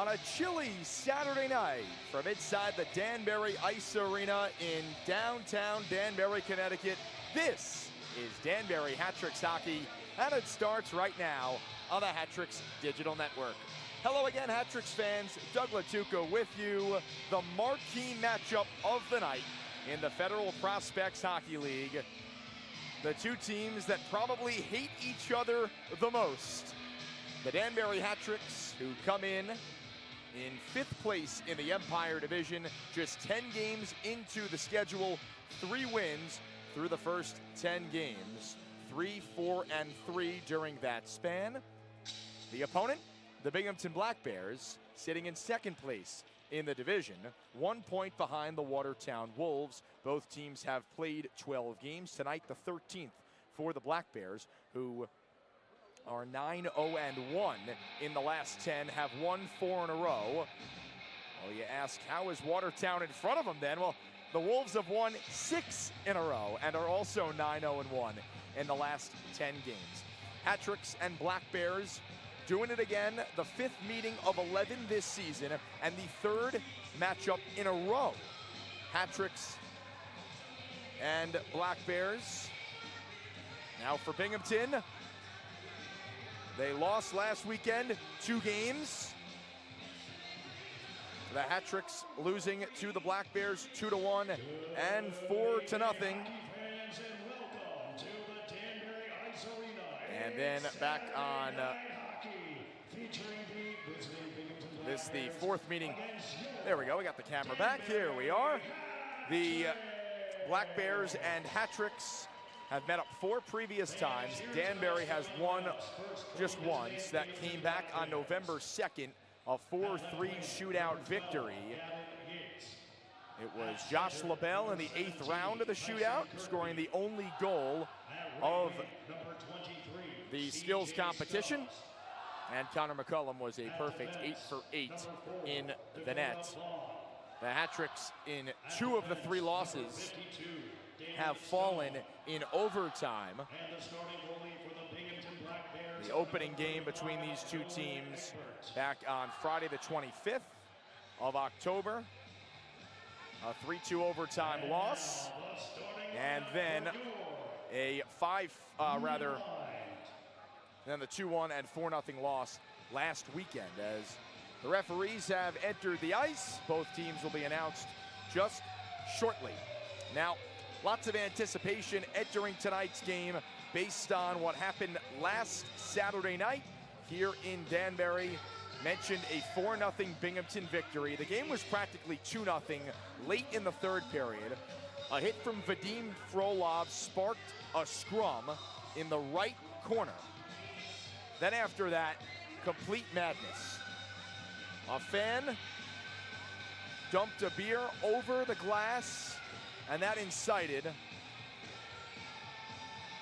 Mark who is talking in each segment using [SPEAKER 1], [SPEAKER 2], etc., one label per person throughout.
[SPEAKER 1] on a chilly Saturday night from inside the Danbury Ice Arena in downtown Danbury, Connecticut. This is Danbury Hat-Tricks Hockey, and it starts right now on the Hat-Tricks Digital Network. Hello again, Hat-Tricks fans. Doug Latuca with you. The marquee matchup of the night in the Federal Prospects Hockey League. The two teams that probably hate each other the most. The Danbury Hat-Tricks, who come in 5th place in the Empire Division, just 10 games into the schedule, 3 wins through the first 10 games, 3, 4, and 3 during that span. The opponent, the Binghamton Black Bears, sitting in 2nd place in the division, 1 point behind the Watertown Wolves. Both teams have played 12 games. Tonight, the 13th for the Black Bears, who are 9-0-1 in the last 10, have won 4 in a row. Well, you ask, how is Watertown in front of them then? Well, the Wolves have won 6 in a row and are also 9-0-1 in the last 10 games. Hat-Tricks and Black Bears doing it again, the 5th meeting of 11 this season and the 3rd matchup in a row. Hat-Tricks and Black Bears. Now for Binghamton, they lost last weekend, 2 games. The Hat-Tricks losing to the Black Bears 2-1 and 4-0. And then back on this, the 4th meeting. There we go, we got the camera back. Here we are. The Black Bears and Hat-Tricks have met up 4 previous times. Danbury has won just once. That came back on November 2nd, a 4-3 shootout victory. It was Josh LaBelle in the 8th round of the shootout, scoring the only goal of the skills competition. And Connor McCullum was a perfect 8 for 8 in the net. The Hat-Tricks, in 2 of the 3 losses, have fallen in overtime. The opening game between these two teams back on Friday the 25th of October. A 3-2 overtime loss. And then a then the 2-1 and 4-0 loss last weekend, as the referees have entered the ice. Both teams will be announced just shortly. Now, lots of anticipation entering tonight's game based on what happened last Saturday night here in Danbury. Mentioned a 4-0 Binghamton victory. The game was practically 2-0 late in the 3rd period. A hit from Vadim Frolov sparked a scrum in the right corner. Then after that, complete madness. A fan dumped a beer over the glass, and that incited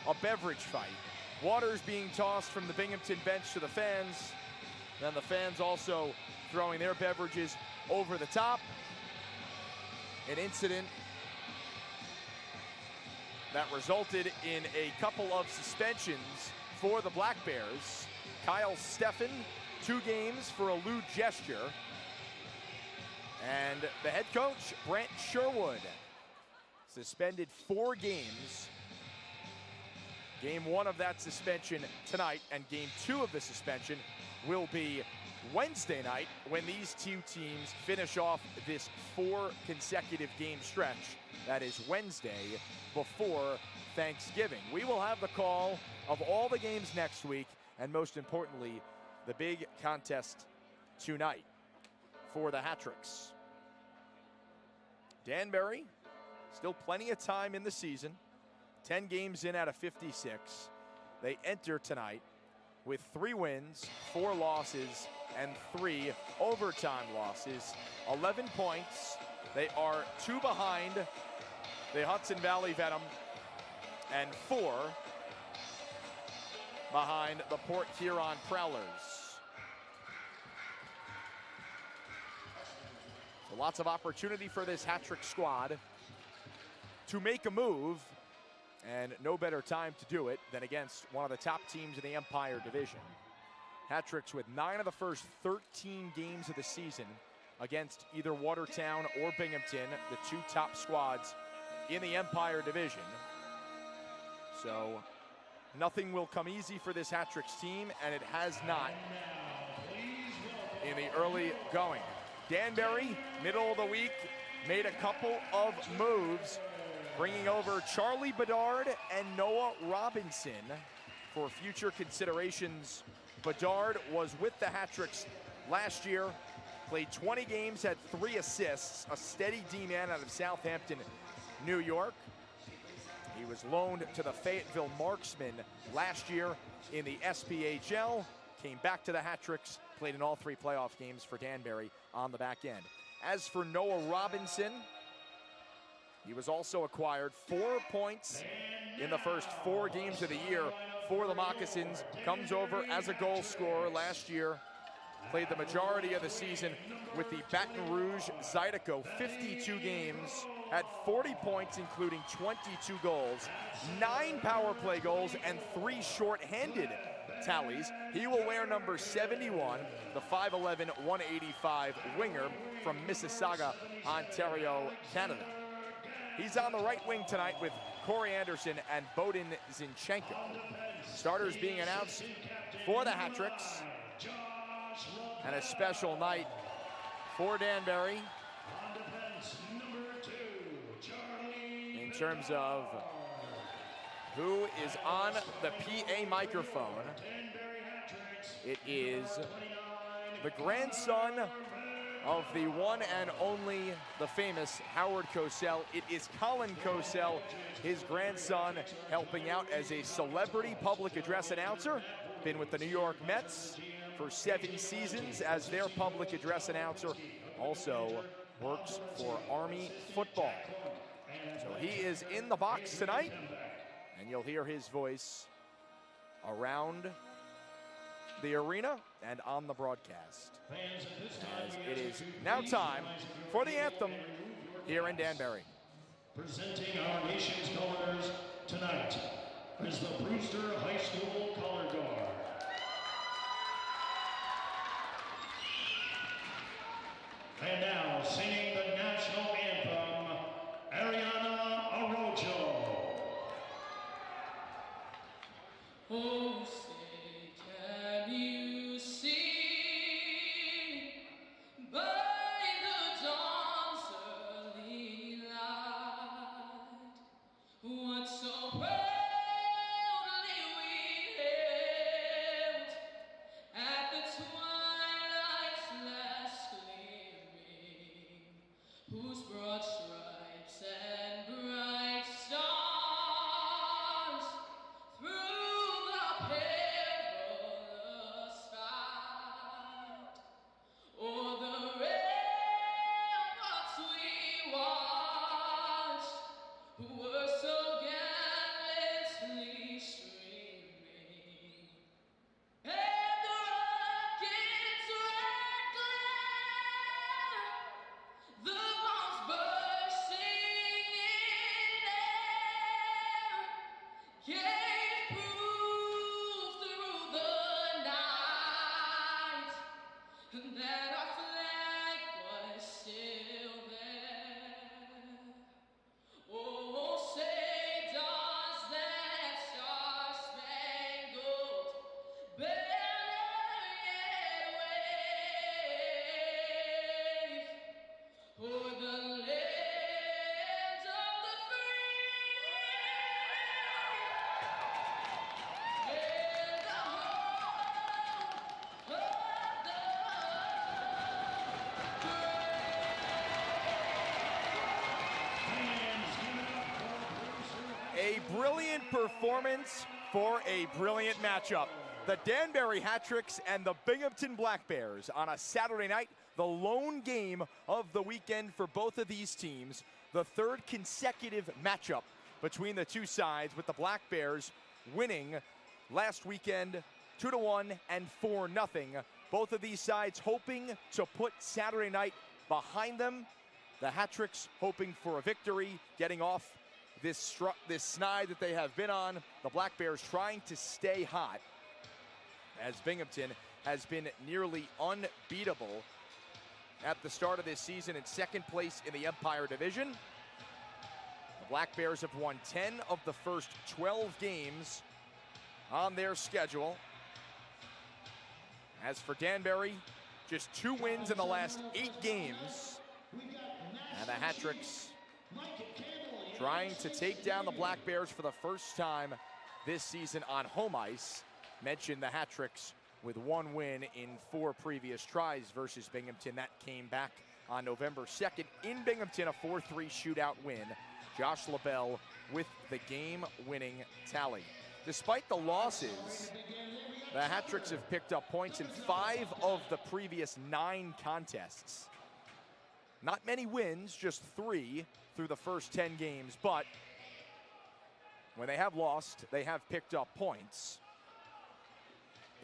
[SPEAKER 1] a beverage fight. Water's being tossed from the Binghamton bench to the fans. Then the fans also throwing their beverages over the top. An incident that resulted in a couple of suspensions for the Black Bears. Kyle Steffen, 2 games for a lewd gesture. And the head coach, Brent Sherwood, suspended 4 games. Game 1 of that suspension tonight, and game 2 of the suspension will be Wednesday night when these 2 teams finish off this 4 consecutive game stretch. That is Wednesday before Thanksgiving. We will have the call of all the games next week, and most importantly, the big contest tonight for the Hat-Tricks. Danbury, still plenty of time in the season. 10 games in out of 56. They enter tonight with 3 wins, 4 losses, and 3 overtime losses. 11 points. They are 2 behind the Hudson Valley Venom and 4 behind the Port Huron Prowlers. So lots of opportunity for this Hat-Trick squad to make a move, and no better time to do it than against one of the top teams in the Empire Division. Hat-tricks with 9 of the first 13 games of the season against either Watertown or Binghamton, the 2 top squads in the Empire Division. So nothing will come easy for this Hat-tricks team, and it has not in the early going. Danbury, middle of the week, made a couple of moves, bringing over Charlie Bedard and Noah Robinson for future considerations. Bedard was with the Hat-tricks last year, played 20 games, had 3 assists, a steady D-man out of Southampton, New York. He was loaned to the Fayetteville Marksmen last year in the SPHL, came back to the Hat-tricks, played in all 3 playoff games for Danbury on the back end. As for Noah Robinson, he was also acquired, 4 points in the first 4 games of the year for the Moccasins. Comes over as a goal scorer last year. Played the majority of the season with the Baton Rouge Zydeco, 52 games, had 40 points, including 22 goals, 9 power play goals, and 3 short-handed tallies. He will wear number 71, the 5'11", 185 winger from Mississauga, Ontario, Canada. He's on the right wing tonight with Corey Anderson and Bodin Zinchenko. Starters being announced for the Hat-tricks. And a special night for Danbury in terms of who is on the PA microphone. It is the grandson of the one and only, the famous Howard Cosell. It is Colin Cosell, his grandson, helping out as a celebrity public address announcer. Been with the New York Mets for 7 seasons as their public address announcer. Also works for Army football. So he is in the box tonight, and you'll hear his voice around the arena and on the broadcast. As it is now time for the anthem here in Danbury.
[SPEAKER 2] Presenting our nation's colors tonight is the Brewster High School Color Guard. And now, singing the national anthem, Ariana Arocho.
[SPEAKER 3] Oh, say, can you see by the dawn's early light what so proudly we hailed at the twilight's last gleaming, whose broad stripes and bright stars through the perilous fight o'er the ramparts we watched, who were so gallantly streaming, and the rocket's red glare, the bombs bursting in air, gave proof through the night that our flag was still there. Oh, say does that star-spangled banner yet wave o'er the land of the free and the home of the
[SPEAKER 1] A brilliant performance for a brilliant matchup. The Danbury Hat-tricks and the Binghamton Black Bears on a Saturday night, the lone game of the weekend for both of these teams. The 3rd consecutive matchup between the 2 sides, with the Black Bears winning last weekend 2-1 and 4-0. Both of these sides hoping to put Saturday night behind them. The Hat-tricks hoping for a victory, getting off this snide that they have been on. The Black Bears trying to stay hot, as Binghamton has been nearly unbeatable at the start of this season in second place in the Empire Division. The Black Bears have won 10 of the first 12 games on their schedule. As for Danbury, just 2 wins in the last 8 games. And the Hat-Tricks trying to take down the Black Bears for the first time this season on home ice. Mentioned the Hat-Tricks with 1 win in 4 previous tries versus Binghamton. That came back on November 2nd in Binghamton, a 4-3 shootout win. Josh LaBelle with the game-winning tally. Despite the losses, the Hat-Tricks have picked up points in 5 of the previous 9 contests. Not many wins, just 3 through the first 10 games, but when they have lost, they have picked up points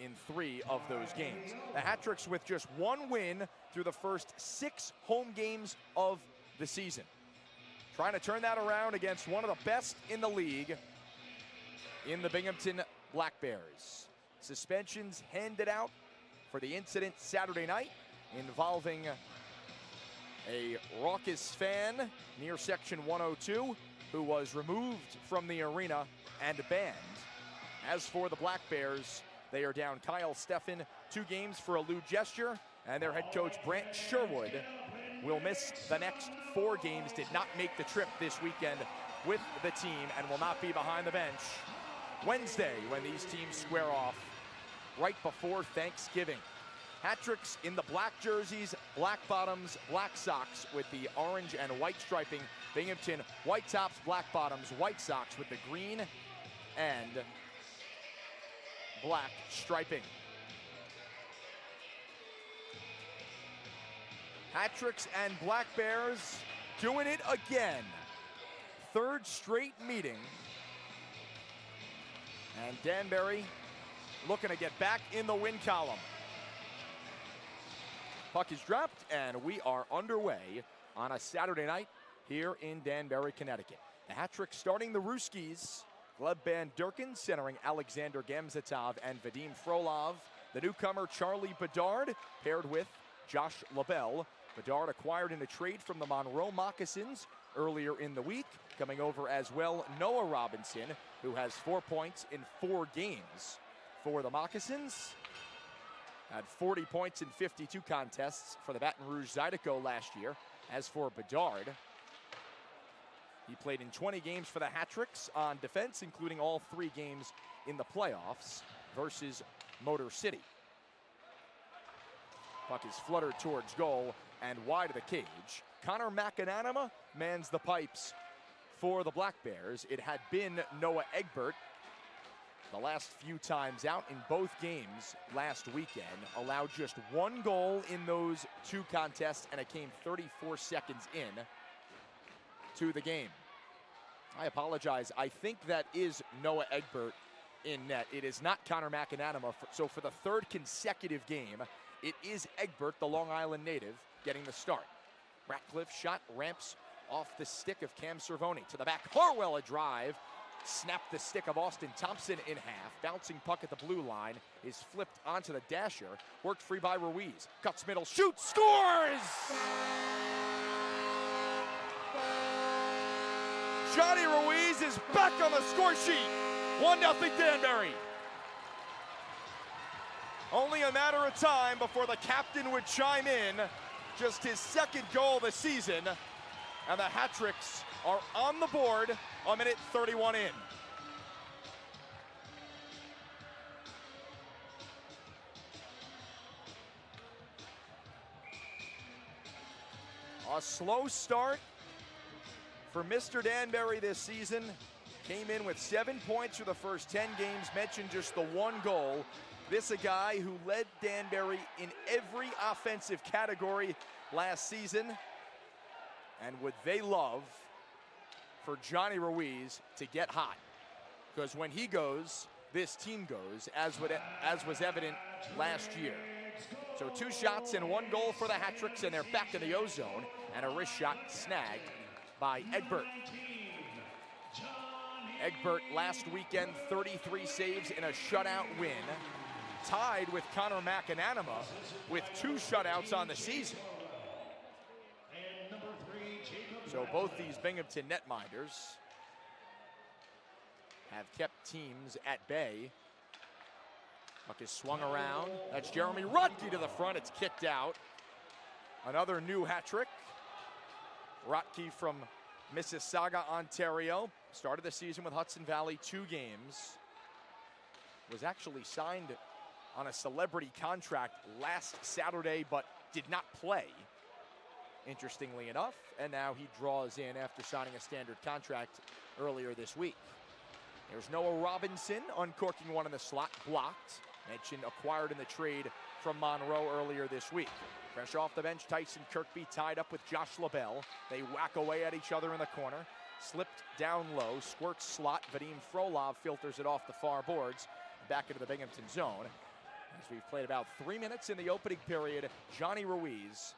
[SPEAKER 1] in 3 of those games. The Hat-Tricks with just 1 win through the first 6 home games of the season. Trying to turn that around against one of the best in the league in the Binghamton Black Bears. Suspensions handed out for the incident Saturday night involving a raucous fan near section 102 who was removed from the arena and banned. As for the Black Bears, they are down Kyle Steffen 2 games for a lewd gesture, and their head coach Brant Sherwood will miss the next 4 games, did not make the trip this weekend with the team, and will not be behind the bench Wednesday when these teams square off right before Thanksgiving. Hat-Tricks in the black jerseys, black bottoms, black socks with the orange and white striping. Binghamton, white tops, black bottoms, white socks with the green and black striping. Hat-Tricks and Black Bears doing it again. 3rd straight meeting. And Danbury looking to get back in the win column. Puck is dropped, and we are underway on a Saturday night here in Danbury, Connecticut. The Hat-Tricks starting the Ruskies. Gleb Durkin centering Alexander Gamzatov and Vadim Frolov. The newcomer Charlie Bedard paired with Josh LaBelle. Bedard acquired in a trade from the Monroe Moccasins earlier in the week. Coming over as well, Noah Robinson, who has 4 points in 4 games for the Moccasins. Had 40 points in 52 contests for the Baton Rouge Zydeco last year. As for Bedard, he played in 20 games for the Hat-Tricks on defense, including all 3 games in the playoffs versus Motor City. Puck is fluttered towards goal and wide of the cage. Connor McAnanama mans the pipes for the Black Bears. It had been Noah Egbert the last few times out in both games last weekend. Allowed just 1 goal in those 2 contests, and it came 34 seconds in to the game. I apologize. I think that is Noah Egbert in net. It is not Connor McAnanama. So for the 3rd consecutive game, it is Egbert, the Long Island native, getting the start. Ratcliffe shot ramps off the stick of Cam Cervoni. To the back, Harwell a drive. Snapped the stick of Austin Thompson in half. Bouncing puck at the blue line is flipped onto the dasher. Worked free by Ruiz. Cuts middle, shoots, scores! Johnny Ruiz is back on the score sheet. 1-0 Danbury. Only a matter of time before the captain would chime in. Just his 2nd goal of the season. And the Hat-Tricks are on the board a minute 31 in. A slow start for Mr. Danbury this season. Came in with 7 points through the first 10 games. Mentioned just the 1 goal. This a guy who led Danbury in every offensive category last season. And would they love for Johnny Ruiz to get hot? Because when he goes, this team goes, as was evident last year. So 2 shots and 1 goal for the Hat-Tricks, and they're back in the O-zone, and a wrist shot snagged by Egbert. Egbert last weekend, 33 saves in a shutout win. tied with Connor McAnanima with 2 shutouts on the season. So both these Binghamton netminders have kept teams at bay. Puck is swung around. That's Jeremy Rutke to the front. It's kicked out. Another new hat trick. Rutke from Mississauga, Ontario. Started the season with Hudson Valley, 2 games. Was actually signed on a celebrity contract last Saturday, but did not play, interestingly enough. And now he draws in after signing a standard contract earlier this week. There's Noah Robinson uncorking one in the slot, blocked. Mentioned acquired in the trade from Monroe earlier this week. Fresh off the bench, Tyson Kirkby tied up with Josh LaBelle. They whack away at each other in the corner. Slipped down low, squirts slot. Vadim Frolov filters it off the far boards, back into the Binghamton zone. As we've played about 3 minutes in the opening period, Johnny Ruiz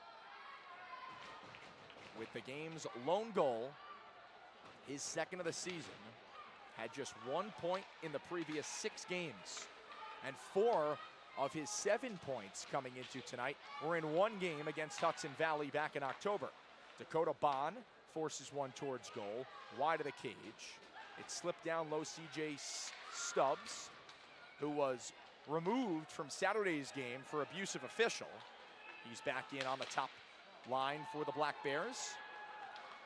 [SPEAKER 1] with the game's lone goal, his second of the season, had just 1 point in the previous 6 games. And 4 of his 7 points coming into tonight were in 1 game against Hudson Valley back in October. Dakota Bond forces one towards goal, wide of the cage. It slipped down low. CJ Stubbs, who was removed from Saturday's game for abusive official. He's back in on the top line for the Black Bears.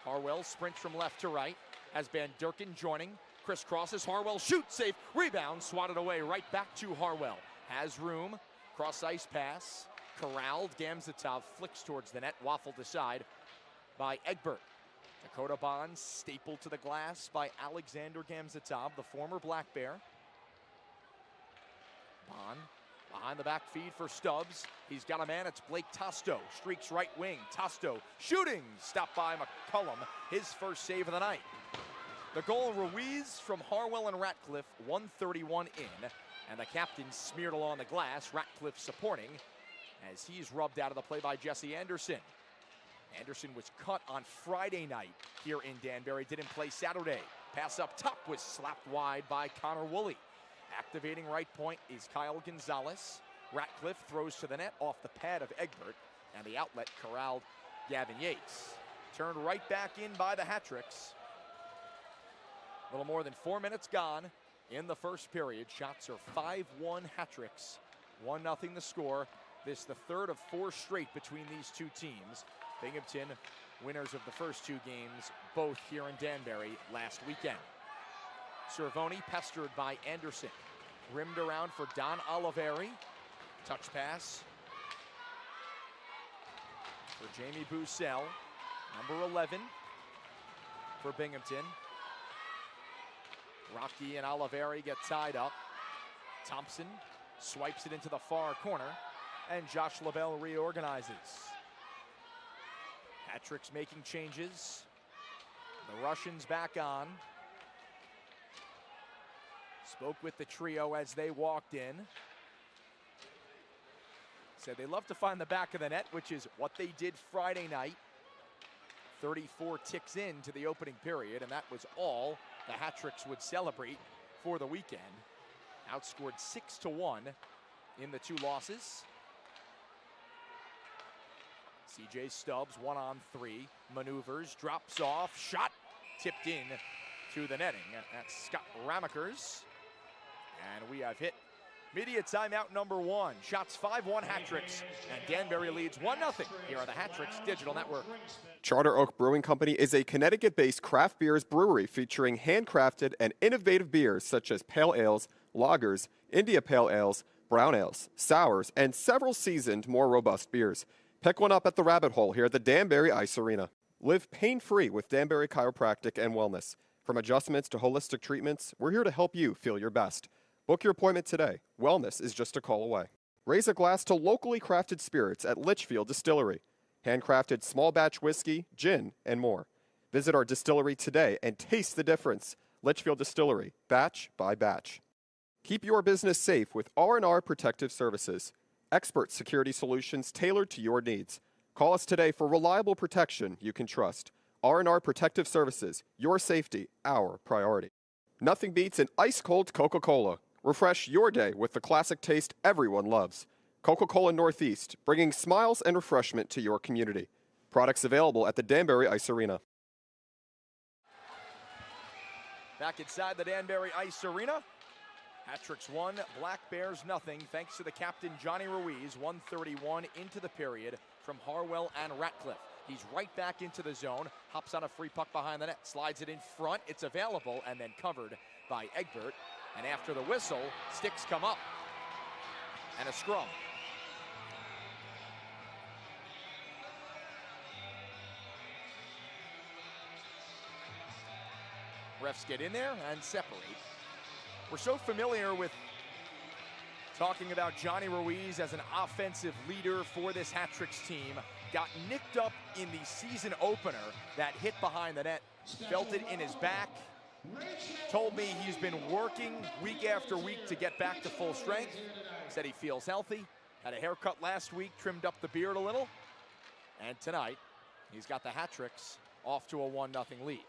[SPEAKER 1] Harwell sprints from left to right. Has Van Durkin joining. Crisscrosses, Harwell shoots, safe, rebound, swatted away, right back to Harwell. Has room, cross ice pass, corralled, Gamzatov flicks towards the net, waffled aside by Egbert. Dakota Bond stapled to the glass by Alexander Gamzatov, the former Black Bear. Bond behind the back feed for Stubbs. He's got a man, it's Blake Tosto, streaks right wing. Tosto shooting, stopped by McCullum, his first save of the night. The goal, Ruiz from Harwell and Ratcliffe, 1:31 in, and the captain smeared along the glass, Ratcliffe supporting, as he's rubbed out of the play by Jesse Anderson. Anderson was cut on Friday night here in Danbury, didn't play Saturday. Pass up top was slapped wide by Connor Woolley. Activating right point is Kyle Gonzalez. Ratcliffe throws to the net off the pad of Egbert, and the outlet corralled Gavin Yates. Turned right back in by the hat-tricks. A little more than 4 minutes gone in the first period. Shots are 5-1 hat-tricks. 1-0 the score. This the third of 4 straight between these 2 teams. Binghamton, winners of the first 2 games, both here in Danbury last weekend. Cervoni pestered by Anderson. Rimmed around for Don Oliveri. Touch pass for Jamie Bussell, number 11 for Binghamton. Rocky and Oliveri get tied up. Thompson swipes it into the far corner, and Josh LaBelle reorganizes. Hat-tricks making changes. The Russians back on. Spoke with the trio as they walked in. Said they love to find the back of the net, which is what they did Friday night. 34 ticks into the opening period, and that was all the hat-tricks would celebrate for the weekend. Outscored 6-1 in the 2 losses. CJ Stubbs, 1-on-3, maneuvers, drops off, shot, tipped in to the netting. That's Scott Ramakers. And we have hit media timeout number 1. Shots 5-1 hat-tricks, and Danbury leads 1-0 here on the Hat-Tricks Digital Network.
[SPEAKER 4] Charter Oak Brewing Company is a Connecticut-based craft beers brewery featuring handcrafted and innovative beers such as pale ales, lagers, India pale ales, brown ales, sours, and several seasoned, more robust beers. Pick one up at the Rabbit Hole here at the Danbury Ice Arena. Live pain-free with Danbury Chiropractic and Wellness. From adjustments to holistic treatments, we're here to help you feel your best. Book your appointment today. Wellness is just a call away. Raise a glass to locally crafted spirits at Litchfield Distillery. Handcrafted small batch whiskey, gin, and more. Visit our distillery today and taste the difference. Litchfield Distillery, batch by batch. Keep your business safe with R&R Protective Services. Expert security solutions tailored to your needs. Call us today for reliable protection you can trust. R&R Protective Services, your safety, our priority. Nothing beats an ice-cold Coca-Cola. Refresh your day with the classic taste everyone loves. Coca-Cola Northeast, bringing smiles and refreshment to your community. Products available at the Danbury Ice Arena.
[SPEAKER 1] Back inside the Danbury Ice Arena. Hat-tricks 1, Black Bears nothing, thanks to the captain Johnny Ruiz, 1:31 into the period from Harwell and Ratcliffe. He's right back into the zone, hops on a free puck behind the net, slides it in front, it's available, and then covered by Egbert. And after the whistle, sticks come up, and a scrum. Refs get in there and separate. We're so familiar with talking about Johnny Ruiz as an offensive leader for this Hat-tricks team. Got nicked up in the season opener, that hit behind the net, felt it in his back. Told me he's been working week after week to get back to full strength. Said he feels healthy, had a haircut last week, trimmed up the beard a little. And tonight, he's got the Hat-tricks off to a 1-0 lead.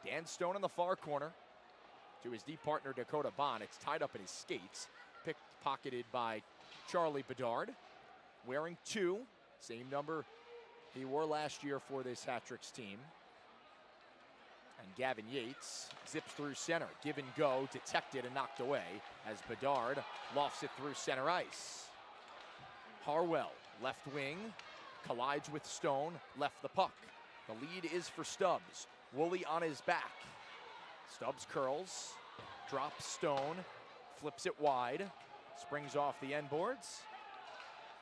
[SPEAKER 1] Dan Stone in the far corner to his deep partner Dakota Bond. It's tied up in his skates, pocketed by Charlie Bedard, wearing 2, same number he wore last year for this Hat-tricks team. And Gavin Yates zips through center, give and go, detected and knocked away as Bedard lofts it through center ice. Harwell, left wing, collides with Stone, left the puck. The lead is for Stubbs. Woolley on his back. Stubbs curls, drops Stone, flips it wide, springs off the end boards.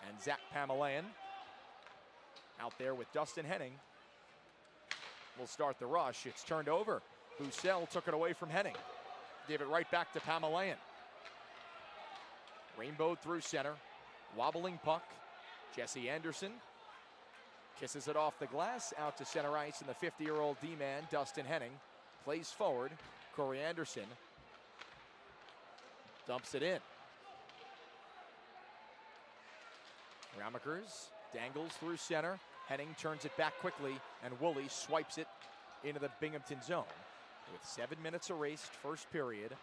[SPEAKER 1] And Zach Pamelayan out there with Dustin Henning will start the rush. It's turned over. Bussell took it away from Henning. Gave it right back to Pamelayan. Rainbowed through center, wobbling puck. Jesse Anderson kisses it off the glass, out to center ice, and the 50-year-old D-man, Dustin Henning, plays forward. Corey Anderson dumps it in. Ramakers dangles through center. Henning turns it back quickly, and Woolley swipes it into the Binghamton zone. With 7 minutes erased, first period,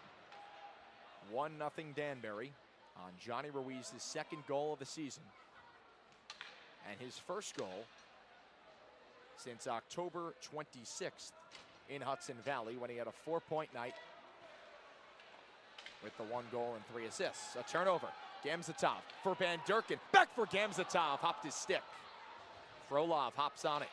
[SPEAKER 1] 1-0 Danbury on Johnny Ruiz's second goal of the season. And his first goal since October 26th in Hudson Valley, when he had a 4-point night with the 1 goal and 3 assists. A turnover. Gamzatov for Van Durken. Back for Gamzatov. Hopped his stick. Frolov hops on it.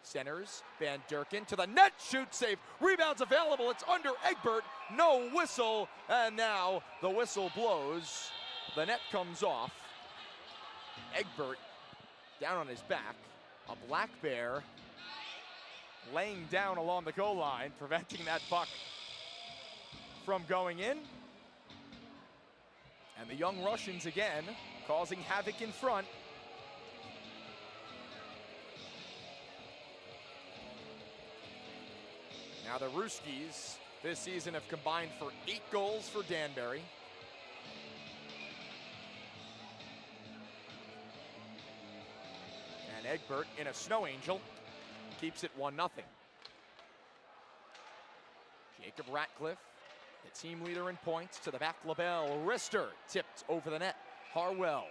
[SPEAKER 1] Centers. Van Durken to the net. Shoot save. Rebounds available. It's under Egbert. No whistle. And now the whistle blows. The net comes off. Egbert down on his back. A Black Bear laying down along the goal line, preventing that puck from going in. And the young Russians again causing havoc in front. Now the Ruskies this season have combined for 8 goals for Danbury. And Egbert in a snow angel keeps it 1-0. Jacob Ratcliffe, the team leader in points, to the back. LaBelle. Rister tipped over the net. Harwell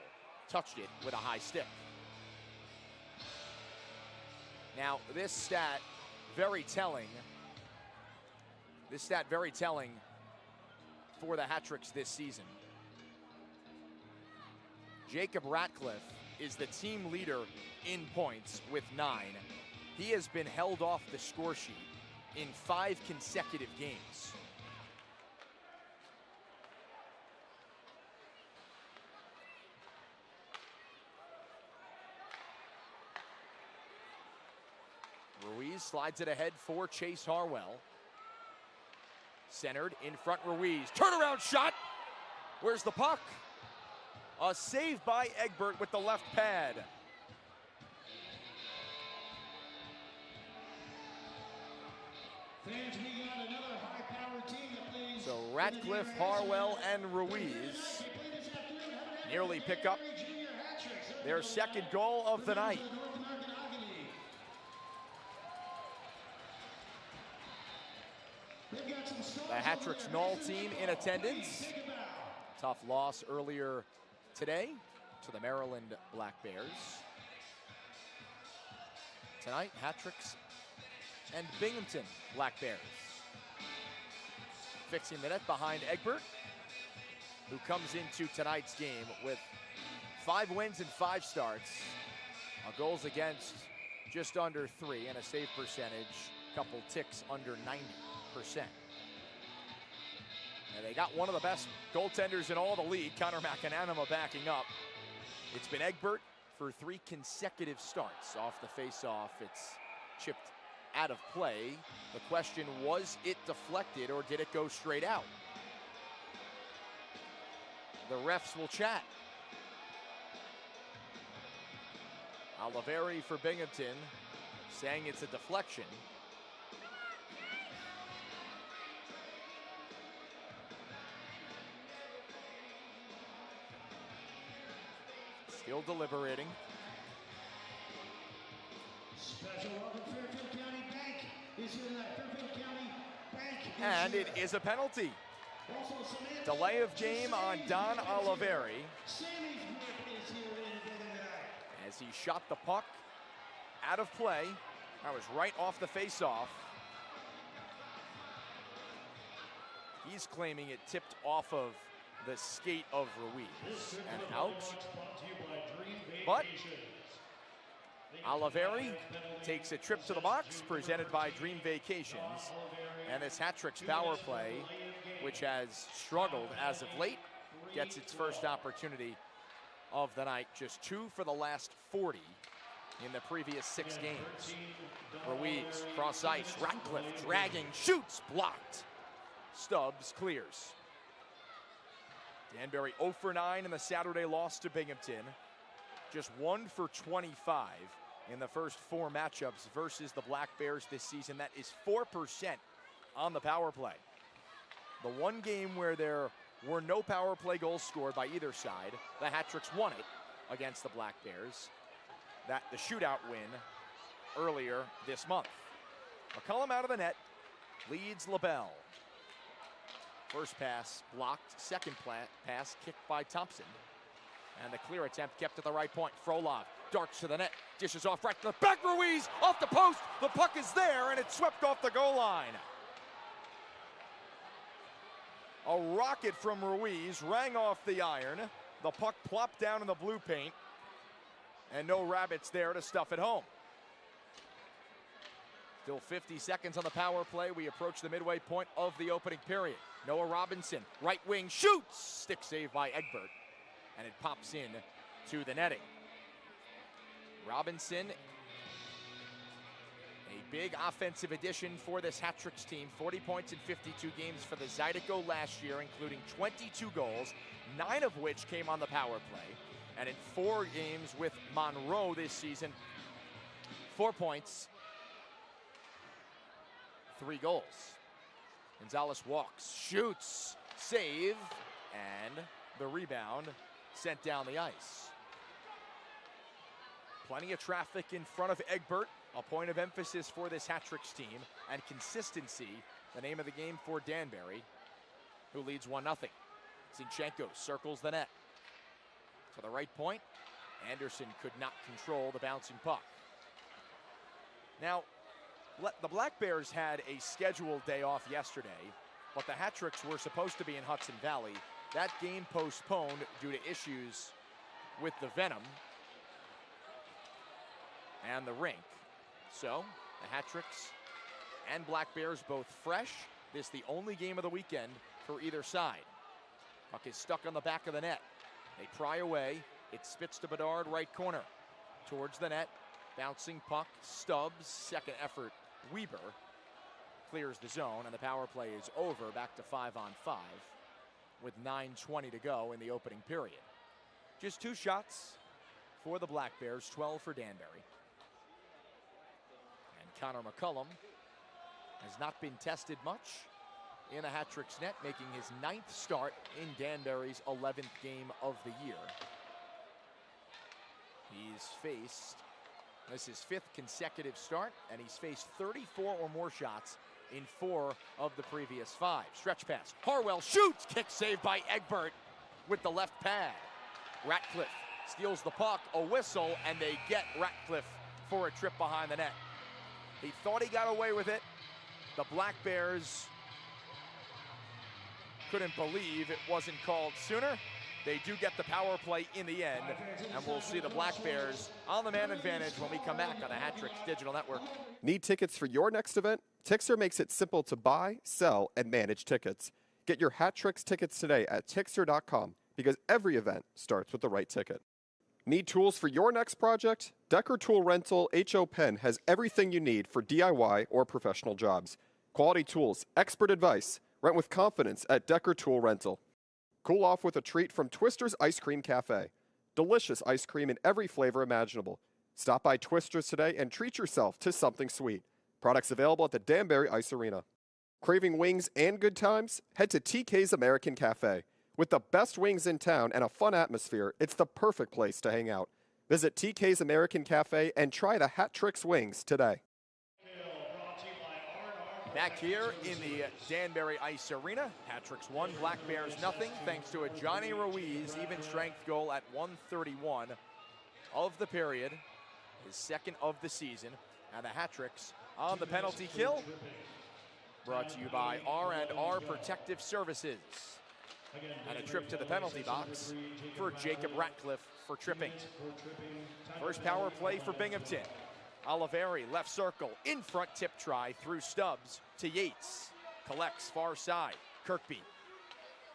[SPEAKER 1] touched it with a high stick. Now this stat very telling. This stat very telling for the Hat-tricks this season. Jacob Ratcliffe is the team leader in points with 9. He has been held off the score sheet in 5 consecutive games. Ruiz slides it ahead for Chase Harwell. Centered in front, Ruiz. Turnaround shot. Where's the puck? A save by Egbert with the left pad. So Ratcliffe, Harwell, and Ruiz nearly pick up their second goal of the night. The Hattrick's Knoll team in attendance. Tough loss earlier today to the Maryland Black Bears. Tonight, Hattrick's and Binghamton Black Bears. Fixing the net behind Egbert, who comes into tonight's game with 5 wins and 5 starts, a goals against just under 3, and a save percentage, couple ticks under 90%. And they got one of the best goaltenders in all the league, Connor McAnanama, backing up. It's been Egbert for 3 consecutive starts. Off the face-off, it's chipped out of play. The question, was it deflected or did it go straight out? The refs will chat. Oliveri for Binghamton saying it's a deflection. Still deliberating.
[SPEAKER 2] Special welcome, Fairfield County Bank is here tonight. Fairfield County Bank is
[SPEAKER 1] And
[SPEAKER 2] here.
[SPEAKER 1] it is a penalty.
[SPEAKER 2] Also, Samantha
[SPEAKER 1] Delay of game on Don Oliveri
[SPEAKER 2] Sammy's group is here in the building tonight.
[SPEAKER 1] as he shot the puck out of play. That was right off the face-off. He's claiming it tipped off of the skate of Ruiz and out. But Oliveri takes a trip to the box presented by Dream Vacations. And this Hattrick's power play, which has struggled as of late, gets its first opportunity of the night. Just 2 for the last 40 in the previous 6 games. Ruiz, cross ice, Ratcliffe dragging, shoots, blocked. Stubbs clears. Danbury 0 for 9 in the Saturday loss to Binghamton. Just 1 for 25 in the first 4 matchups versus the Black Bears this season. That is 4% on the power play. The one game where there were no power play goals scored by either side, the Hattricks won it against the Black Bears. That the shootout win earlier this month. McCullum out of the net, leads LaBelle. First pass blocked, second pass kicked by Thompson. And the clear attempt kept at the right point. Frolov darts to the net, dishes off right to the back, Ruiz off the post. The puck is there and it's swept off the goal line. A rocket from Ruiz rang off the iron. The puck plopped down in the blue paint. And no rabbits there to stuff it home. Still 50 seconds on the power play. We approach the midway point of the opening period. Noah Robinson, right wing, shoots! Stick save by Egbert. And it pops in to the netting. Robinson, a big offensive addition for this Hattrick's team. 40 points in 52 games for the Zydeco last year, including 22 goals, 9 of which came on the power play. And in 4 games with Monroe this season, 4 points, 3 goals. Gonzalez walks, shoots, save, and the rebound sent down the ice. Plenty of traffic in front of Egbert, a point of emphasis for this Hattrick's team, and consistency, the name of the game for Danbury, who leads 1-0. Zinchenko circles the net. To the right point, Anderson could not control the bouncing puck. Now, the Black Bears had a scheduled day off yesterday, but the Hattricks were supposed to be in Hudson Valley. That game postponed due to issues with the Venom and the rink. So, the Hattricks and Black Bears both fresh. This the only game of the weekend for either side. Puck is stuck on the back of the net. They pry away. It spits to Bedard, right corner. Towards the net. Bouncing puck. Stubbs. Second effort. Weber clears the zone, and the power play is over. Back to 5-on-5 with 9:20 to go in the opening period. Just 2 shots for the Black Bears, 12 for Danbury. And Connor McCullum has not been tested much in the Hattrick's net, making his 9th start in Danbury's 11th game of the year. He's faced, this is his 5th consecutive start, and he's faced 34 or more shots in 4 of the previous 5. Stretch pass. Harwell shoots. Kick saved by Egbert with the left pad. Ratcliffe steals the puck, a whistle, and they get Ratcliffe for a trip behind the net. He thought he got away with it. The Black Bears couldn't believe it wasn't called sooner. They do get the power play in the end, and we'll see the Black Bears on the man advantage when we come back on the Hat Tricks Digital Network.
[SPEAKER 4] Need tickets for your next event? Tixer makes it simple to buy, sell, and manage tickets. Get your Hat Tricks tickets today at Tixer.com because every event starts with the right ticket. Need tools for your next project? Decker Tool Rental HO Pen has everything you need for DIY or professional jobs. Quality tools, expert advice. Rent with confidence at Decker Tool Rental. Cool off with a treat from Twister's Ice Cream Cafe. Delicious ice cream in every flavor imaginable. Stop by Twister's today and treat yourself to something sweet. Products available at the Danbury Ice Arena. Craving wings and good times? Head to TK's American Cafe. With the best wings in town and a fun atmosphere, it's the perfect place to hang out. Visit TK's American Cafe and try the Hat Tricks wings today.
[SPEAKER 1] Back here in the Danbury Ice Arena, Hat Tricks 1, Black Bears nothing, thanks to a Johnny Ruiz even strength goal at 1:31 of the period, his second of the season, and the Hat Tricks on the penalty kill. Brought to you by R&R Protective Services. And a trip to the penalty box for Jacob Ratcliffe for tripping. First power play for Binghamton. Oliveri, left circle, in front tip try through Stubbs to Yates. Collects far side, Kirkby.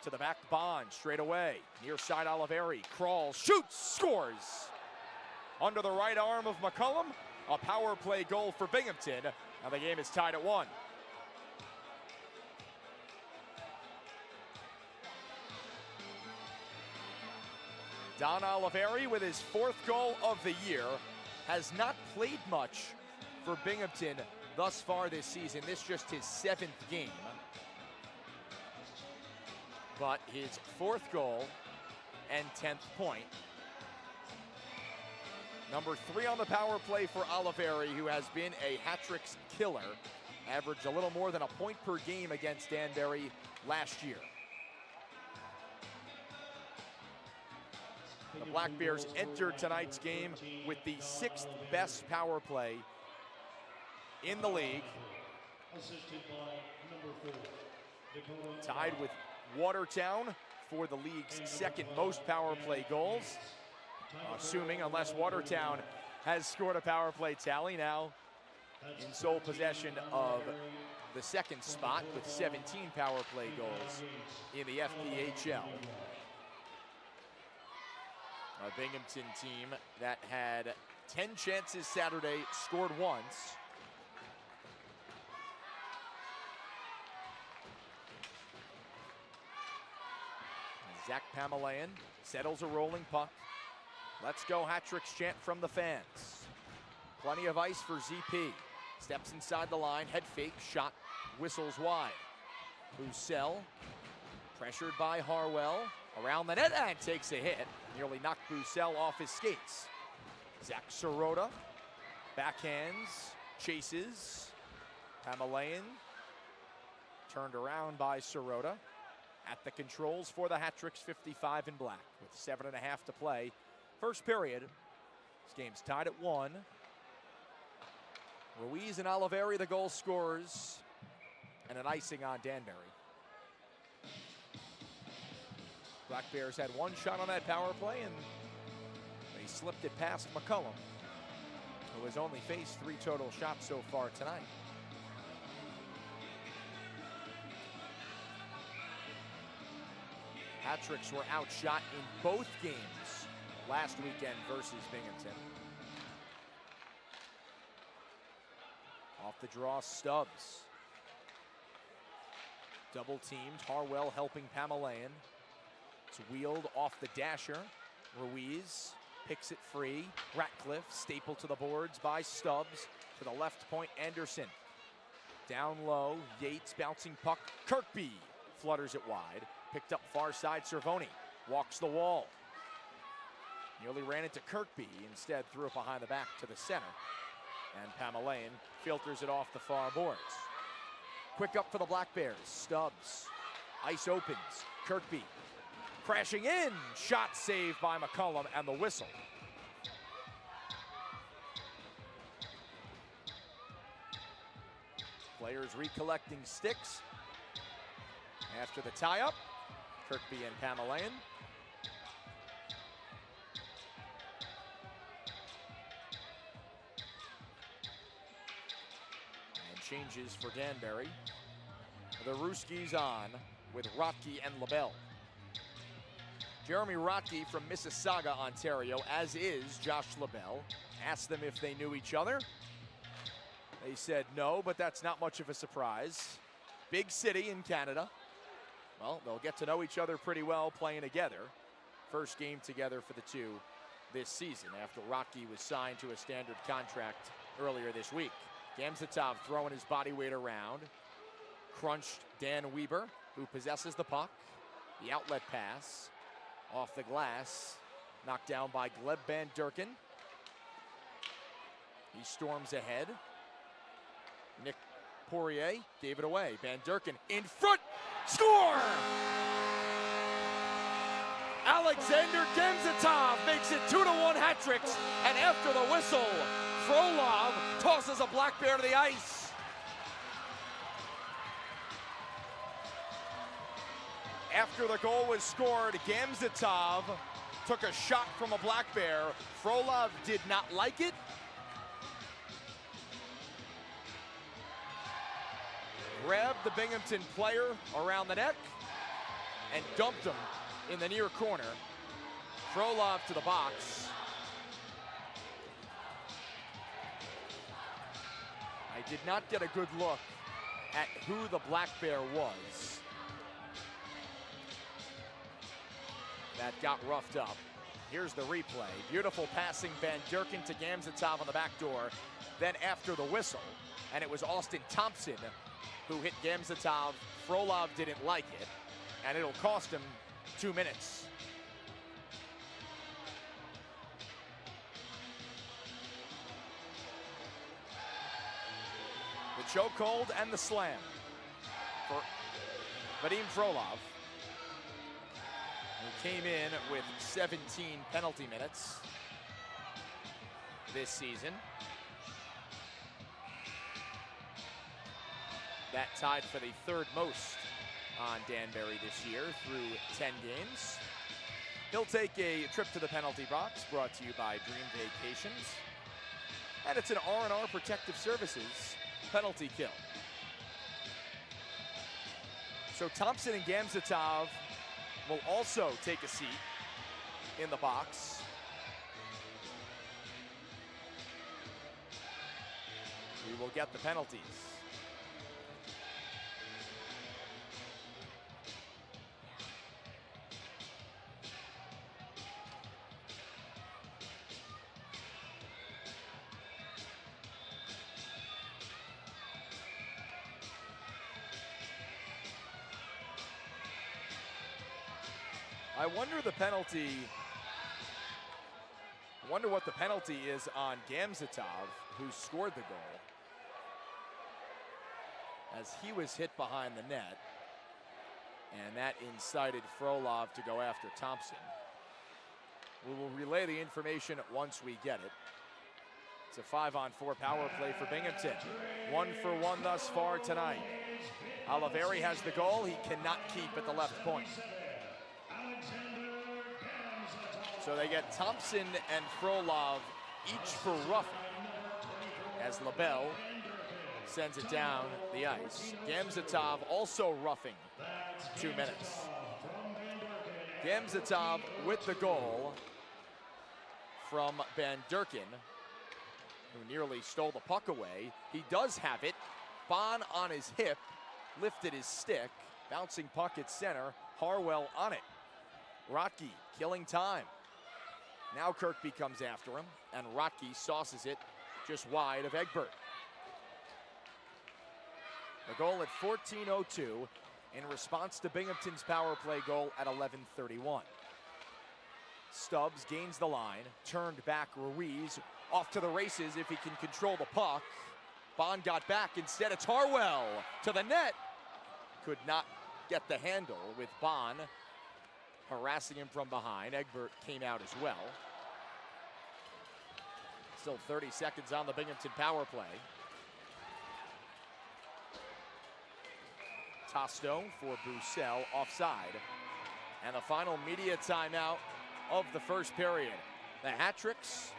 [SPEAKER 1] To the back, Bond, straight away. Near side, Oliveri, crawls, shoots, scores! Under the right arm of McCullum, a power play goal for Binghamton. Now the game is tied at 1. Don Oliveri with his 4th goal of the year. Has not played much for Binghamton thus far this season. This just his 7th game. But his 4th goal and 10th point. Number 3 on the power play for Oliveri, who has been a Hat Tricks killer. Averaged a little more than a point per game against Danbury last year. The Black Bears entered tonight's game with the 6th best power play in the league. Tied with Watertown for the league's 2nd most power play goals. Assuming, unless Watertown has scored a power play tally, now in sole possession of the 2nd spot with 17 power play goals in the FPHL. A Binghamton team that had 10 chances Saturday, scored once. Zach Pamelayan settles a rolling puck. Let's go Hat Tricks chant from the fans. Plenty of ice for ZP. Steps inside the line, head fake, shot, whistles wide. Bussell, pressured by Harwell, around the net and takes a hit. Nearly knocked Bussell off his skates. Zach Sirota, backhands, chases. Pamelayan, turned around by Sirota. At the controls for the Hat Tricks, 55 in black, with 7.5 to play. First period, this game's tied at 1. Ruiz and Oliveri, the goal scorers, and an icing on Danbury. Black Bears had 1 shot on that power play, and they slipped it past McCullum, who has only faced 3 total shots so far tonight. Hat Tricks were outshot in both games last weekend versus Binghamton. Off the draw, Stubbs. Double teamed, Harwell helping Pamelayan. It's wheeled off the dasher. Ruiz picks it free. Ratcliffe stapled to the boards by Stubbs. To the left point, Anderson. Down low, Yates bouncing puck. Kirkby flutters it wide. Picked up far side, Cervoni walks the wall. Nearly ran into Kirkby, instead threw it behind the back to the center. And Pamelayan filters it off the far boards. Quick up for the Black Bears. Stubbs. Ice opens. Kirkby crashing in. Shot saved by McCullum, and the whistle. Players recollecting sticks after the tie-up. Kirkby and Pamelayan. And changes for Danbury. The Ruskies on with Rotke and LaBelle. Jeremy Rotke from Mississauga, Ontario, as is Josh LaBelle. Asked them if they knew each other. They said no, but that's not much of a surprise. Big city in Canada. Well, they'll get to know each other pretty well playing together. First game together for the two this season after Rotke was signed to a standard contract earlier this week. Gamzatov throwing his body weight around. Crunched Dan Weber, who possesses the puck. The outlet pass off the glass. Knocked down by Gleb Van Durken. He storms ahead. Nick Poirier gave it away. Van Durken in front. Score! Alexander Gamzatov makes it 2-1 hat tricks. And after the whistle, Frolov tosses a Black Bear to the ice. After the goal was scored, Gamzatov took a shot from a Black Bear. Frolov did not like it. Grabbed the Binghamton player around the neck and dumped him in the near corner. Frolov to the box. I did not get a good look at who the Black Bear was. That got roughed up. Here's the replay. Beautiful passing, Van Durken to Gamzatov on the back door. Then after the whistle, and it was Austin Thompson who hit Gamzatov. Frolov didn't like it, and it'll cost him 2 minutes. The chokehold and the slam for Vadim Frolov, who came in with 17 penalty minutes this season. That tied for the third most on Danbury this year through 10 games. He'll take a trip to the penalty box, brought to you by Dream Vacations. And it's an R&R Protective Services penalty kill. So Thompson and Gamzatov will also take a seat in the box. We will get the penalties. I wonder what the penalty is on Gamzatov, who scored the goal, as he was hit behind the net, and that incited Frolov to go after Thompson. We will relay the information once we get it. It's a 5-on-4 power play for Binghamton. 1-for-1 thus far tonight. Oliveri has the goal. He cannot keep at the left point. So they get Thompson and Frolov each for roughing, as LaBelle sends it down the ice. Gamzatov also roughing 2 minutes. Gamzatov with the goal from Van Durken, who nearly stole the puck away. He does have it. Bond on his hip, lifted his stick, bouncing puck at center. Harwell on it. Rotke killing time. Now Kirkby comes after him, and Rotke sauces it just wide of Egbert. The goal at 14:02 in response to Binghamton's power play goal at 11:31. Stubbs gains the line, turned back Ruiz, off to the races if he can control the puck. Bond got back. Instead, it's Harwell to the net. Could not get the handle with Bond harassing him from behind. Egbert came out as well. Still 30 seconds on the Binghamton power play. Tosto for Bussell, offside. And the final media timeout of the first period. The Hat-Tricks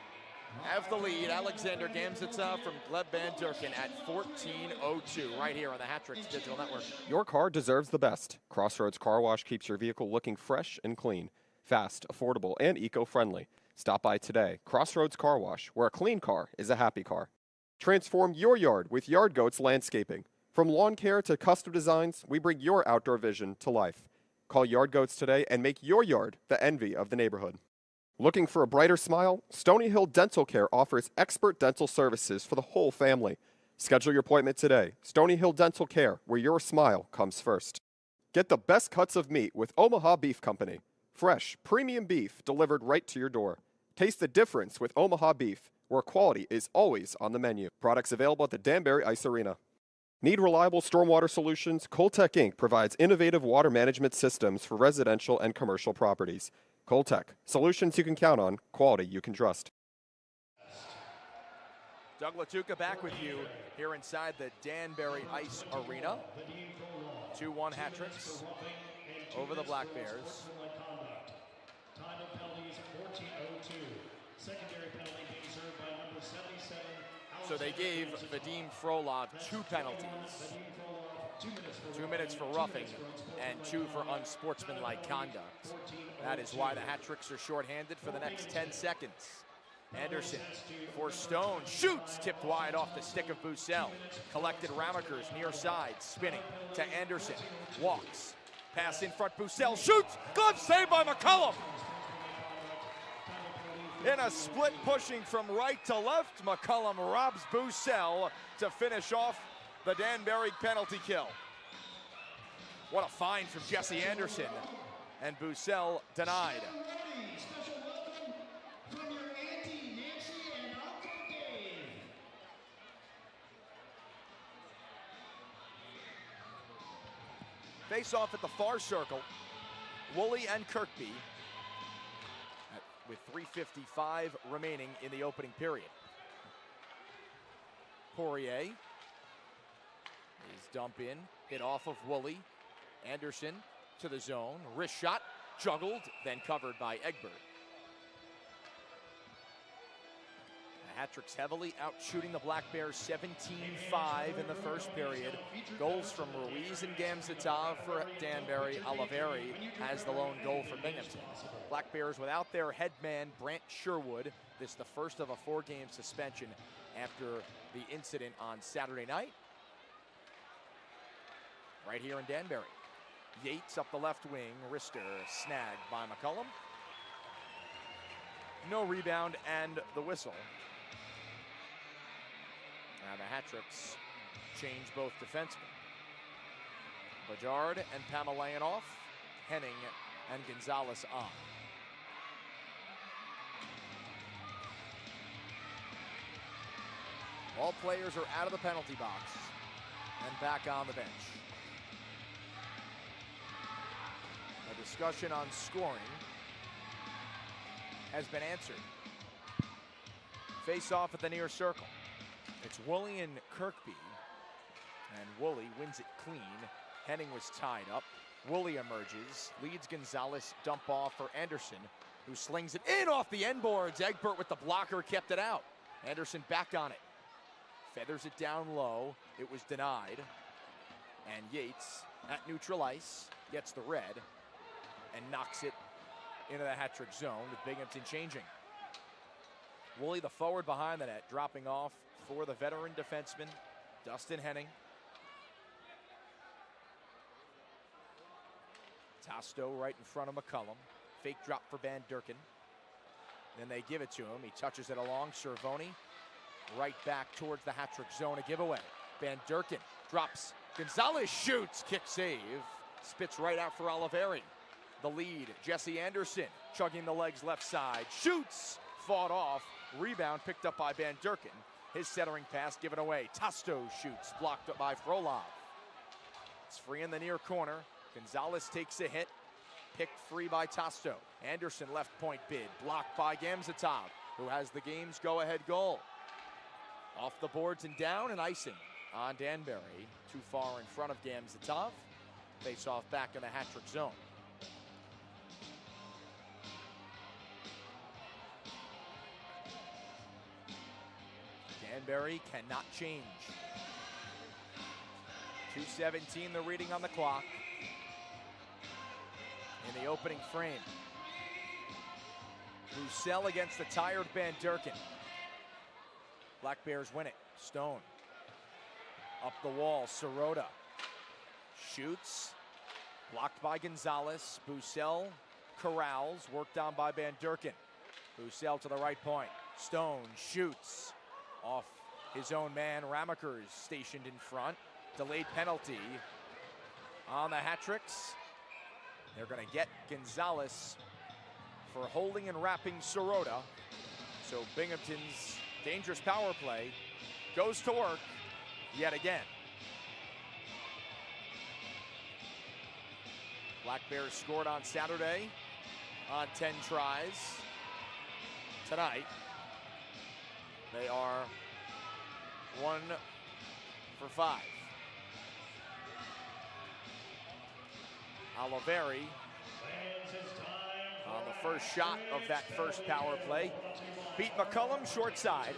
[SPEAKER 1] have the lead. Alexander Gamzitsa from Gleb Van Durken at 14:02 right here on the Hat-Tricks Digital Network.
[SPEAKER 4] Your car deserves the best. Crossroads Car Wash keeps your vehicle looking fresh and clean, fast, affordable, and eco-friendly. Stop by today. Crossroads Car Wash, where a clean car is a happy car. Transform your yard with Yard Goats Landscaping. From lawn care to custom designs, we bring your outdoor vision to life. Call Yard Goats today and make your yard the envy of the neighborhood. Looking for a brighter smile? Stony Hill Dental Care offers expert dental services for the whole family. Schedule your appointment today. Stony Hill Dental Care, where your smile comes first. Get the best cuts of meat with Omaha Beef Company. Fresh, premium beef delivered right to your door. Taste the difference with Omaha Beef, where quality is always on the menu. Products available at the Danbury Ice Arena. Need reliable stormwater solutions? Coltech Inc. provides innovative water management systems for residential and commercial properties. Coltech, solutions you can count on, quality you can trust.
[SPEAKER 1] Doug Latuca back with you here inside the Danbury Ice Arena. 2-1 Hat-Tricks over the Black Bears.
[SPEAKER 2] Time of penalties 14:02. Secondary penalty being served by number 77.
[SPEAKER 1] So they gave Vadim Frolov 2 penalties. 2 minutes for roughing and 2 for unsportsmanlike conduct. That is why the Hat-Tricks are shorthanded for the next 10 seconds. Anderson for Stone, shoots, tipped wide off the stick of Bussell. Collected Ramakers near side, spinning to Anderson, walks, pass in front, Bussell shoots, glove saved by McCullum. In a split pushing from right to left, McCullum robs Bussell to finish off the Danbury penalty kill. What a find from Jesse Anderson, and Bussell denied.
[SPEAKER 2] Special welcome from your auntie Nancy and Uncle Dave.
[SPEAKER 1] Face off at the far circle, Woolley and Kirkby, with 3:55 remaining in the opening period. Poirier, his dump in, hit off of Woolley. Anderson to the zone, wrist shot, juggled, then covered by Egbert. The Hat-Tricks heavily out shooting the Black Bears 17-5 in the first period. Goals from Ruiz and Gamzitsa for Danbury. Oliveri has the lone goal for Binghamton. Black Bears without their headman, Brant Sherwood. This is the first of a 4-game suspension after the incident on Saturday night. Right here in Danbury. Yates up the left wing, wrister snagged by McCullum. No rebound and the whistle. Now the Hat-Tricks change both defensemen. Bedard and Pamelayanov, Henning and Gonzalez on. All players are out of the penalty box and back on the bench. A discussion on scoring has been answered. Face off at the near circle. It's Woolley and Kirkby, and Woolley wins it clean. Henning was tied up. Woolley emerges, leads Gonzalez, dump off for Anderson, who slings it in off the end boards. Egbert with the blocker kept it out. Anderson back on it. Feathers it down low. It was denied. And Yates at neutral ice gets the red and knocks it into the Hat-Trick zone with Binghamton changing. Woolley, the forward behind the net, dropping off for the veteran defenseman, Dustin Henning. Tosto right in front of McCullum. Fake drop for Van Durken. Then they give it to him. He touches it along. Cervoni right back towards the Hat-Trick zone. A giveaway. Van Durken drops. Gonzalez shoots. Kick save. Spits right out for Oliveri. The lead, Jesse Anderson chugging the legs left side. Shoots. Fought off. Rebound picked up by Van Durken. His centering pass given away. Tasto shoots, blocked up by Frolov. It's free in the near corner. Gonzalez takes a hit, picked free by Tasto. Anderson left point bid, blocked by Gamzatov, who has the game's go-ahead goal. Off the boards and down, and icing on Danbury. Too far in front of Gamzatov. Face off back in the hat-trick zone. Danbury cannot change. 2:17 the reading on the clock. In the opening frame. Roussel against the tired Van Durken. Black Bears win it. Stone. Up the wall, Sirota. Shoots. Blocked by Gonzalez. Roussel corrals. Worked on by Van Durken. Roussel to the right point. Stone shoots. Off his own man. Ramakers stationed in front. Delayed penalty on the hat-tricks. They're going to get Gonzalez for holding and wrapping Sirota. So Binghamton's dangerous power play goes to work yet again. Black Bears scored on Saturday on 10 tries. Tonight, they are 1 for 5. Oliveri on the first shot of that first power play. Beat McCullum short side.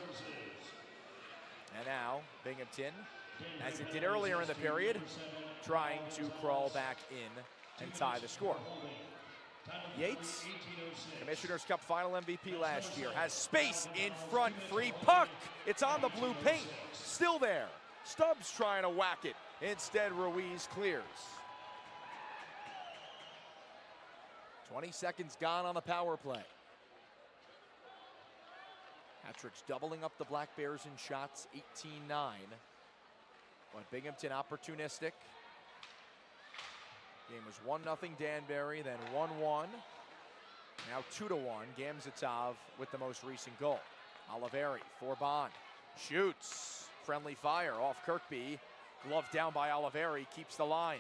[SPEAKER 1] And now Binghamton, as it did earlier in the period, trying to crawl back in and tie the score. Yates, Commissioner's Cup final MVP last year, has space in front, free puck. It's on the blue paint, still there. Stubbs trying to whack it. Instead, Ruiz clears. 20 seconds gone on the power play. Hat-tricks doubling up the Black Bears in shots, 18-9. But Binghamton opportunistic. Game was 1-0 Danbury, then 1-1. Now 2-1. Gamzatov with the most recent goal. Oliveri for Bond. Shoots. Friendly fire off Kirkby. Glove down by Oliveri, keeps the line.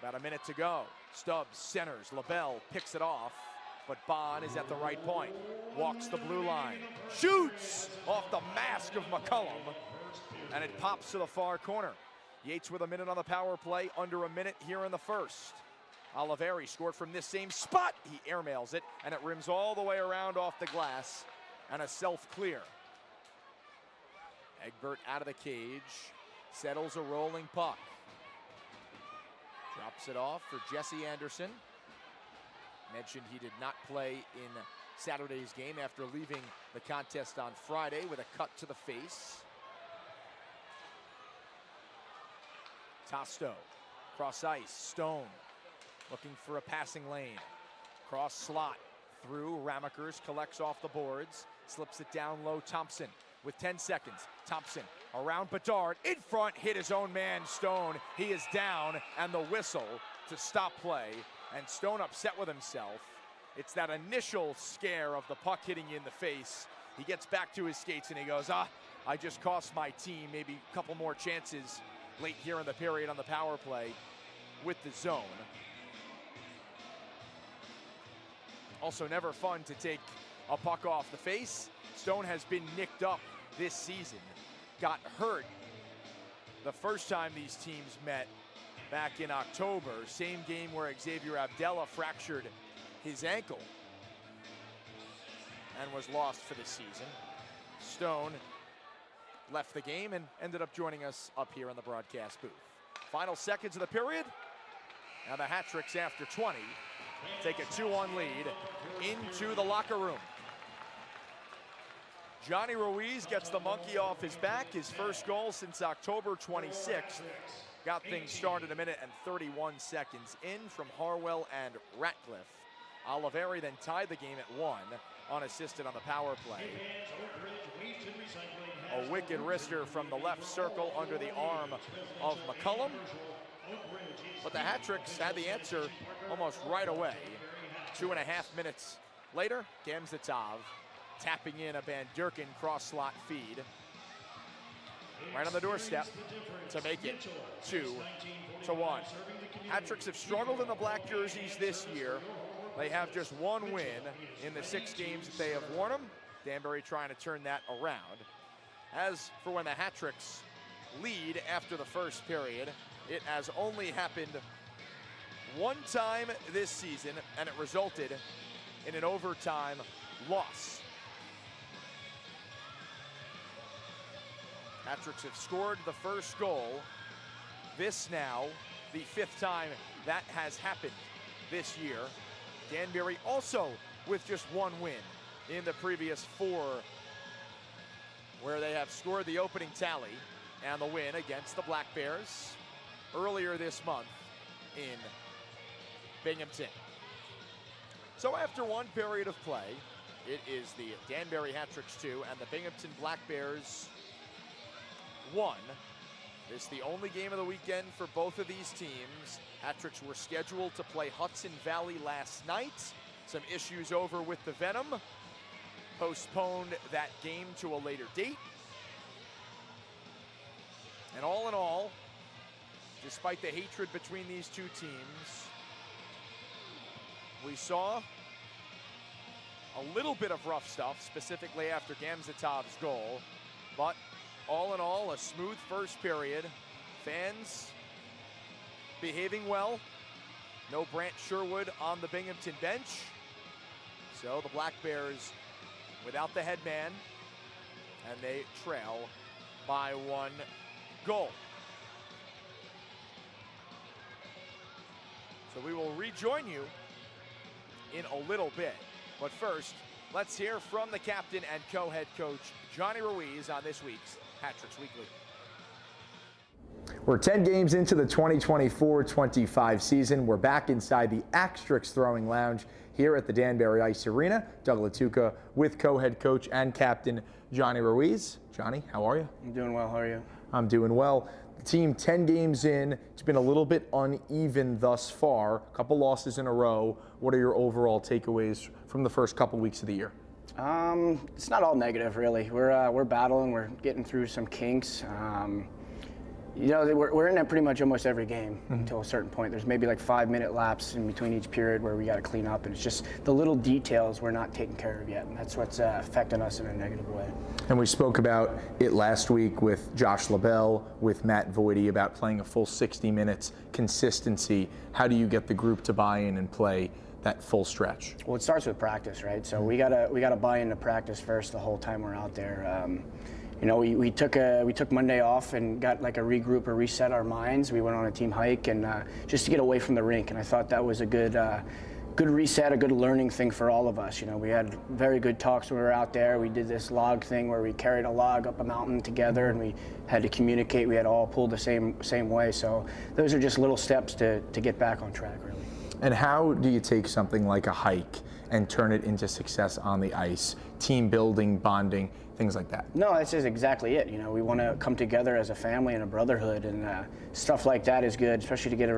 [SPEAKER 1] About a minute to go. Stubbs centers. LaBelle picks it off, but Bond is at the right point. Walks the blue line. Shoots off the mask of McCullum, and it pops to the far corner. Yates with a minute on the power play, under a minute here in the first. Oliveri scored from this same spot. He airmails it, and it rims all the way around off the glass, and a self-clear. Egbert out of the cage, settles a rolling puck. Drops it off for Jesse Anderson. Mentioned he did not play in Saturday's game after leaving the contest on Friday with a cut to the face. Tasto, cross ice, Stone, looking for a passing lane. Cross slot, through, Ramakers collects off the boards, slips it down low, Thompson with 10 seconds. Thompson around Bedard, in front, hit his own man, Stone. He is down, and the whistle to stop play, and Stone upset with himself. It's that initial scare of the puck hitting you in the face. He gets back to his skates and he goes, I just cost my team maybe a couple more chances late here in the period on the power play with the zone. Also never fun to take a puck off the face. Stone has been nicked up this season. Got hurt the first time these teams met back in October. Same game where Xavier Abdella fractured his ankle and was lost for the season. Stone left the game and ended up joining us up here in the broadcast booth. Final seconds of the period. Now the hat-tricks after 20 take a 2-1 lead into the locker room. Johnny Ruiz gets the monkey off his back, his first goal since October 26th. Got things started a minute and 31 seconds in from Harwell and Ratcliffe. Oliveri then tied the game at 1, unassisted on the power play. A wicked wrister from the left circle under the arm of McCullum. But the hat-tricks had the answer almost right away. 2.5 minutes later, Gamzatov tapping in a Van Durken cross slot feed. Right on the doorstep to make it 2-1. Hat-tricks have struggled in the black jerseys this year. They have just one win in the 6 games that they have worn them. Danbury trying to turn that around. As for when the Hat-tricks lead after the first period, it has only happened one time this season, and it resulted in an overtime loss. Hat-tricks have scored the first goal. This now, the 5th time that has happened this year. Danbury also with just one win in the previous 4, where they have scored the opening tally and the win against the Black Bears earlier this month in Binghamton. So after one period of play, it is the Danbury Hat-tricks 2 and the Binghamton Black Bears 1. This is the only game of the weekend for both of these teams. Hat-tricks were scheduled to play Hudson Valley last night. Some issues over with the Venom postponed that game to a later date. And all in all, despite the hatred between these two teams, we saw a little bit of rough stuff, specifically after Gamzatov's goal. But all in all, a smooth first period. Fans behaving well. No Brant Sherwood on the Binghamton bench. So the Black Bears without the headman, and they trail by 1 goal. So we will rejoin you in a little bit. But first, let's hear from the captain and co-head coach, Johnny Ruiz, on this week's Hat-tricks Weekly.
[SPEAKER 5] We're 10 games into the 2024-25 season. We're back inside the Hat-tricks Throwing Lounge here at the Danbury Ice Arena. Doug Latuca with co-head coach and captain Johnny Ruiz. Johnny, how are you?
[SPEAKER 6] I'm doing well. How are you?
[SPEAKER 5] I'm doing well. The team 10 games in. It's been a little bit uneven thus far. A couple losses in a row. What are your overall takeaways from the first couple weeks of the year?
[SPEAKER 6] It's not all negative, really. We're battling. We're getting through some kinks. You know, we're in it pretty much almost every game until a certain point. There's maybe like 5-minute laps in between each period where we got to clean up, and it's just the little details we're not taking care of yet, and that's what's affecting us in a negative way.
[SPEAKER 5] And we spoke about it last week with Josh LaBelle, with Matt Voidy, about playing a full 60 minutes, consistency. How do you get the group to buy in and play that full stretch? Well,
[SPEAKER 6] it starts with practice, right? So we gotta buy into practice first the whole time we're out there. You know, we took Monday off and got like a regroup or reset our minds. We went on a team hike and just to get away from the rink, and I thought that was a good reset, a good learning thing for all of us. You know, we had very good talks when we were out there. We did this log thing where we carried a log up a mountain together, and we had to communicate. We had all pulled the same way. So those are just little steps to get back on track, really.
[SPEAKER 5] And how do you take something like a hike and turn it into success on the ice? Team building, bonding, things like that.
[SPEAKER 6] No, that's just exactly it. You know, we want to come together as a family and a brotherhood, and stuff like that is good, especially to get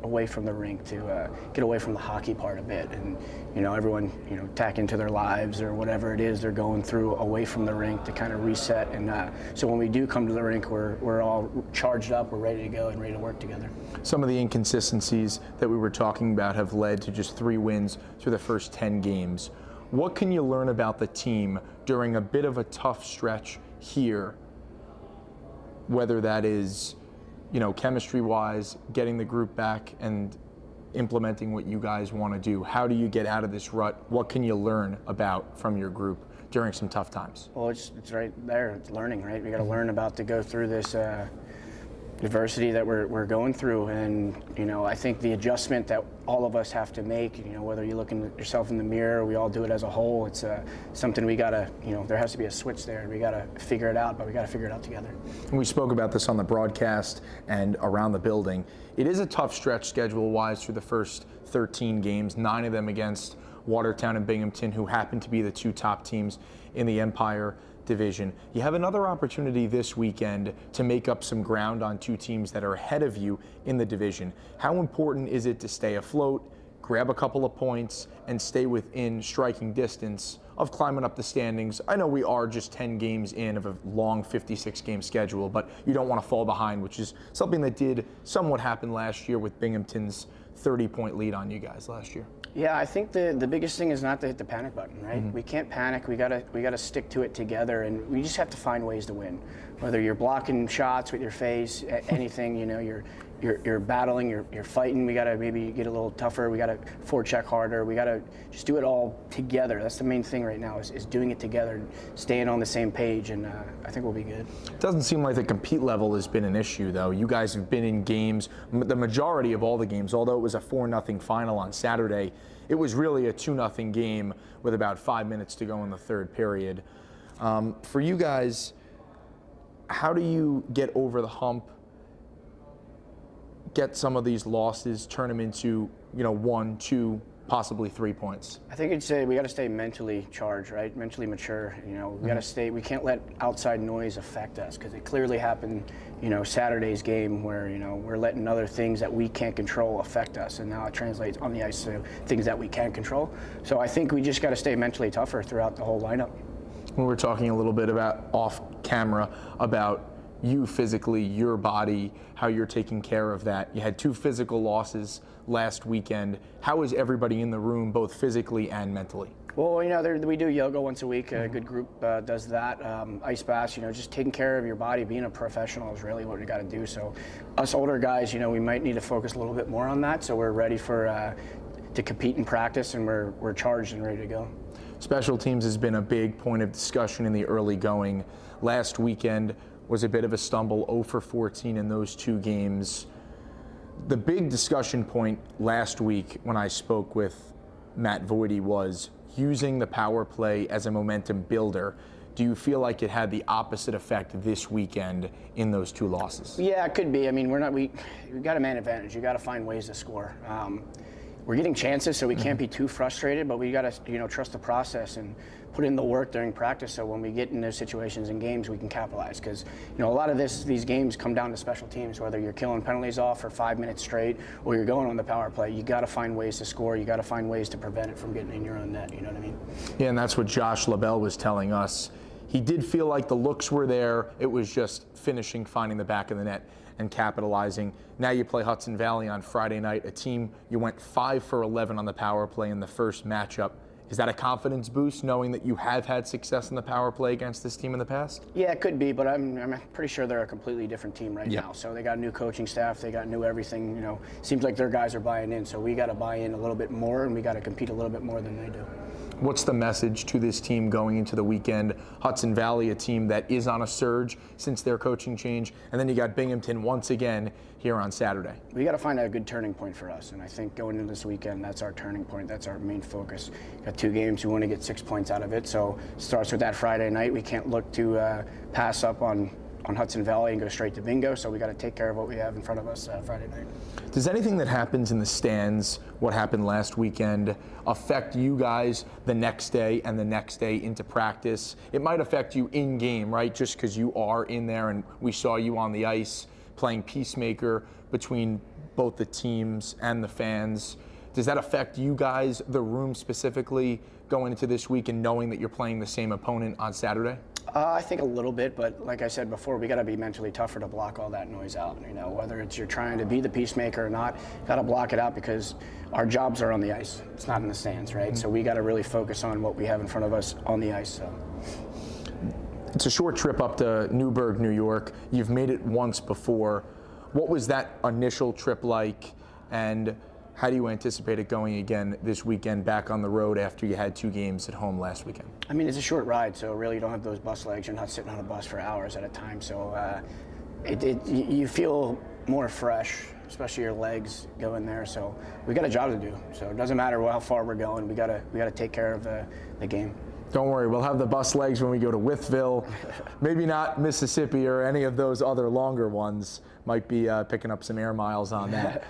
[SPEAKER 6] away from the rink, to get away from the hockey part a bit, and you know, everyone, you know, tack into their lives or whatever it is they're going through away from the rink to kind of reset. And so when we do come to the rink, we're all charged up, we're ready to go and ready to work together.
[SPEAKER 5] Some of the inconsistencies that we were talking about have led to just 3 wins through the first 10 games. What can you learn about the team during a bit of a tough stretch here, whether that is, you know, chemistry-wise, getting the group back and implementing what you guys want to do? How do you get out of this rut? What can you learn about from your group during some tough times?
[SPEAKER 6] Well, it's right there. It's learning, right? We got to learn about to go through this adversity that we're going through, and you know, I think the adjustment that all of us have to make, you know, whether you look at yourself in the mirror, we all do it as a whole. It's something we gotta, you know, there has to be a switch there, and we gotta figure it out, but we gotta figure it out together.
[SPEAKER 5] And we spoke about this on the broadcast and around the building. It is a tough stretch schedule-wise through the first 13 games, 9 of them against Watertown and Binghamton, who happen to be the 2 top teams in the Empire Division. You have another opportunity this weekend to make up some ground on 2 teams that are ahead of you in the division. How important is it to stay afloat, grab a couple of points, and stay within striking distance of climbing up the standings. I know we are just 10 games in of a long 56-game schedule, but you don't want to fall behind, which is something that did somewhat happen last year with Binghamton's 30-point lead on you guys last year.
[SPEAKER 6] Yeah, I think the biggest thing is not to hit the panic button, right? We can't panic. We gotta stick to it together, and we just have to find ways to win. Whether you're blocking shots with your face, anything, you know, you're battling, you're fighting. We gotta maybe get a little tougher. We gotta forecheck harder. We gotta just do it all together. That's the main thing right now is doing it together, and staying on the same page, and I think we'll be good.
[SPEAKER 5] It doesn't seem like the compete level has been an issue, though. You guys have been in games, the majority of all the games, although it was a 4-0 final on Saturday, it was really a 2-0 game with about 5 minutes to go in the third period. For you guys, how do you get over the hump, get some of these losses, turn them into, 1, 2, possibly 3 points?
[SPEAKER 6] I think we got to stay mentally charged, right? Mentally mature. We got to stay. We can't let outside noise affect us, because it clearly happened, Saturday's game where we're letting other things that we can't control affect us, and now it translates on the ice to things that we can control. So I think we just got to stay mentally tougher throughout the whole lineup.
[SPEAKER 5] We were talking a little bit about off camera about you physically, your body, how you're taking care of that. You had 2 physical losses last weekend. How is everybody in the room, both physically and mentally?
[SPEAKER 6] Well, we do yoga once a week. A good group does that. Ice baths, just taking care of your body, being a professional is really what we got to do. So us older guys, we might need to focus a little bit more on that. So we're ready to compete in practice, and we're charged and ready to go.
[SPEAKER 5] Special teams has been a big point of discussion in the early going. Last weekend was a bit of a stumble, 0 for 14 in those 2 games. The big discussion point last week when I spoke with Matt Voidy was using the power play as a momentum builder. Do you feel like it had the opposite effect this weekend in those 2 losses?
[SPEAKER 6] Yeah, it could be. I mean, we got a man advantage. You got to find ways to score. We're getting chances, so we can't be too frustrated, but we got to trust the process and put in the work during practice, so when we get in those situations in games, we can capitalize. Because a lot of these games come down to special teams. Whether you're killing penalties off for 5 minutes straight or you're going on the power play, you got to find ways to score. You got to find ways to prevent it from getting in your own net. You know what I mean?
[SPEAKER 5] Yeah, and that's what Josh LaBelle was telling us. He did feel like the looks were there. It was just finishing, finding the back of the net, and capitalizing. Now you play Hudson Valley on Friday night, a team you went 5 for 11 on the power play in the first matchup. Is that a confidence boost, knowing that you have had success in the power play against this team in the past?
[SPEAKER 6] Yeah, it could be, but I'm pretty sure they're a completely different team right now. So they got a new coaching staff, they got new everything. Seems like their guys are buying in, so we got to buy in a little bit more, and we got to compete a little bit more than they do.
[SPEAKER 5] What's the message to this team going into the weekend? Hudson Valley, a team that is on a surge since their coaching change, and then you got Binghamton once again here on Saturday.
[SPEAKER 6] We got to find a good turning point for us, and I think going into this weekend, that's our turning point. That's our main focus. Got 2 games, we want to get 6 points out of it, so it starts with that Friday night. We can't look to pass up on Hudson Valley and go straight to bingo, so we got to take care of what we have in front of us Friday night.
[SPEAKER 5] Does anything that happens in the stands, what happened last weekend, affect you guys the next day and the next day into practice? It might affect you in game, right? Just because you are in there and we saw you on the ice playing peacemaker between both the teams and the fans. Does that affect you guys, the room specifically, going into this week and knowing that you're playing the same opponent on Saturday?
[SPEAKER 6] I think a little bit, but like I said before, we got to be mentally tougher to block all that noise out. Whether it's you're trying to be the peacemaker or not, got to block it out, because our jobs are on the ice. It's not in the stands, right? So we got to really focus on what we have in front of us on the ice. So.
[SPEAKER 5] It's a short trip up to Newburgh, New York. You've made it once before. What was that initial trip like, and how do you anticipate it going again this weekend back on the road after you had 2 games at home last weekend?
[SPEAKER 6] I mean, it's a short ride, so really you don't have those bus legs. You're not sitting on a bus for hours at a time, so you feel more fresh, especially your legs going there. So we got a job to do. So it doesn't matter how far we're going. We got to take care of the game.
[SPEAKER 5] Don't worry, we'll have the bus legs when we go to Wytheville. Maybe not Mississippi or any of those other longer ones. Might be picking up some air miles on that.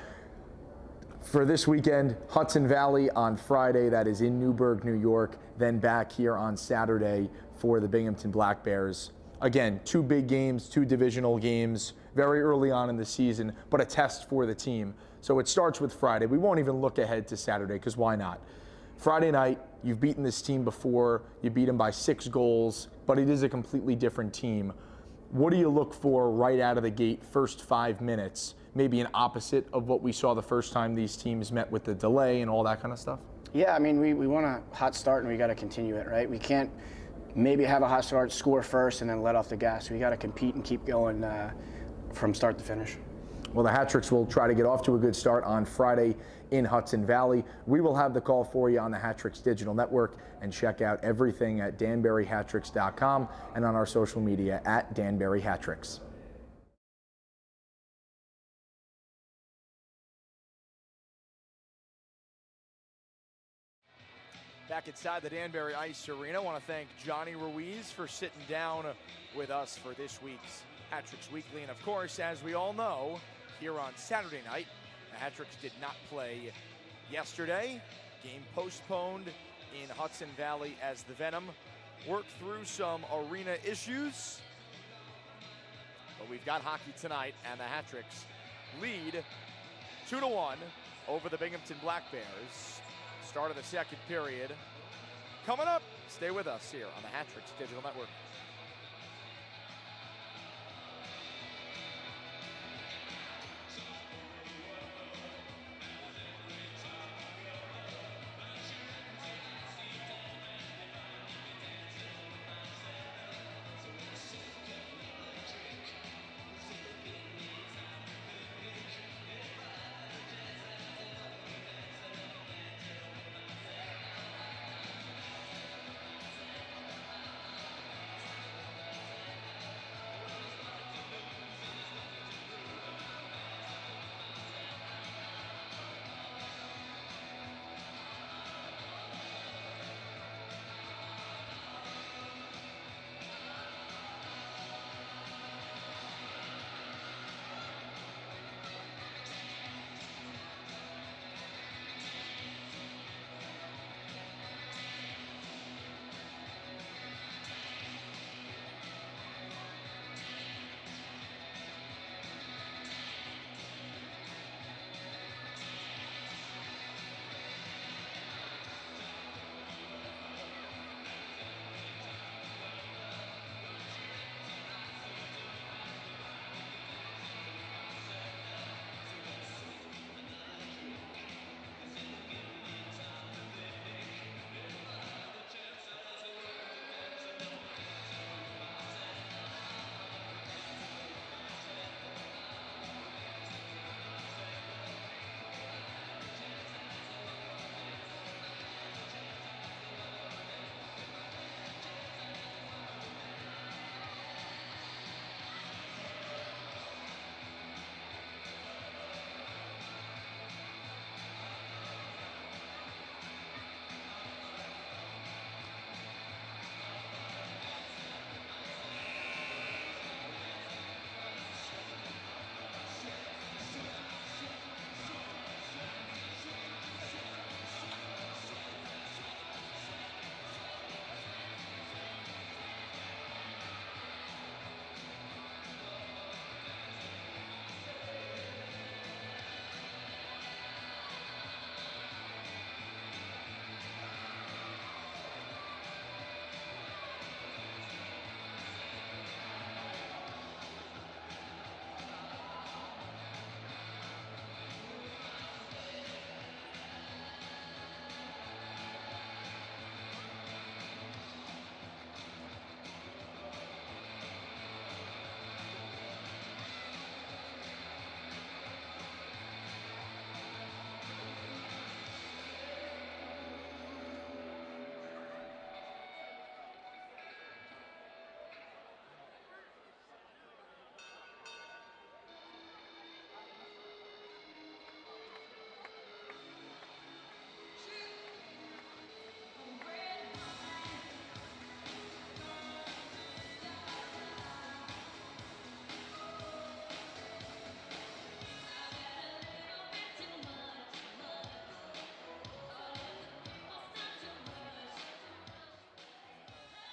[SPEAKER 5] For this weekend, Hudson Valley on Friday, that is in Newburgh, New York, then back here on Saturday for the Binghamton Black Bears. Again, 2 big games, 2 divisional games, very early on in the season, but a test for the team. So it starts with Friday. We won't even look ahead to Saturday, because why not? Friday night, you've beaten this team before. You beat them by 6 goals, but it is a completely different team. What do you look for right out of the gate, first 5 minutes? Maybe an opposite of what we saw the first time these teams met with the delay and all that kind of stuff?
[SPEAKER 6] Yeah, I mean, we want a hot start and we got to continue it, right? We can't maybe have a hot start, score first, and then let off the gas. We got to compete and keep going from start to finish.
[SPEAKER 5] Well, the Hat-Tricks will try to get off to a good start on Friday in Hudson Valley. We will have the call for you on the Hat-Tricks Digital Network, and check out everything at danburyhattricks.com and on our social media at Danbury Hat-Tricks.
[SPEAKER 1] Back inside the Danbury Ice Arena, I want to thank Johnny Ruiz for sitting down with us for this week's Hat-Tricks Weekly. And of course, as we all know, here on Saturday night, the Hat-Tricks did not play yesterday. Game postponed in Hudson Valley as the Venom worked through some arena issues. But we've got hockey tonight, and the Hat-Tricks lead 2-1 over the Binghamton Black Bears. Start of the second period. Coming up, stay with us here on the Hat-Tricks Digital Network.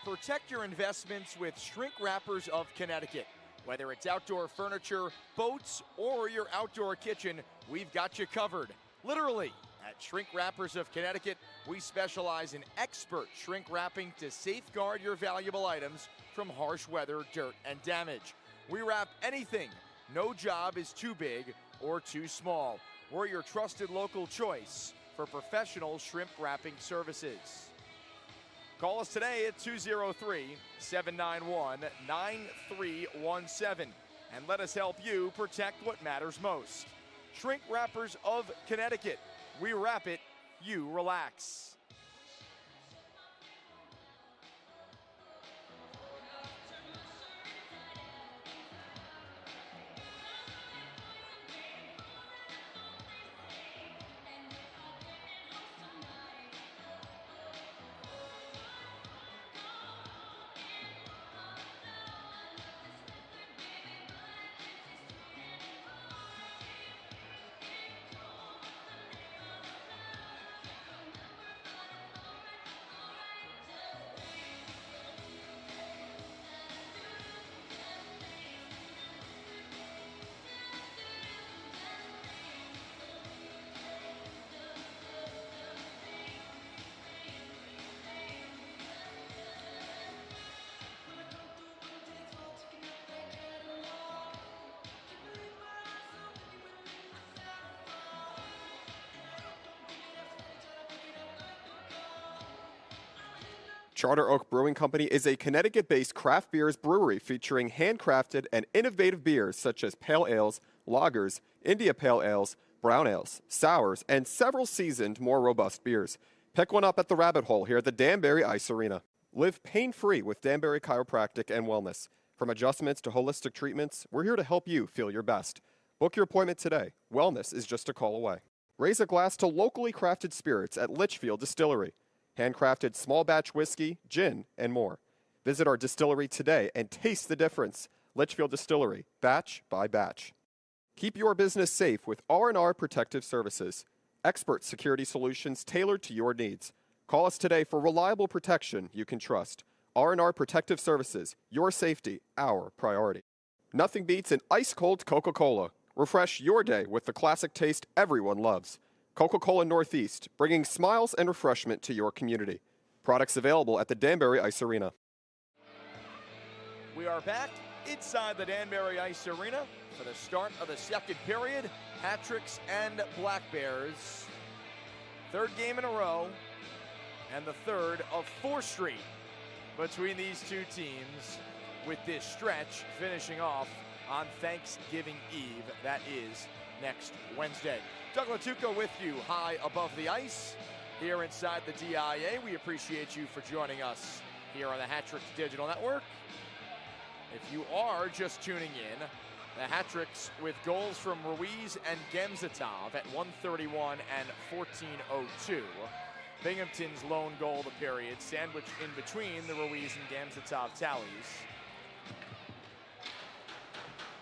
[SPEAKER 1] Protect your investments with Shrink Wrappers of Connecticut. Whether it's outdoor furniture, boats, or your outdoor kitchen, we've got you covered. Literally, At Shrink Wrappers of Connecticut, we specialize in expert shrink wrapping to safeguard your valuable items from harsh weather, dirt, and damage. We wrap anything. No job is too big or too small. We're your trusted local choice for professional shrimp wrapping services. Call us today at 203-791-9317 and let us help you protect what matters most. Shrink Wrappers of Connecticut. We wrap it, you relax.
[SPEAKER 4] Charter Oak Brewing Company is a Connecticut-based craft beers brewery featuring handcrafted and innovative beers such as pale ales, lagers, India pale ales, brown ales, sours, and several seasoned, more robust beers. Pick one up at the Rabbit Hole here at the Danbury Ice Arena. Live pain-free with Danbury Chiropractic and Wellness. From adjustments to holistic treatments, we're here to help you feel your best. Book your appointment today. Wellness is just a call away. Raise a glass to locally crafted spirits at Litchfield Distillery. Handcrafted small batch whiskey, gin, and more. Visit our distillery today and taste the difference. Litchfield Distillery, batch by batch. Keep your business safe with R&R Protective Services. Expert security solutions tailored to your needs. Call us today for reliable protection you can trust. R&R Protective Services, your safety, our priority. Nothing beats an ice-cold Coca-Cola. Refresh your day with the classic taste everyone loves. Coca-Cola Northeast, bringing smiles and refreshment to your community. Products available at the Danbury Ice Arena.
[SPEAKER 1] We are back inside the Danbury Ice Arena for the start of the second period. Hat-tricks and Black Bears. Third game in a row and the third of 4 straight between these two teams, with this stretch finishing off on Thanksgiving Eve. That is next Wednesday. Doug Latuco with you high above the ice here inside the DIA. We appreciate you for joining us here on the Hat-Tricks Digital Network. If you are just tuning in, the Hat-Tricks with goals from Ruiz and Gemzatov at 1:31 and 14:02. Binghamton's lone goal of the period, sandwiched in between the Ruiz and Gemzatov tallies.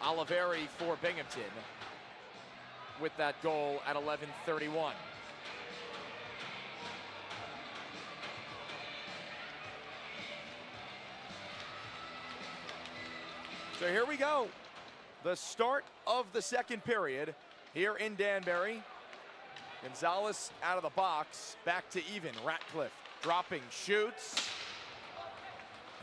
[SPEAKER 1] Oliveri for Binghamton with that goal at 11:31. So here we go. The start of the second period here in Danbury. Gonzalez out of the box, back to even. Ratcliffe dropping, shoots.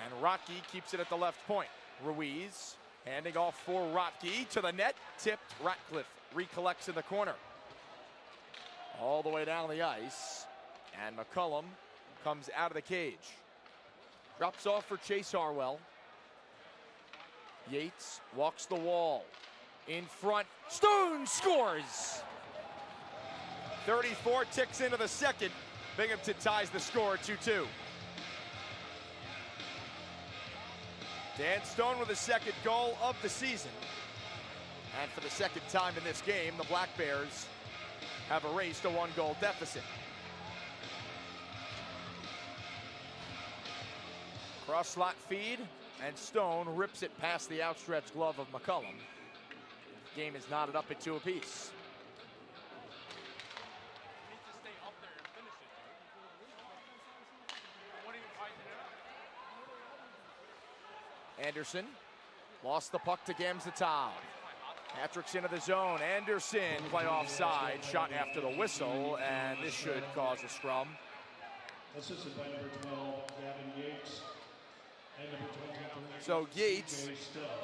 [SPEAKER 1] And Rottke keeps it at the left point. Ruiz handing off for Rottke to the net, tipped. Ratcliffe recollects in the corner. All the way down the ice, and McCullum comes out of the cage. Drops off for Chase Harwell. Yates walks the wall. In front, Stone scores! 34 ticks into the second. Binghamton ties the score 2-2. Dan Stone with his second goal of the season. And for the second time in this game, the Black Bears have erased a 1-goal deficit. Cross slot feed, and Stone rips it past the outstretched glove of McCullum. Game is knotted up at 2 apiece. Anderson lost the puck to Gemzatov. Hat-tricks into the zone. Anderson play offside, shot after the whistle, and this should cause a scrum.
[SPEAKER 2] Assisted by number 12, Gavin Yates. And number 23.
[SPEAKER 1] So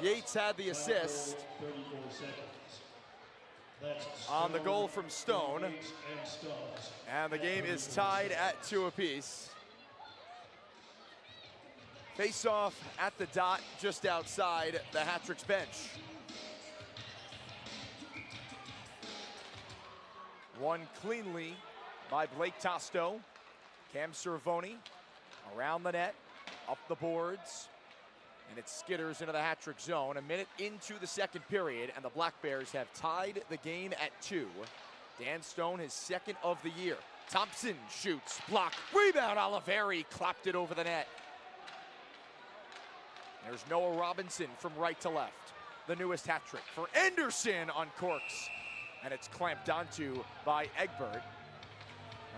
[SPEAKER 1] Yates had the assist
[SPEAKER 2] 34 seconds. That's
[SPEAKER 1] on the goal from Stone.
[SPEAKER 2] Yates and Stubbs.
[SPEAKER 1] And the game is tied at 2 apiece. Face-off at the dot just outside the Hat-tricks bench. Won cleanly by Blake Tosto. Cam Cervoni around the net, up the boards, and it skitters into the hat-trick zone. A minute into the second period, and the Black Bears have tied the game at 2. Dan Stone, his second of the year. Thompson shoots, block, rebound. Oliveri clapped it over the net. There's Noah Robinson from right to left. The newest hat trick for Anderson on corks. And it's clamped onto by Egbert.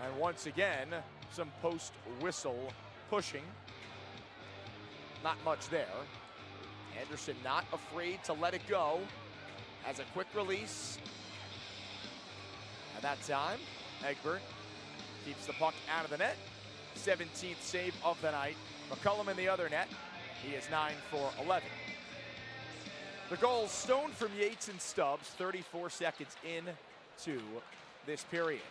[SPEAKER 1] And once again, some post-whistle pushing. Not much there. Anderson not afraid to let it go. Has a quick release. At that time, Egbert keeps the puck out of the net. 17th save of the night. McCullum in the other net. He is 9 for 11. The goals, Stone from Yates and Stubbs, 34 seconds into this period.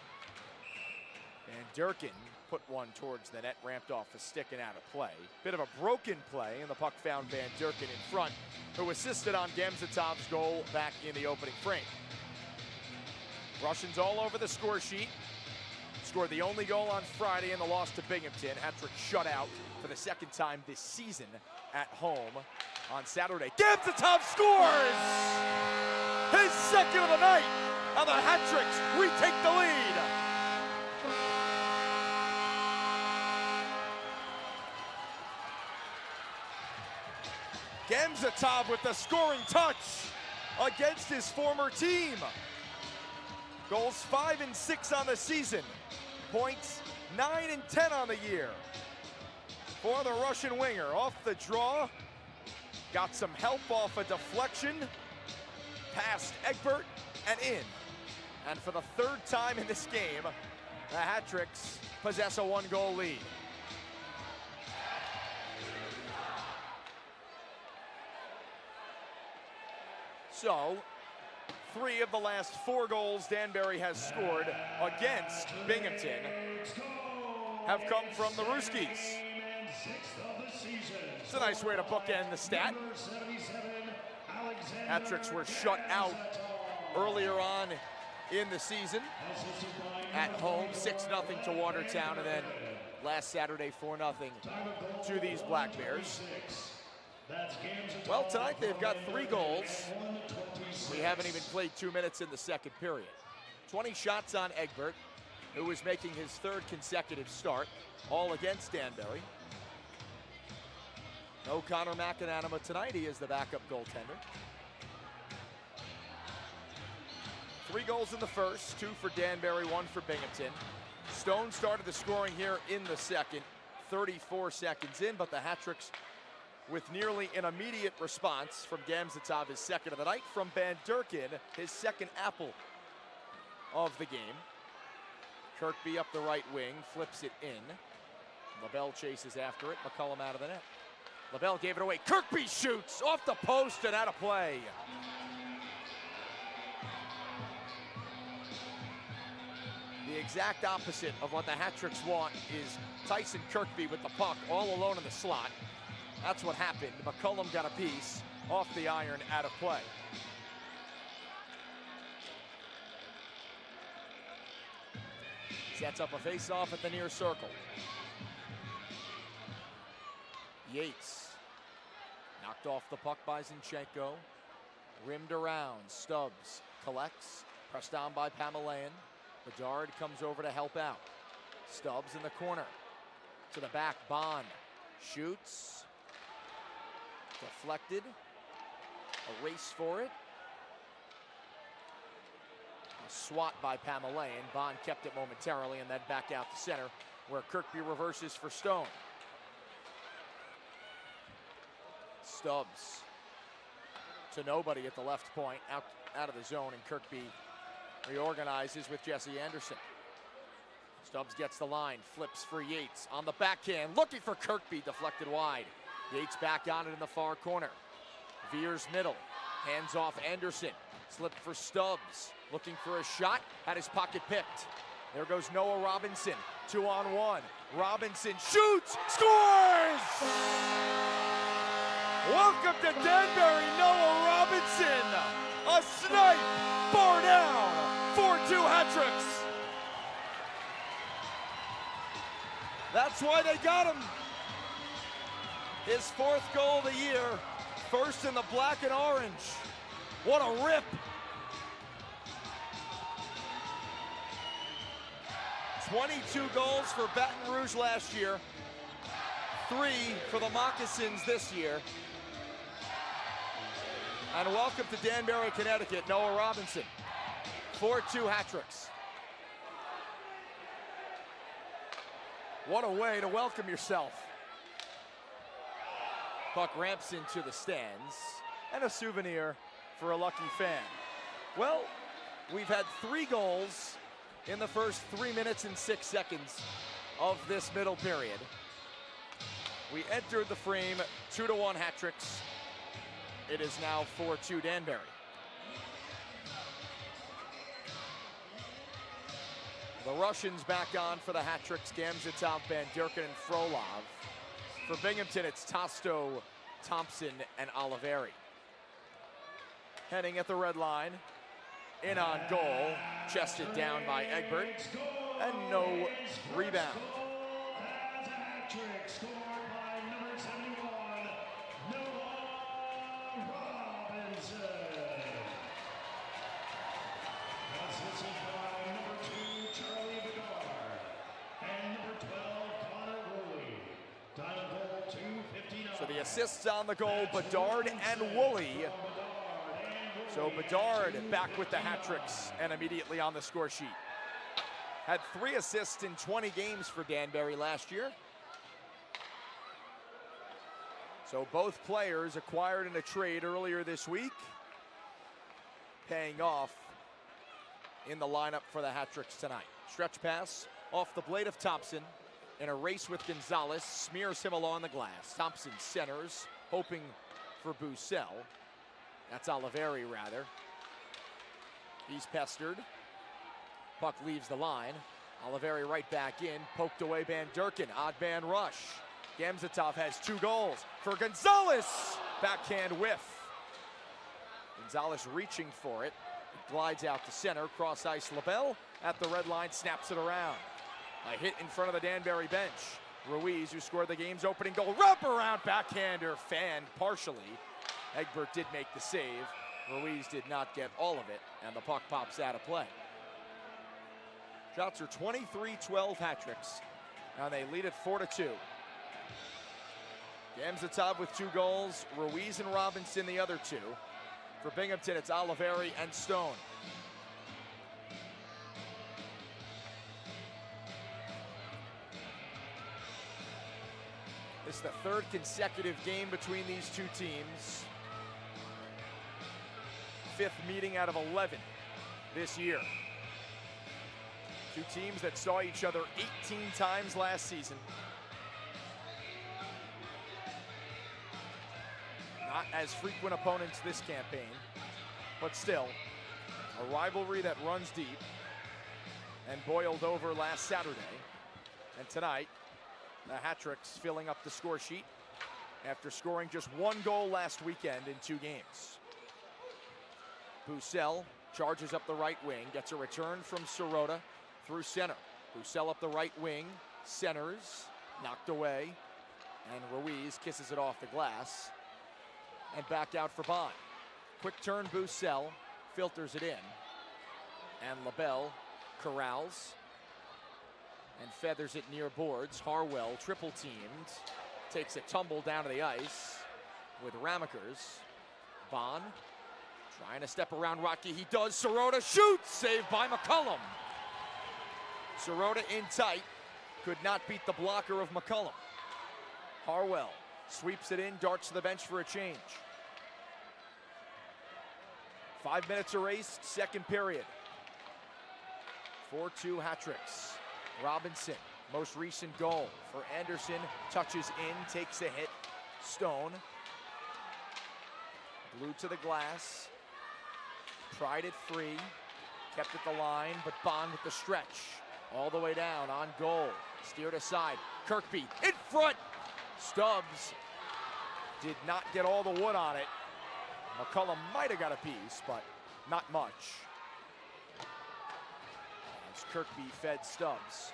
[SPEAKER 1] And Durkin put one towards the net, ramped off a stick and out of play. Bit of a broken play, and the puck found Van Durkin in front, who assisted on Gamzatov's goal back in the opening frame. Russians all over the score sheet. Scored the only goal on Friday in the loss to Binghamton. Hat-trick shutout for the second time this season at home on Saturday. Gamzatov scores! His second of the night, and the Hat-tricks retake the lead. Gamzatov with the scoring touch against his former team. Goals 5 and 6 on the season. Points 9 and 10 on the year. For the Russian winger, off the draw, got some help off a deflection, past Egbert and in. And for the third time in this game, the Hat-tricks possess a 1-goal lead. So, 3 of the last 4 goals Danbury has scored against Binghamton have come from the Ruskies. It's a nice way to bookend the stat. Hat-tricks were shut out earlier on in the season at home, 6-0 to Watertown, and then last Saturday 4-0 to these Black Bears. Well, tonight they've got 3 goals. We haven't even played 2 minutes in the second period. 20 shots on Egbert, who is making his 3rd consecutive start, all against Danbury. No Connor McAnanima tonight. He is the backup goaltender. 3 goals in the first, 2 for Danbury, 1 for Binghamton. Stone started the scoring here in the second, 34 seconds in, but the Hat-tricks with nearly an immediate response from Gamzatov, his second of the night, from Van Durkin, his second apple of the game. Kirkby up the right wing, flips it in. LaBelle chases after it, McCullum out of the net. LaBelle gave it away, Kirkby shoots off the post and out of play. The exact opposite of what the Hat-tricks want is Tyson Kirkby with the puck all alone in the slot. That's what happened. McCullum got a piece off the iron, out of play. Sets up a face-off at the near circle. Yates knocked off the puck by Zinchenko. Rimmed around. Stubbs collects. Pressed down by Pamelayan. Bedard comes over to help out. Stubbs in the corner. To the back, Bond shoots. Deflected. A race for it. A swat by Pamelayan. Bond kept it momentarily and then back out to center where Kirkby reverses for Stone. to nobody at the left point, out of the zone, and Kirkby reorganizes with Jesse Anderson. Stubbs gets the line, flips for Yates on the backhand, looking for Kirkby, deflected wide. Yates back on it in the far corner. Veers middle, hands off Anderson, slip for Stubbs, looking for a shot, had his pocket picked. There goes Noah Robinson, 2-on-1. Robinson shoots, scores! Welcome to Danbury, Noah Robinson. A snipe, bar down, 4-2 hat tricks. That's why they got him. His 4th goal of the year, first in the black and orange. What a rip. 22 goals for Baton Rouge last year, 3 for the Moccasins this year. And welcome to Danbury, Connecticut, Noah Robinson. 4-2 hat tricks. What a way to welcome yourself. Puck ramps into the stands, and a souvenir for a lucky fan. Well, we've had 3 goals in the first 3 minutes and 6 seconds of this middle period. We entered the frame 2-1 hat tricks. It is now 4-2 Danbury. The Russians back on for the hat tricks, Gamzatov, Van Durken, and Frolov. For Binghamton, it's Tosto, Thompson, and Oliveri. Heading at the red line, in on goal, chested down by Egbert, and no rebound. So the assists on the goal, Bedard and Woolley. So Bedard back with the hat tricks and immediately on the score sheet. Had 3 assists in 20 games for Danbury last year. So both players acquired in a trade earlier this week, paying off in the lineup for the hat tricks tonight. Stretch pass off the blade of Thompson. In a race with Gonzalez, smears him along the glass. Thompson centers, hoping for Bussell. That's Oliveri, rather. He's pestered. Puck leaves the line. Oliveri right back in, poked away Van Durken. Odd man rush. Gamzatov has 2 goals for Gonzalez. Backhand whiff. Gonzalez reaching for it. It glides out to center, cross ice. LaBelle at the red line, snaps it around. A hit in front of the Danbury bench. Ruiz, who scored the game's opening goal, wraparound backhander, fanned partially. Egbert did make the save. Ruiz did not get all of it, and the puck pops out of play. Shots are 23-12 hat tricks, and they lead it 4-2. Gamzatov with 2 goals, Ruiz and Robinson the other 2. For Binghamton, it's Oliveri and Stone. This is the 3rd consecutive game between these 2 teams. 5th meeting out of 11 this year. 2 teams that saw each other 18 times last season. Not as frequent opponents this campaign, but still, a rivalry that runs deep and boiled over last Saturday. And tonight, the hat tricks filling up the score sheet after scoring just 1 goal last weekend in 2 games. Bussell charges up the right wing, gets a return from Sirota through center. Bussell up the right wing, centers, knocked away, and Ruiz kisses it off the glass and back out for Bond. Quick turn Bussell, filters it in, and LaBelle corrals and feathers it near boards. Harwell, triple teamed, takes a tumble down to the ice with Ramakers. Bond trying to step around Rocky. He does. Sirota shoots, saved by McCullum. Sirota in tight, could not beat the blocker of McCullum. Harwell sweeps it in, darts to the bench for a change. 5 minutes erased, second period. 4-2 hat-tricks. Robinson, most recent goal for Anderson, touches in, takes a hit. Stone, glued to the glass, pried it free, kept at the line, but Bond with the stretch. All the way down, on goal, steered aside. Kirkby, in front! Stubbs did not get all the wood on it. McCullum might have got a piece, but not much. As Kirkby fed Stubbs,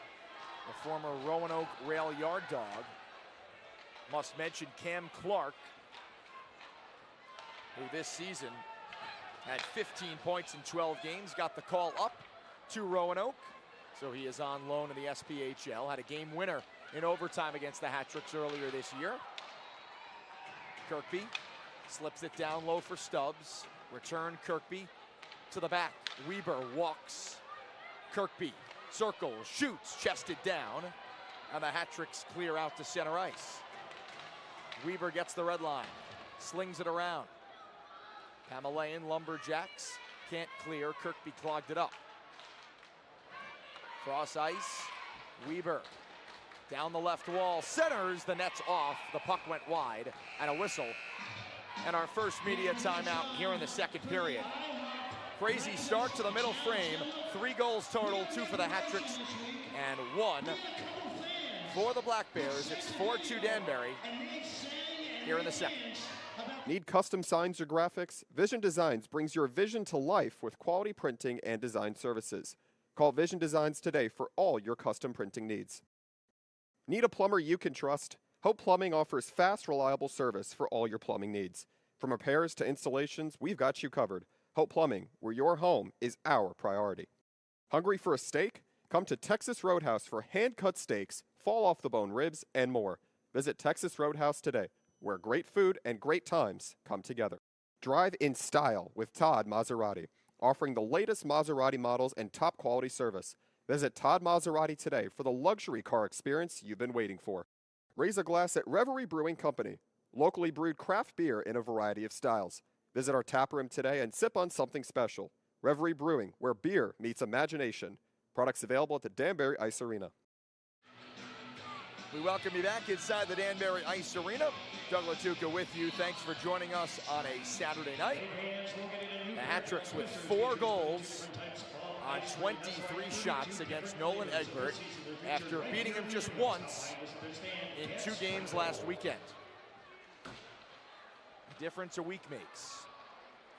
[SPEAKER 1] the former Roanoke Rail Yard dog. Must mention Cam Clark, who this season had 15 points in 12 games, got the call up to Roanoke, so he is on loan in the SPHL. Had a game winner in overtime against the Hat-Tricks earlier this year. Kirkby slips it down low for Stubbs. Return Kirkby to the back. Weber walks. Kirkby circles, shoots, chested down, and the Hat-Tricks clear out to center ice. Weber gets the red line, slings it around. Pamelayan Lumberjacks can't clear. Kirkby clogged it up. Cross ice, Weber down the left wall, centers, the net's off, the puck went wide, and a whistle. And our first media timeout here in the second period. Crazy start to the middle frame, 3 goals total, 2 for the Hat-Tricks, and 1 for the Black Bears. It's 4-2 Danbury here in the second.
[SPEAKER 4] Need custom signs or graphics? Vision Designs brings your vision to life with quality printing and design services. Call Vision Designs today for all your custom printing needs. Need a plumber you can trust? Hope Plumbing offers fast, reliable service for all your plumbing needs. From repairs to installations, we've got you covered. Hope Plumbing, where your home is our priority. Hungry for a steak? Come to Texas Roadhouse for hand-cut steaks, fall-off-the-bone ribs, and more. Visit Texas Roadhouse today, where great food and great times come together. Drive in style with Todd Maserati, offering the latest Maserati models and top-quality service. Visit Todd Maserati today for the luxury car experience you've been waiting for. Raise a glass at Reverie Brewing Company, locally brewed craft beer in a variety of styles. Visit our tap room today and sip on something special. Reverie Brewing, where beer meets imagination. Products available at the Danbury Ice Arena.
[SPEAKER 1] We welcome you back inside the Danbury Ice Arena. Doug Latuca with you. Thanks for joining us on a Saturday night. The Hat-Tricks with 4 goals on 23 shots against Nolan Egbert after beating him just once in 2 games last weekend. The difference a week makes.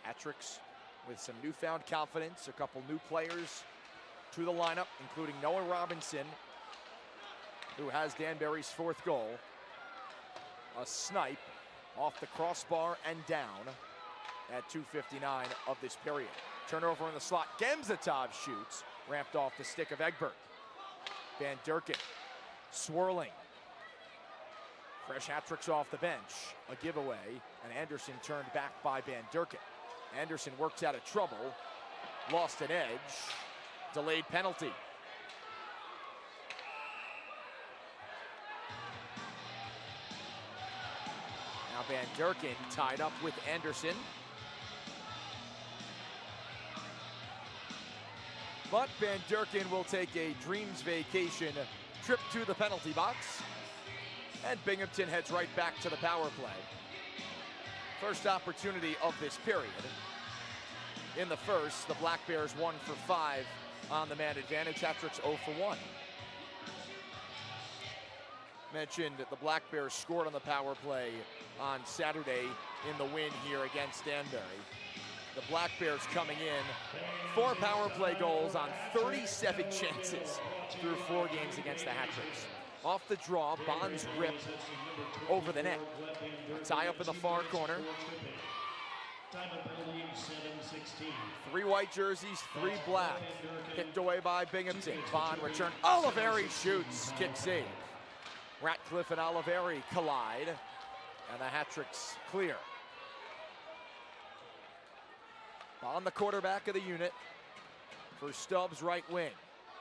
[SPEAKER 1] Hat-Tricks with some newfound confidence, a couple new players to the lineup, including Noah Robinson, who has Danbury's 4th goal. A snipe off the crossbar and down at 2:59 of this period. Turnover in the slot. Gemzatov shoots, ramped off the stick of Egbert. Van Durken swirling. Fresh Hat-Tricks off the bench. A giveaway, and Anderson turned back by Van Durken. Anderson works out of trouble. Lost an edge. Delayed penalty. Now Van Durken tied up with Anderson. But Van Durken will take a dreams vacation trip to the penalty box. And Binghamton heads right back to the power play. First opportunity of this period. In the first, the Black Bears 1 for 5 on the man advantage. Hat-Tricks 0 for 1. Mentioned the Black Bears scored on the power play on Saturday in the win here against Danbury. The Black Bears coming in 4 power play goals on 37 chances through 4 games against the Hat-Tricks. Off the draw, Bond's grip over the net. A tie up in the far corner. 3 white jerseys, 3 black. Picked away by Binghamton. Bond return. Oliveri shoots. Kick save. Ratcliffe and Oliveri collide. And the Hat-Tricks clear. Bond, the quarterback of the unit, for Stubbs' right wing.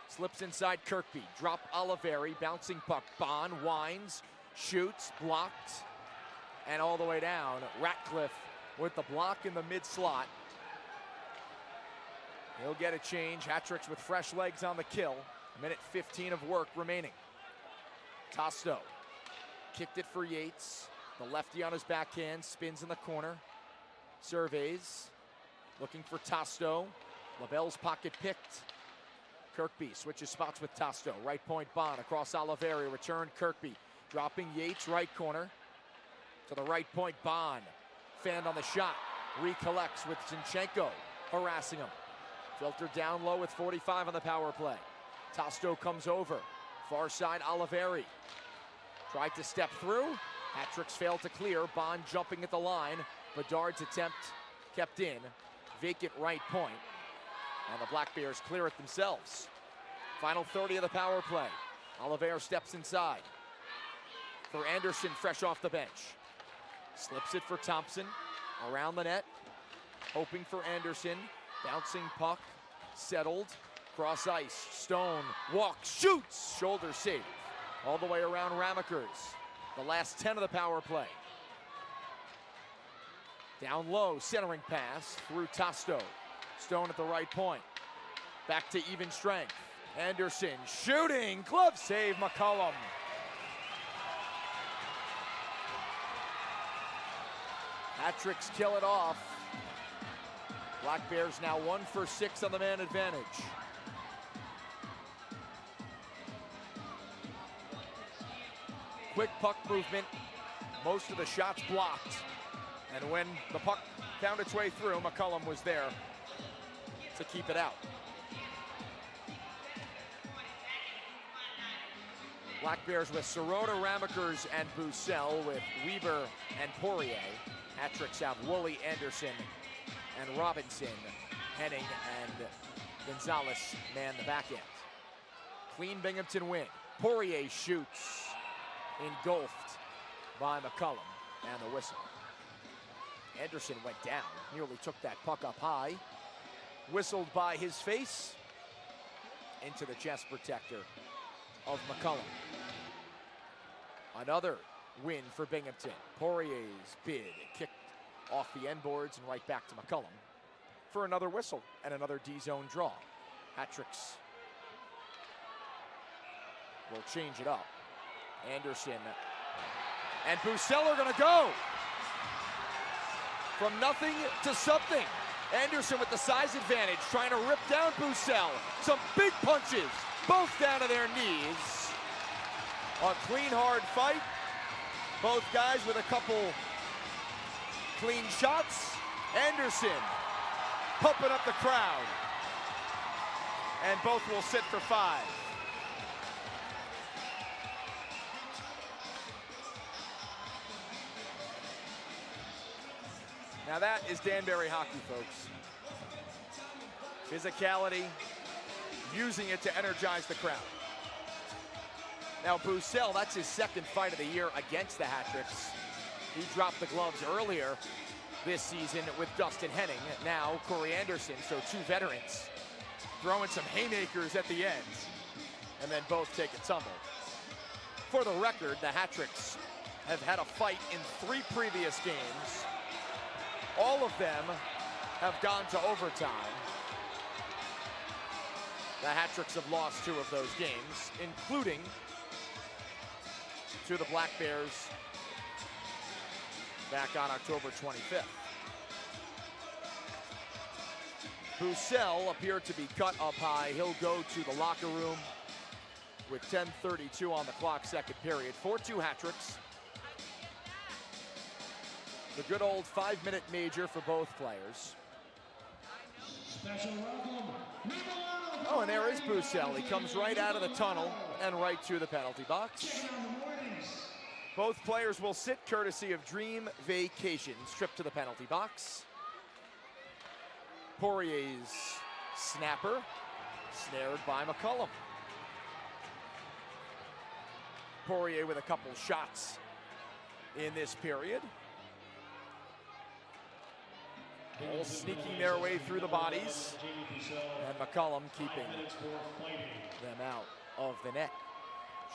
[SPEAKER 1] Slips inside Kirkby. Drop Oliveri. Bouncing puck. Bond winds. Shoots. Blocked. And all the way down. Ratcliffe with the block in the mid-slot. He'll get a change. Hat-tricks with fresh legs on the kill. Minute 15 of work remaining. Tosto kicked it for Yates. The lefty on his backhand, spins in the corner. Surveys, looking for Tosto. LaBelle's pocket picked. Kirkby switches spots with Tosto. Right point Bond across Oliveri. Return Kirkby. Dropping Yates, right corner. To the right point Bond. Fanned on the shot. Recollects with Zinchenko harassing him. Filtered down low with 45 on the power play. Tosto comes over. Far side Oliveri. Tried to step through. Hat-tricks failed to clear. Bond jumping at the line. Bedard's attempt kept in. Vacant right point. And the Black Bears clear it themselves. Final 30 of the power play. Oliveri steps inside. For Anderson, fresh off the bench. Slips it for Thompson. Around the net. Hoping for Anderson. Bouncing puck. Settled. Cross ice. Stone walks. Shoots. Shoulder save. All the way around Ramakers. The last 10 of the power play. Down low. Centering pass through Tosto. Stone at the right point. Back to even strength. Anderson shooting. Glove save McCollum. Hat-tricks kill it off. Black Bears now 1 for 6 on the man advantage. Quick puck movement. Most of the shots blocked. And when the puck found its way through, McCollum was there to keep it out. Black Bears with Sirota, Ramakers, and Bussell, with Weber and Poirier. Hat-tricks have Woolley, Anderson, and Robinson. Henning and Gonzalez man the back end. Clean Binghamton win. Poirier shoots. Engulfed by McCollum, and the whistle. Anderson went down, nearly took that puck up high. Whistled by his face into the chest protector of McCollum. Another win for Binghamton. Poirier's bid kicked off the end boards and right back to McCollum for another whistle and another D-zone draw. Hat-tricks will change it up. Anderson and Bussell are gonna go. From nothing to something. Anderson with the size advantage, trying to rip down Bussell. Some big punches, both down to their knees. A clean, hard fight. Both guys with a couple clean shots. Anderson pumping up the crowd. And both will sit for 5. Now that is Danbury hockey, folks. Physicality, using it to energize the crowd. Now Bussell, that's his second fight of the year against the Hat-tricks. He dropped the gloves earlier this season with Dustin Henning. Now Corey Anderson, so 2 veterans, throwing some haymakers at the end. And then both take a tumble. For the record, the Hat-tricks have had a fight in 3 previous games. All of them have gone to overtime. The Hat-tricks have lost 2 of those games, including to the Black Bears back on October 25th. Bussell appeared to be cut up high. He'll go to the locker room with 10:32 on the clock, second period. 4-2 Hat-tricks. The good old 5-minute major for both players.
[SPEAKER 2] Special welcome.
[SPEAKER 1] Oh, and there is Bussell. He comes right out of the tunnel and right to the penalty box. Both players will sit courtesy of Dream Vacations. Trip to the penalty box. Poirier's snapper, snared by McCollum. Poirier with a couple shots in this period. All sneaking their way through the bodies, and McCollum keeping them out of the net.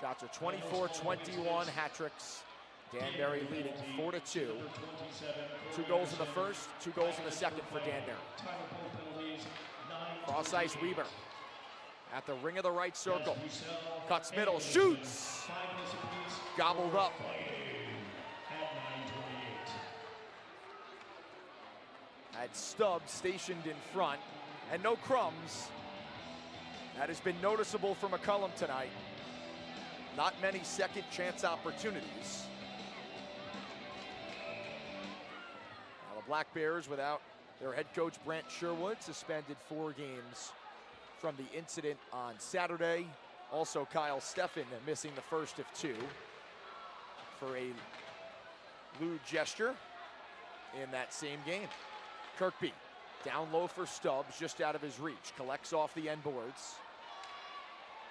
[SPEAKER 1] Shots are 24-21, Hat-tricks. Danbury leading 4-2. 2 goals in the first, 2 goals in the second for Danbury. Cross ice Weber at the ring of the right circle. Cuts middle, shoots! Gobbled up. Had Stubbs stationed in front, and no crumbs. That has been noticeable for McCullum tonight. Not many second chance opportunities. Now the Black Bears, without their head coach Brant Sherwood, suspended 4 games from the incident on Saturday. Also Kyle Steffen missing the first of 2 for a lewd gesture in that same game. Kirkby down low for Stubbs, just out of his reach. Collects off the end boards.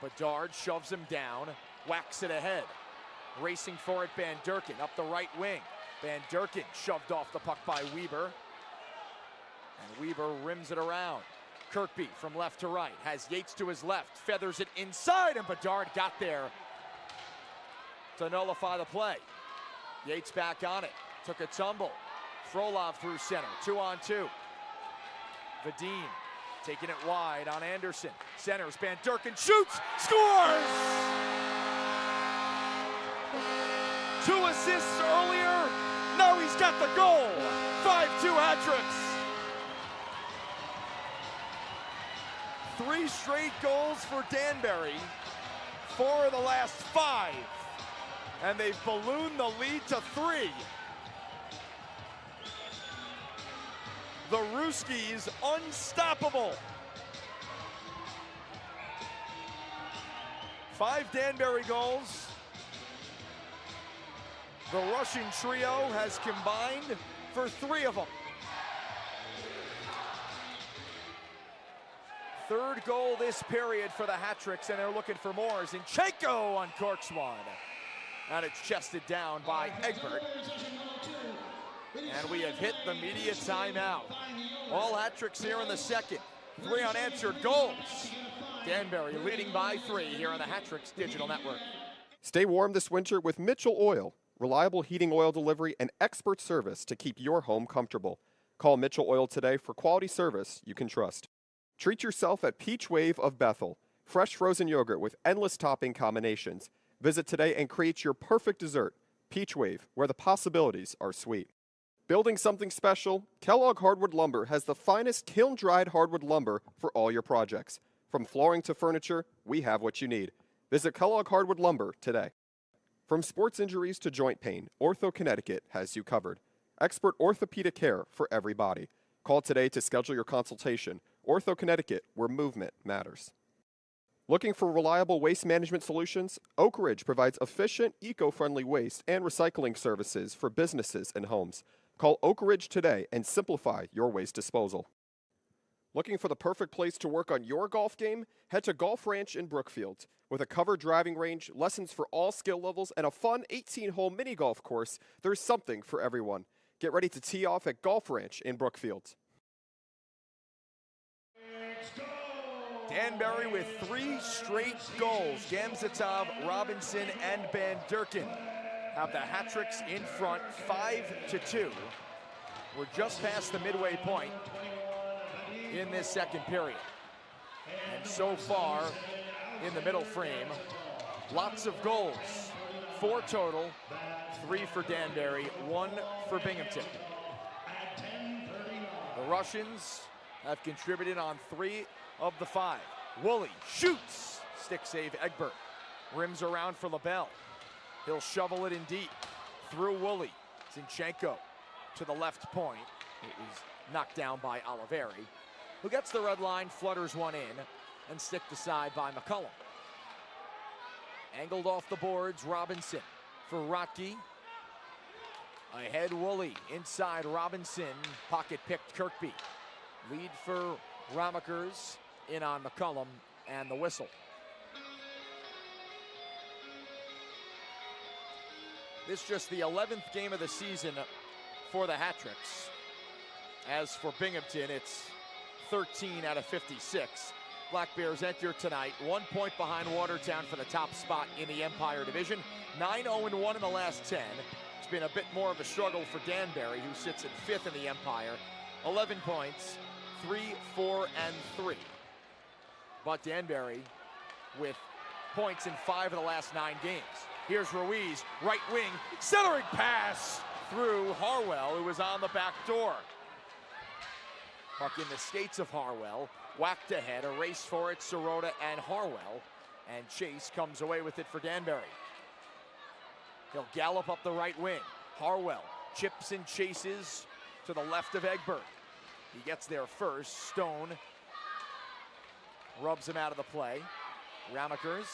[SPEAKER 1] Bedard shoves him down, whacks it ahead. Racing for it, Van Durken up the right wing. Van Durken shoved off the puck by Weber. And Weber rims it around. Kirkby from left to right, has Yates to his left, feathers it inside, and Bedard got there to nullify the play. Yates back on it, took a tumble. Frolov through center, 2-on-2. Vadine taking it wide on Anderson. Centers, Van Durken shoots, scores! 2 assists earlier, now he's got the goal. 5-2 hat-tricks. 3 straight goals for Danbury, 4 of the last 5. And they've ballooned the lead to 3. The Ruskies unstoppable. 5 Danbury goals. The Russian trio has combined for 3 of them. 3rd goal this period for the hat-tricks, and they're looking for more. Zinchenko uncorks one. And it's chested down by Egbert. And we have hit the media timeout. All hat-tricks here in the second. 3 unanswered goals. Danbury leading by 3 here on the Hat-Tricks Digital Network.
[SPEAKER 4] Stay warm this winter with Mitchell Oil. Reliable heating oil delivery and expert service to keep your home comfortable. Call Mitchell Oil today for quality service you can trust. Treat yourself at Peach Wave of Bethel. Fresh frozen yogurt with endless topping combinations. Visit today and create your perfect dessert. Peach Wave, where the possibilities are sweet. Building something special? Kellogg Hardwood Lumber has the finest kiln-dried hardwood lumber for all your projects. From flooring to furniture, we have what you need. Visit Kellogg Hardwood Lumber today. From sports injuries to joint pain, Ortho Connecticut has you covered. Expert orthopedic care for every body. Call today to schedule your consultation. Ortho Connecticut, where movement matters. Looking for reliable waste management solutions? Oak Ridge provides efficient, eco-friendly waste and recycling services for businesses and homes. Call Oak Ridge today and simplify your waste disposal. Looking for the perfect place to work on your golf game? Head to Golf Ranch in Brookfield. With a covered driving range, lessons for all skill levels, and a fun 18-hole mini golf course, there's something for everyone. Get ready to tee off at Golf Ranch in Brookfield.
[SPEAKER 1] Danbury with 3 straight goals. Gamzatov, Robinson, and Van Durken have the hat-tricks in front, 5-2. We're just past the midway point in this second period. And so far, in the middle frame, lots of goals. 4 total, 3 for Danbury, 1 for Binghamton. The Russians have contributed on 3 of the 5. Woolley shoots, stick save Egbert. Rims around for LaBelle. He'll shovel it in deep. Through Woolley. Zinchenko to the left point. It was knocked down by Oliveri, who gets the red line, flutters one in, and sticked aside by McCullum. Angled off the boards, Robinson for Rotke. Ahead Woolley, inside Robinson, pocket picked Kirkby. Lead for Ramakers, in on McCullum, and the whistle. This just the 11th game of the season for the hat-tricks. As for Binghamton, it's 13 out of 56. Black Bears enter tonight 1 point behind Watertown for the top spot in the Empire Division. 9-0-1 in the last 10. It's been a bit more of a struggle for Danbury, who sits at 5th in the Empire. 11 points, 3, 4, and 3. But Danbury with points in 5 of the last 9 games. Here's Ruiz, right wing, centering pass through Harwell, who was on the back door. Puck in the skates of Harwell, whacked ahead, a race for it, Sirota and Harwell, and Chase comes away with it for Danbury. He'll gallop up the right wing. Harwell chips and chases to the left of Egbert. He gets there first. Stone rubs him out of the play. Ramakers,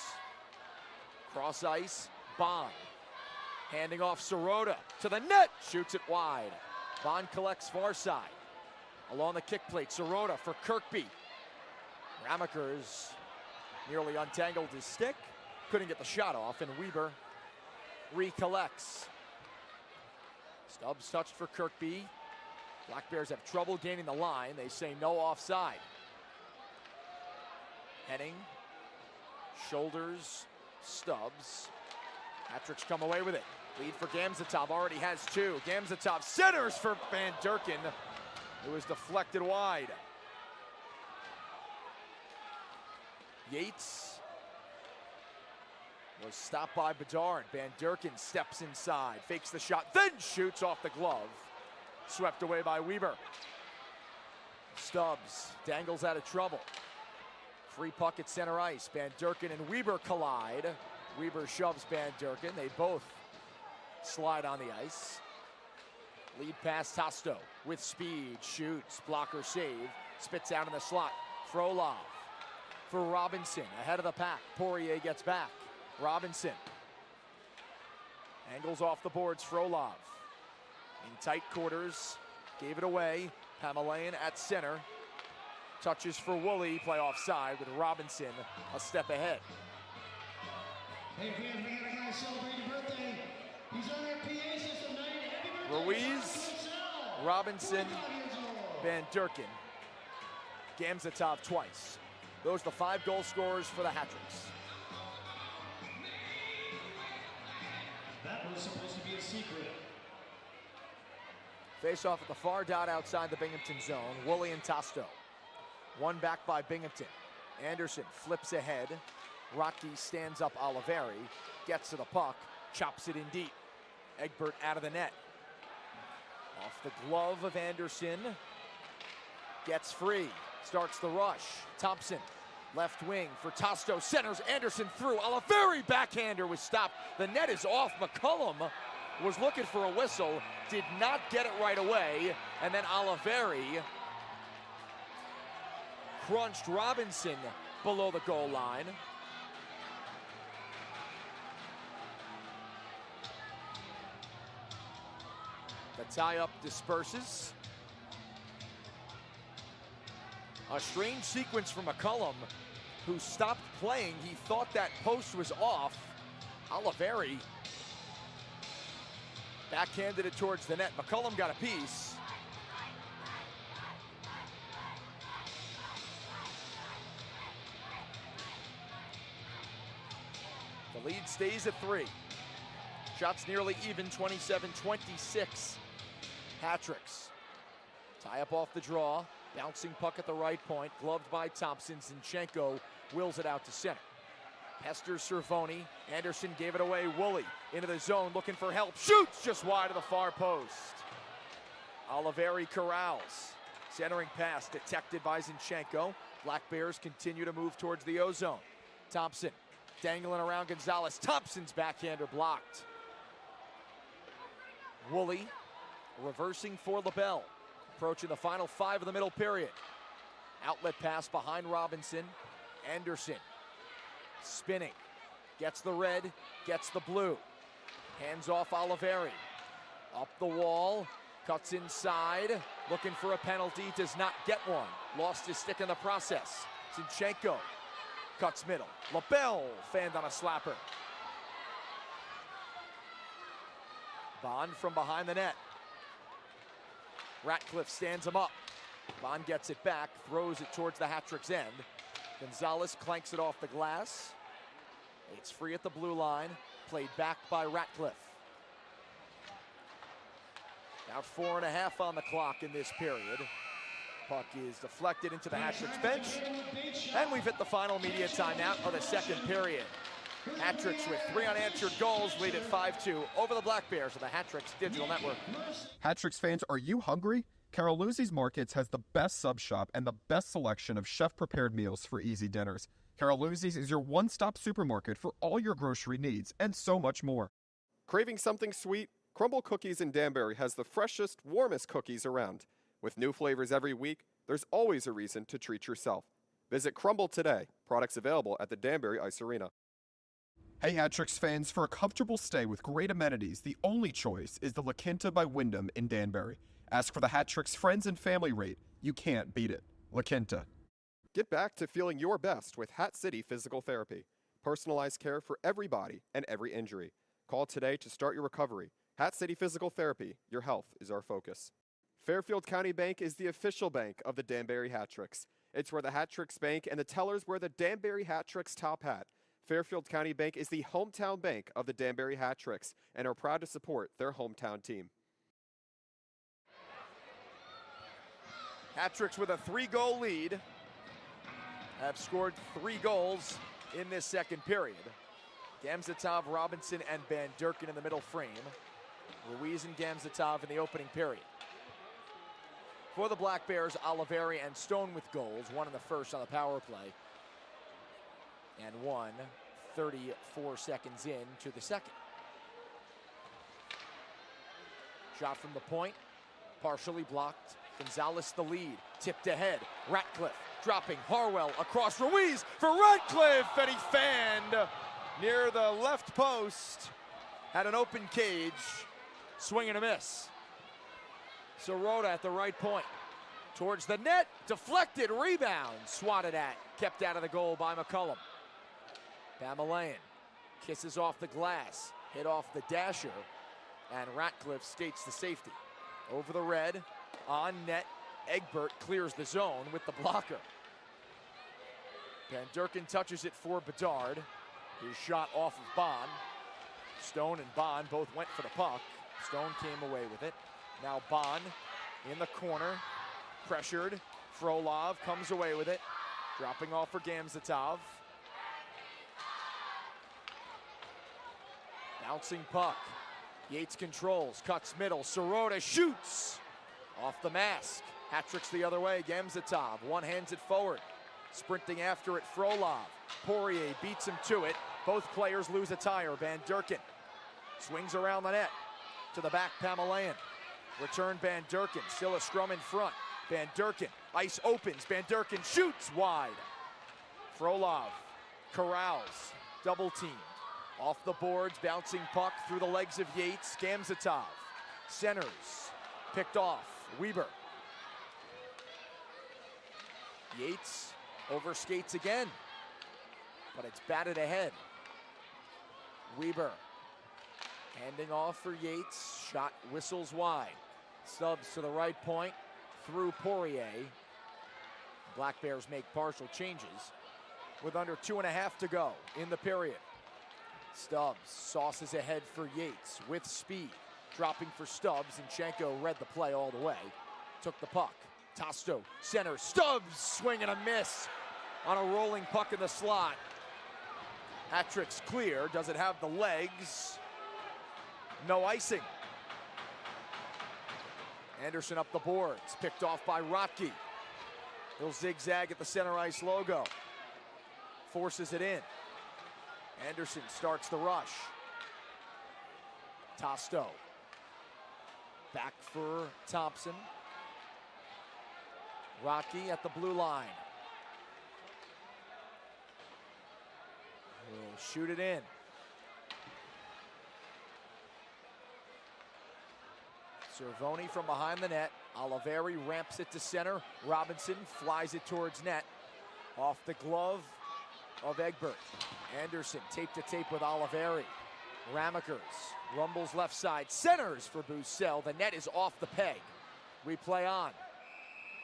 [SPEAKER 1] cross ice, Bond. Handing off Sirota to the net, shoots it wide. Bond collects far side. Along the kick plate, Sirota for Kirkby. Ramakers nearly untangled his stick. Couldn't get the shot off, and Weber recollects. Stubbs touched for Kirkby. Black Bears have trouble gaining the line. They say no offside. Henning, shoulders, Stubbs. Patrick's come away with it. Lead for Gamzatov, already has 2. Gamzatov centers for Van Durken. It was deflected wide. Yates was stopped by Bedard. Van Durken steps inside, fakes the shot, then shoots off the glove. Swept away by Weber. Stubbs dangles out of trouble. Free puck at center ice. Van Durken and Weber collide. Weber shoves Van Durken. They both slide on the ice. Lead pass Tasto with speed, shoots, blocker save, spits out in the slot. Frolov for Robinson, ahead of the pack. Poirier gets back. Robinson angles off the boards. Frolov in tight quarters, gave it away. Pamelayan at center. Touches for Woolley, play offside with Robinson a step ahead.
[SPEAKER 2] Hey fans, we got a guy celebrating birthday. He's on our PA system tonight. Happy birthday,
[SPEAKER 1] Ruiz, Robinson, Van Durken, Gamzatov twice. Those are the 5 goal scorers for the Hat-Tricks.
[SPEAKER 2] That was supposed to be a secret.
[SPEAKER 1] Face off at the far dot outside the Binghamton zone. Woolley and Tasto. One back by Binghamton. Anderson flips ahead. Rocky stands up Oliveri. Gets to the puck. Chops it in deep. Egbert out of the net. Off the glove of Anderson. Gets free. Starts the rush. Thompson. Left wing for Tasto. Centers Anderson through. Oliveri backhander was stopped. The net is off. McCullum was looking for a whistle. Did not get it right away. And then Oliveri crunched Robinson below the goal line. The tie-up disperses. A strange sequence from McCullum, who stopped playing. He thought that post was off. Oliveri backhanded it towards the net. McCullum got a piece. The lead stays at 3. Shots nearly even, 27-26. Hat-Tricks. Tie up off the draw. Bouncing puck at the right point. Gloved by Thompson. Zinchenko wills it out to center. Hester Cervoni. Anderson gave it away. Woolley into the zone looking for help. Shoots just wide of the far post. Oliveri corrals. Centering pass detected by Zinchenko. Black Bears continue to move towards the O-zone. Thompson dangling around Gonzalez. Thompson's backhander blocked. Woolley reversing for LaBelle. Approaching the final 5 of the middle period. Outlet pass behind Robinson. Anderson spinning. Gets the red, gets the blue. Hands off Oliveri. Up the wall, cuts inside. Looking for a penalty, does not get one. Lost his stick in the process. Zinchenko cuts middle. LaBelle fanned on a slapper. Bond from behind the net. Ratcliffe stands him up. Bond gets it back, throws it towards the Hat-Tricks end. Gonzalez clanks it off the glass. It's free at the blue line, played back by Ratcliffe. About 4.5 on the clock in this period. Puck is deflected into the Hat-Tricks bench. And we've hit the final media timeout of the second period. Hat-Tricks with 3 unanswered goals lead at 5-2 over the Black Bears of the Hat-Tricks Digital Network.
[SPEAKER 4] Hat-Tricks fans, are you hungry? Carol Luzzi's Markets has the best sub shop and the best selection of chef-prepared meals for easy dinners. Carol Luzzi's is your one-stop supermarket for all your grocery needs and so much more. Craving something sweet? Crumble Cookies in Danbury has the freshest, warmest cookies around. With new flavors every week, there's always a reason to treat yourself. Visit Crumble today. Products available at the Danbury Ice Arena. Hey Hat-Tricks fans, for a comfortable stay with great amenities, the only choice is the La Quinta by Wyndham in Danbury. Ask for the Hat-Tricks friends and family rate. You can't beat it. La Quinta. Get back to feeling your best with Hat City Physical Therapy. Personalized care for every body and every injury. Call today to start your recovery. Hat City Physical Therapy. Your health is our focus. Fairfield County Bank is the official bank of the Danbury Hat-Tricks. It's where the Hat-Tricks bank and the tellers wear the Danbury Hat-Tricks top hat. Fairfield County Bank is the hometown bank of the Danbury Hat-Tricks and are proud to support their hometown team.
[SPEAKER 1] Hat-Tricks with a 3-goal lead have scored 3 goals in this second period. Gamzatov, Robinson, and Van Durken in the middle frame. Ruiz and Gamzatov in the opening period. For the Black Bears, Oliveri and Stone with goals, 1 in the first on the power play, and 1 34 seconds in to the second. Shot from the point, partially blocked. Gonzalez the lead, tipped ahead. Ratcliffe dropping, Harwell across Ruiz for Ratcliffe, and he fanned near the left post. Had an open cage, swing and a miss. Sirota at the right point, towards the net, deflected, rebound, swatted at, kept out of the goal by McCullum. Pamelayan kisses off the glass, hit off the dasher, and Ratcliffe skates the safety. Over the red, on net, Egbert clears the zone with the blocker. Van Durken touches it for Bedard. His shot off of Bond. Stone and Bond both went for the puck. Stone came away with it. Now Bond in the corner, pressured. Frolov comes away with it, dropping off for Gamzatov. Bouncing puck. Yates controls, cuts middle. Sirota shoots off the mask. Hat-Tricks the other way. Gamzatov one hands it forward. Sprinting after it, Frolov. Poirier beats him to it. Both players lose a tire. Van Durken swings around the net. To the back, Pamelayan. Return Van Durken, still a scrum in front. Van Durken, ice opens. Van Durken shoots wide. Frolov corrals, double team. Off the boards, bouncing puck through the legs of Yates. Gamzatov centers, picked off. Weber. Yates overskates again, but it's batted ahead. Weber handing off for Yates. Shot whistles wide. Stubbs to the right point through Poirier. Black Bears make partial changes with under 2.5 to go in the period. Stubbs sauces ahead for Yates with speed. Dropping for Stubbs, and Zinchenko read the play all the way. Took the puck. Tosto, center, Stubbs, swing and a miss on a rolling puck in the slot. Hat-Tricks clear, does it have the legs? No icing. Anderson up the boards, picked off by Rotke. He'll zigzag at the center ice logo. Forces it in. Anderson starts the rush. Tosto. Back for Thompson. Rotke at the blue line. He'll shoot it in. Cervoni from behind the net. Oliveri ramps it to center. Robinson flies it towards net. Off the glove of Egbert. Anderson tape to tape with Oliveri. Ramekers rumbles left side. Centers for Bussell. The net is off the peg. Replay on.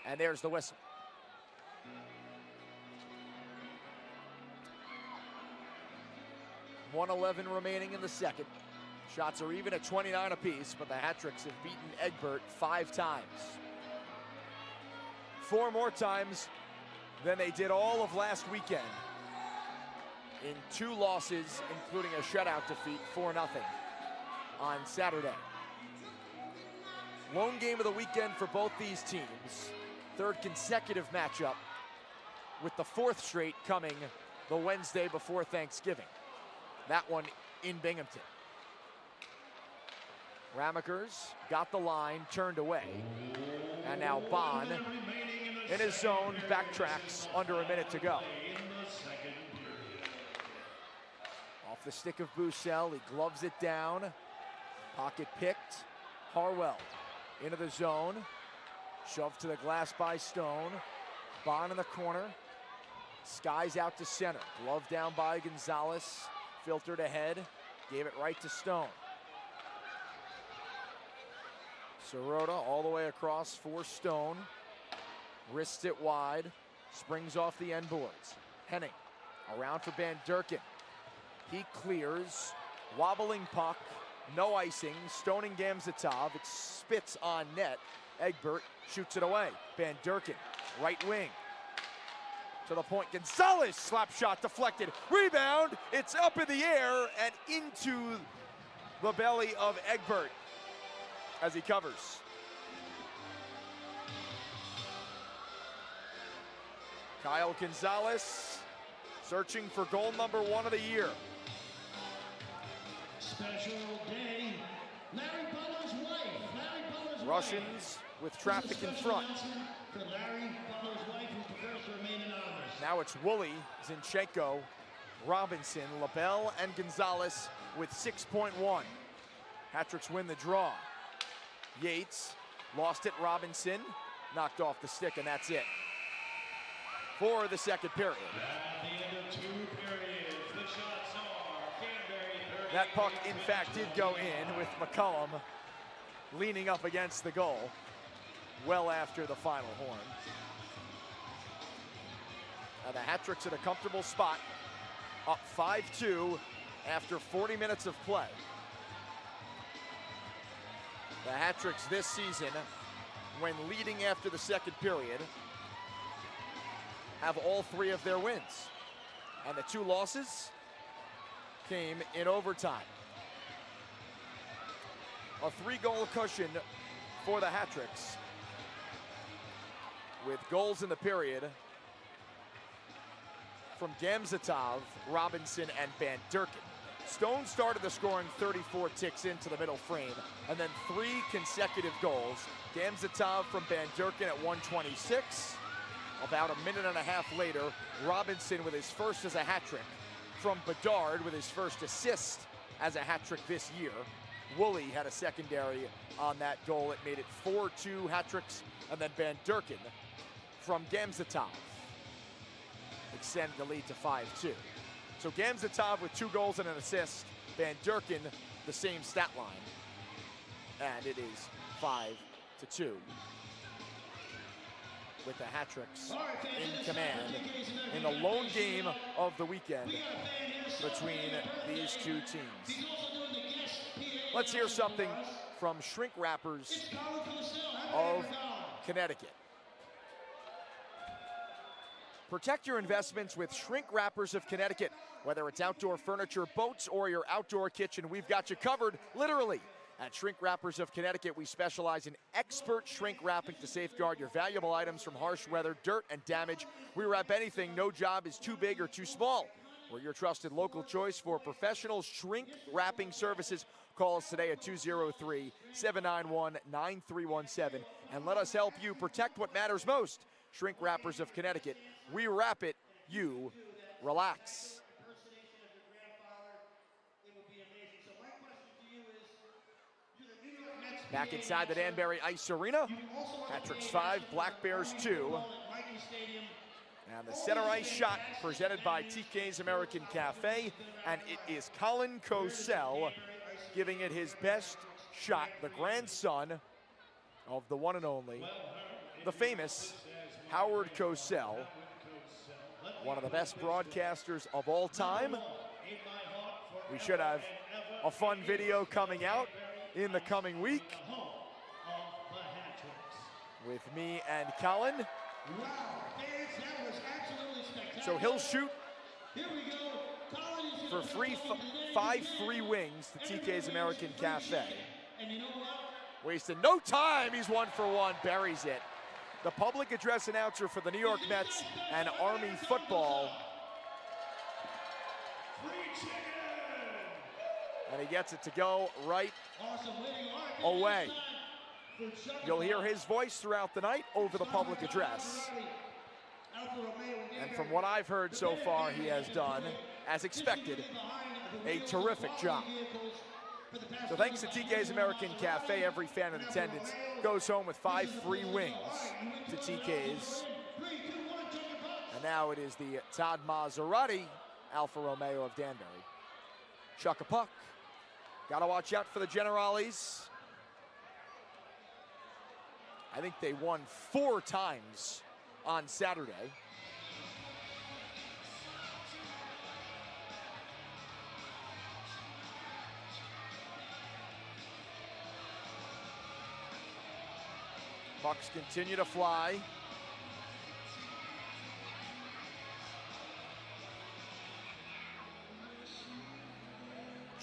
[SPEAKER 1] And there's the whistle. .111 remaining in the second. Shots are even at 29 apiece, but the Hat-Tricks have beaten Egbert 5 times. 4 more times than they did all of last weekend in 2 losses, including a shutout defeat, 4-0 on Saturday. Lone game of the weekend for both these teams. 3rd consecutive matchup, with the 4th straight coming the Wednesday before Thanksgiving. That one in Binghamton. Ramakers got the line, turned away. And now Bond in his zone, backtracks, under a minute to go. Off the stick of Bussell, he gloves it down. Pocket picked. Harwell into the zone. Shoved to the glass by Stone. Bond in the corner. Skies out to center. Glove down by Gonzalez. Filtered ahead. Gave it right to Stone. Sirota all the way across for Stone. Wrists it wide. Springs off the end boards. Henning around for Van Durken. He clears. Wobbling puck. No icing. Stoning Gamzatov. It spits on net. Egbert shoots it away. Van Durken, right wing. To the point. Gonzalez, slap shot deflected. Rebound. It's up in the air and into the belly of Egbert as he covers. Kyle Gonzalez searching for goal number 1 of the year.
[SPEAKER 2] Special day. Larry Butler's wife. Larry Butler's
[SPEAKER 1] Russians with traffic in front.
[SPEAKER 2] For Larry Butler's wife, who prefers to remain anonymous.
[SPEAKER 1] Now it's Woolley, Zinchenko, Robinson, LaBelle, and Gonzalez with 6.1. Hat-tricks win the draw. Yates lost it. Robinson knocked off the stick, and that's it for the 2nd period.
[SPEAKER 2] At the end of 2 periods, the shots are Danbury 30.
[SPEAKER 1] That puck, in fact, did go in with McCullum leaning up against the goal well after the final horn. And the Hat-tricks at a comfortable spot, up 5-2 after 40 minutes of play. The Hat-tricks this season, when leading after the 2nd period, have all 3 of their wins. And the 2 losses came in overtime. A 3-goal cushion for the Hat-tricks, with goals in the period from Gamzatov, Robinson, and Van Durken. Stone started the scoring 34 ticks into the middle frame, and then 3 consecutive goals. Gamzatov from Van Durken at 1:26. About a minute and a half later, Robinson with his first as a hat-trick. From Bedard with his first assist as a hat-trick this year. Woolley had a secondary on that goal. It made it 4-2 hat-tricks, and then Van Durken from Gamzatov extended the lead to 5-2. So Gamzatov with 2 goals and an assist. Van Durken, the same stat line. And it is 5-2. With the Hat-tricks in command in the lone game of the weekend between these 2 teams. Let's hear something from Shrink Wrappers of Connecticut. Protect your investments with Shrink Wrappers of Connecticut. Whether it's outdoor furniture, boats, or your outdoor kitchen, we've got you covered, literally. At Shrink Wrappers of Connecticut, we specialize in expert shrink wrapping to safeguard your valuable items from harsh weather, dirt, and damage. We wrap anything. No job is too big or too small. We're your trusted local choice for professional shrink wrapping services. Call us today at 203-791-9317 and let us help you protect what matters most. Shrink Wrappers of Connecticut. We wrap it, you relax. Back inside the Danbury Ice Arena. Hat-tricks 5, Black Bears 2. And the center ice shot presented by TK's American Cafe. And it is Colin Cosell giving it his best shot, the grandson of the one and only, the famous Howard Cosell, one of the best broadcasters of all time. We should have a fun video coming out in the coming week with me and Colin
[SPEAKER 2] Wow, fans, that was absolutely spectacular.
[SPEAKER 1] So he'll shoot
[SPEAKER 2] Here we go. College
[SPEAKER 1] for free 5 free wings to TK's American Cafe.
[SPEAKER 2] And you know what?
[SPEAKER 1] Wasting no time, he's 1 for 1, buries it. The public address announcer for the New York Mets and Army football.
[SPEAKER 2] Free chicken.
[SPEAKER 1] And he gets it to go right
[SPEAKER 2] Awesome winning. All right,
[SPEAKER 1] away.
[SPEAKER 2] for Chuck
[SPEAKER 1] You'll hear his voice throughout the night over the public address.
[SPEAKER 2] Alfa Romeo
[SPEAKER 1] And from what I've heard so far, he has done, as expected, a terrific job. So thanks to TK's American Cafe, every fan in attendance goes home with 5 free wings to TK's. And now it is the Todd Maserati Alfa Romeo of Danbury. Chuck a puck. Gotta watch out for the Generales. I think they won 4 times on Saturday. Pucks continue to fly.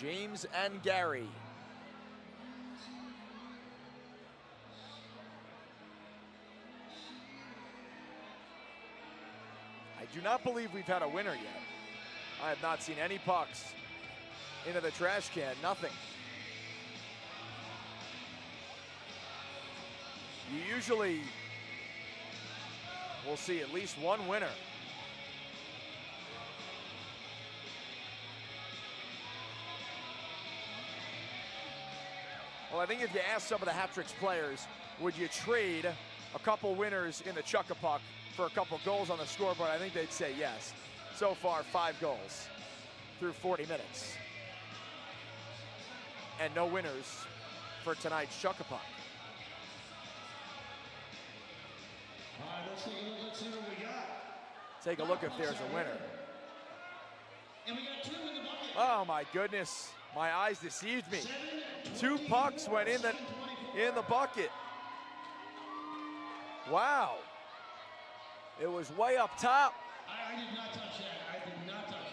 [SPEAKER 1] James and Gary. I do not believe we've had a winner yet. I have not seen any pucks into the trash can, nothing. You usually will see at least one winner. Well, I think if you ask some of the Hat-Tricks players, would you trade a couple winners in the Chuck-a-Puck for a couple goals on the scoreboard, I think they'd say yes. So far, 5 goals through 40 minutes. And no winners for tonight's Chuck-a-Puck.
[SPEAKER 2] All right, let's see what we got.
[SPEAKER 1] Take a look if there's a winner.
[SPEAKER 2] And we got 2 in the bucket.
[SPEAKER 1] Oh my goodness, my eyes deceived me. 2 pucks went in the bucket. Wow. It was way up top.
[SPEAKER 2] I did not touch that. I did not touch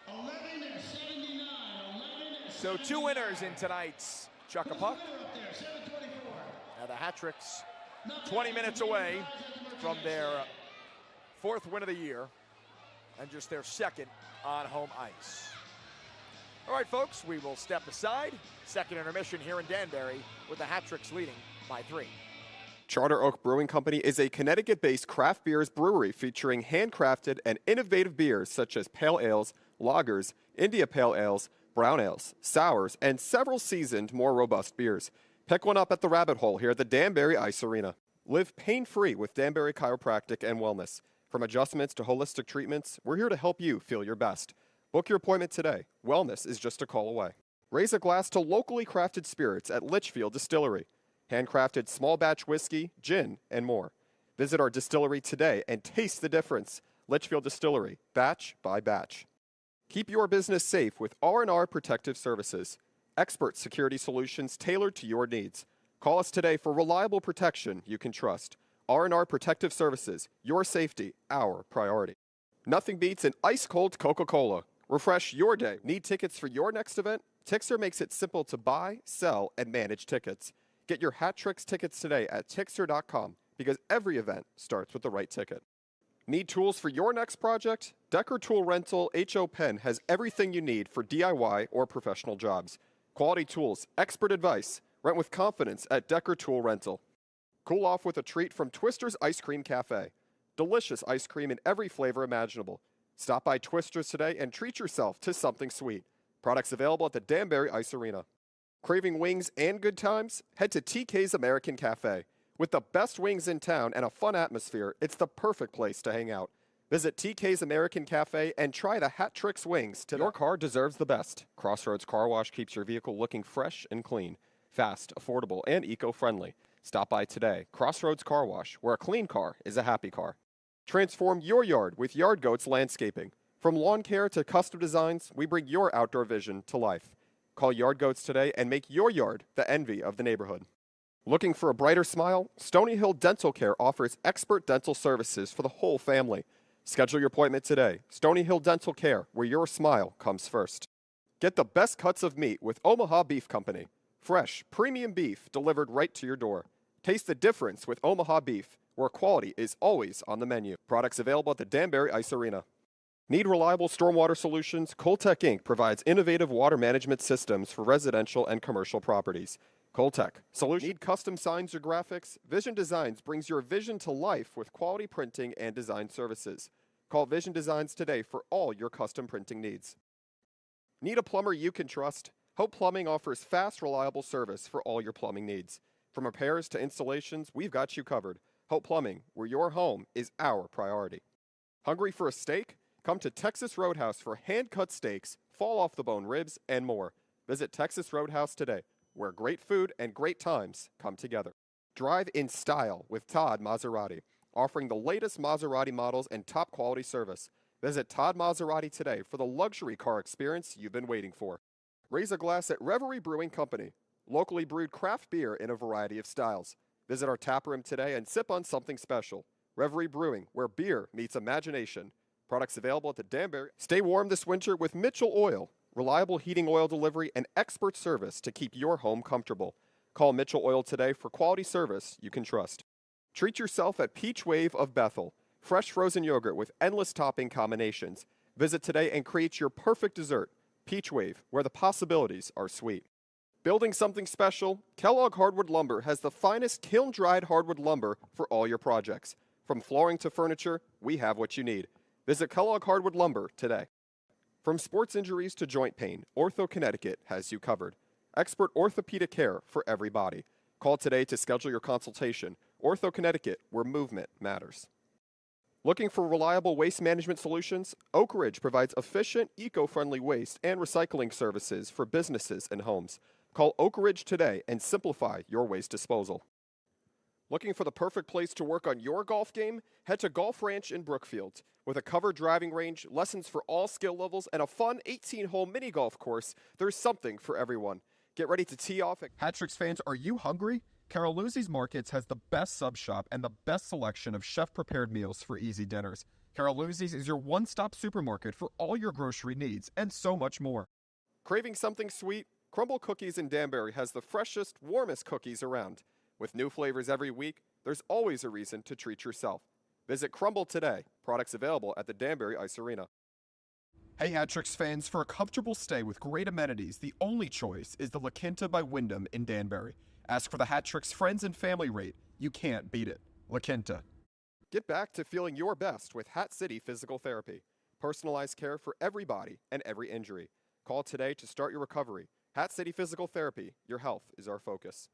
[SPEAKER 2] that. 11-79. 11-79.
[SPEAKER 1] So 2 winners in tonight's Chuck-a-Puck.
[SPEAKER 2] Winner up there, 724.
[SPEAKER 1] Now the Hat-Tricks 20 minutes away from their 4th win of the year and just their 2nd on home ice. All right, folks, we will step aside. 2nd intermission here in Danbury with the Hat-Tricks leading by 3.
[SPEAKER 4] Charter Oak Brewing Company is a Connecticut-based craft beers brewery featuring handcrafted and innovative beers such as pale ales, lagers, India pale ales, brown ales, sours, and several seasoned, more robust beers. Pick one up at the Rabbit Hole here at the Danbury Ice Arena. Live pain-free with Danbury Chiropractic and Wellness. From adjustments to holistic treatments, we're here to help you feel your best. Book your appointment today. Wellness is just a call away. Raise a glass to locally crafted spirits at Litchfield Distillery. Handcrafted small batch whiskey, gin, and more. Visit our distillery today and taste the difference. Litchfield Distillery, batch by batch. Keep your business safe with R&R Protective Services. Expert security solutions tailored to your needs. Call us today for reliable protection you can trust. R&R Protective Services, your safety, our priority. Nothing beats an ice-cold Coca-Cola. Refresh your day. Need tickets for your next event? Tixter makes it simple to buy, sell, and manage tickets. Get your Hat-Tricks tickets today at Tixter.com because every event starts with the right ticket. Need tools for your next project? Decker Tool Rental HO Pen has everything you need for DIY or professional jobs. Quality tools, expert advice. Rent with confidence at Decker Tool Rental. Cool off with a treat from Twister's Ice Cream Cafe. Delicious ice cream in every flavor imaginable. Stop by Twister's today and treat yourself to something sweet. Products available at the Danbury Ice Arena. Craving wings and good times? Head to TK's American Cafe. With the best wings in town and a fun atmosphere, it's the perfect place to hang out. Visit TK's American Cafe and try the Hat-Tricks wings today. Your car deserves the best. Crossroads Car Wash keeps your vehicle looking fresh and clean. Fast, affordable, and eco-friendly. Stop by today. Crossroads Car Wash, where a clean car is a happy car. Transform your yard with Yard Goats Landscaping. From lawn care to custom designs, we bring your outdoor vision to life. Call Yard Goats today and make your yard the envy of the neighborhood. Looking for a brighter smile? Stony Hill Dental Care offers expert dental services for the whole family. Schedule your appointment today. Stony Hill Dental Care, where your smile comes first. Get the best cuts of meat with Omaha Beef Company. Fresh, premium beef delivered right to your door. Taste the difference with Omaha Beef, where quality is always on the menu. Products available at the Danbury Ice Arena. Need reliable stormwater solutions? Coltech Inc. provides innovative water management systems for residential and commercial properties. Coltech. Solution. Need custom signs or graphics? Vision Designs brings your vision to life with quality printing and design services. Call Vision Designs today for all your custom printing needs. Need a plumber you can trust? Hope Plumbing offers fast, reliable service for all your plumbing needs. From repairs to installations, we've got you covered. Hope Plumbing, where your home is our priority. Hungry for a steak? Come to Texas Roadhouse for hand-cut steaks, fall-off-the-bone ribs, and more. Visit Texas Roadhouse today, where great food and great times come together. Drive in style with Todd Maserati, offering the latest Maserati models and top-quality service. Visit Todd Maserati today for the luxury car experience you've been waiting for. Raise a glass at Reverie Brewing Company, locally brewed craft beer in a variety of styles. Visit our tap room today and sip on something special. Reverie Brewing, where beer meets imagination. Products available at the Danbury. Stay warm this winter with Mitchell Oil. Reliable heating oil delivery and expert service to keep your home comfortable. Call Mitchell Oil today for quality service you can trust. Treat yourself at Peach Wave of Bethel. Fresh frozen yogurt with endless topping combinations. Visit today and create your perfect dessert. Peach Wave, where the possibilities are sweet. Building something special? Kellogg Hardwood Lumber has the finest kiln-dried hardwood lumber for all your projects. From flooring to furniture, we have what you need. Visit Kellogg Hardwood Lumber today. From sports injuries to joint pain, Ortho Connecticut has you covered. Expert orthopedic care for every body. Call today to schedule your consultation. Ortho Connecticut, where movement matters. Looking for reliable waste management solutions? Oak Ridge provides efficient, eco-friendly waste and recycling services for businesses and homes. Call Oak Ridge today and simplify your waste disposal. Looking for the perfect place to work on your golf game? Head to Golf Ranch in Brookfield. With a covered driving range, lessons for all skill levels, and a fun 18-hole mini golf course, there's something for everyone. Get ready to tee off.
[SPEAKER 7] Hatrix fans, are you hungry? Caroluzzi's Markets has the best sub shop and the best selection of chef-prepared meals for easy dinners. Caroluzzi's is your one-stop supermarket for all your grocery needs and so much more.
[SPEAKER 4] Craving something sweet? Crumble Cookies in Danbury has the freshest, warmest cookies around. With new flavors every week, there's always a reason to treat yourself. Visit Crumble today. Products available at the Danbury Ice Arena.
[SPEAKER 7] Hey Hatrix fans, for a comfortable stay with great amenities, the only choice is the La Quinta by Wyndham in Danbury. Ask for the Hatrix Friends and Family rate. You can't beat it. La Quinta.
[SPEAKER 4] Get back to feeling your best with Hat City Physical Therapy. Personalized care for every body and every injury. Call today to start your recovery. Hat City Physical Therapy. Your health is our focus.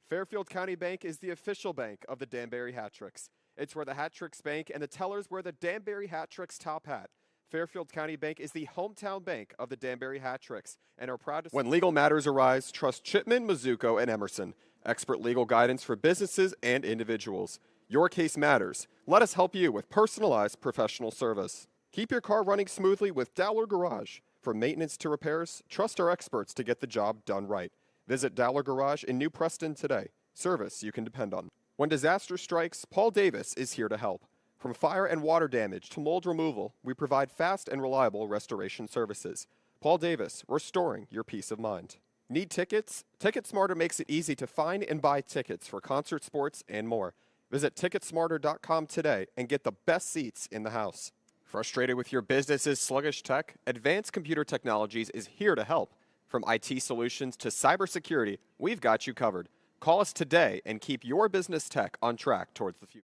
[SPEAKER 4] Fairfield County Bank is the official bank of the Danbury Hatrix. It's where the Hatrix Bank and the tellers wear the Danbury Hatrix top hat. Fairfield County Bank is the hometown bank of the Danbury Hatrix and are proud to... When legal matters arise, trust Chipman, Mizuko, and Emerson. Expert legal guidance for businesses and individuals. Your case matters. Let us help you with personalized professional service. Keep your car running smoothly with Dowler Garage. From maintenance to repairs, trust our experts to get the job done right. Visit Dowler Garage in New Preston today. Service you can depend on. When disaster strikes, Paul Davis is here to help. From fire and water damage to mold removal, we provide fast and reliable restoration services. Paul Davis, restoring your peace of mind. Need tickets? TicketSmarter makes it easy to find and buy tickets for concert, sports, and more. Visit TicketSmarter.com today and get the best seats in the house. Frustrated with your business's sluggish tech? Advanced Computer Technologies is here to help. From IT solutions to cybersecurity, we've got you covered. Call us today and keep your business tech on track towards the future.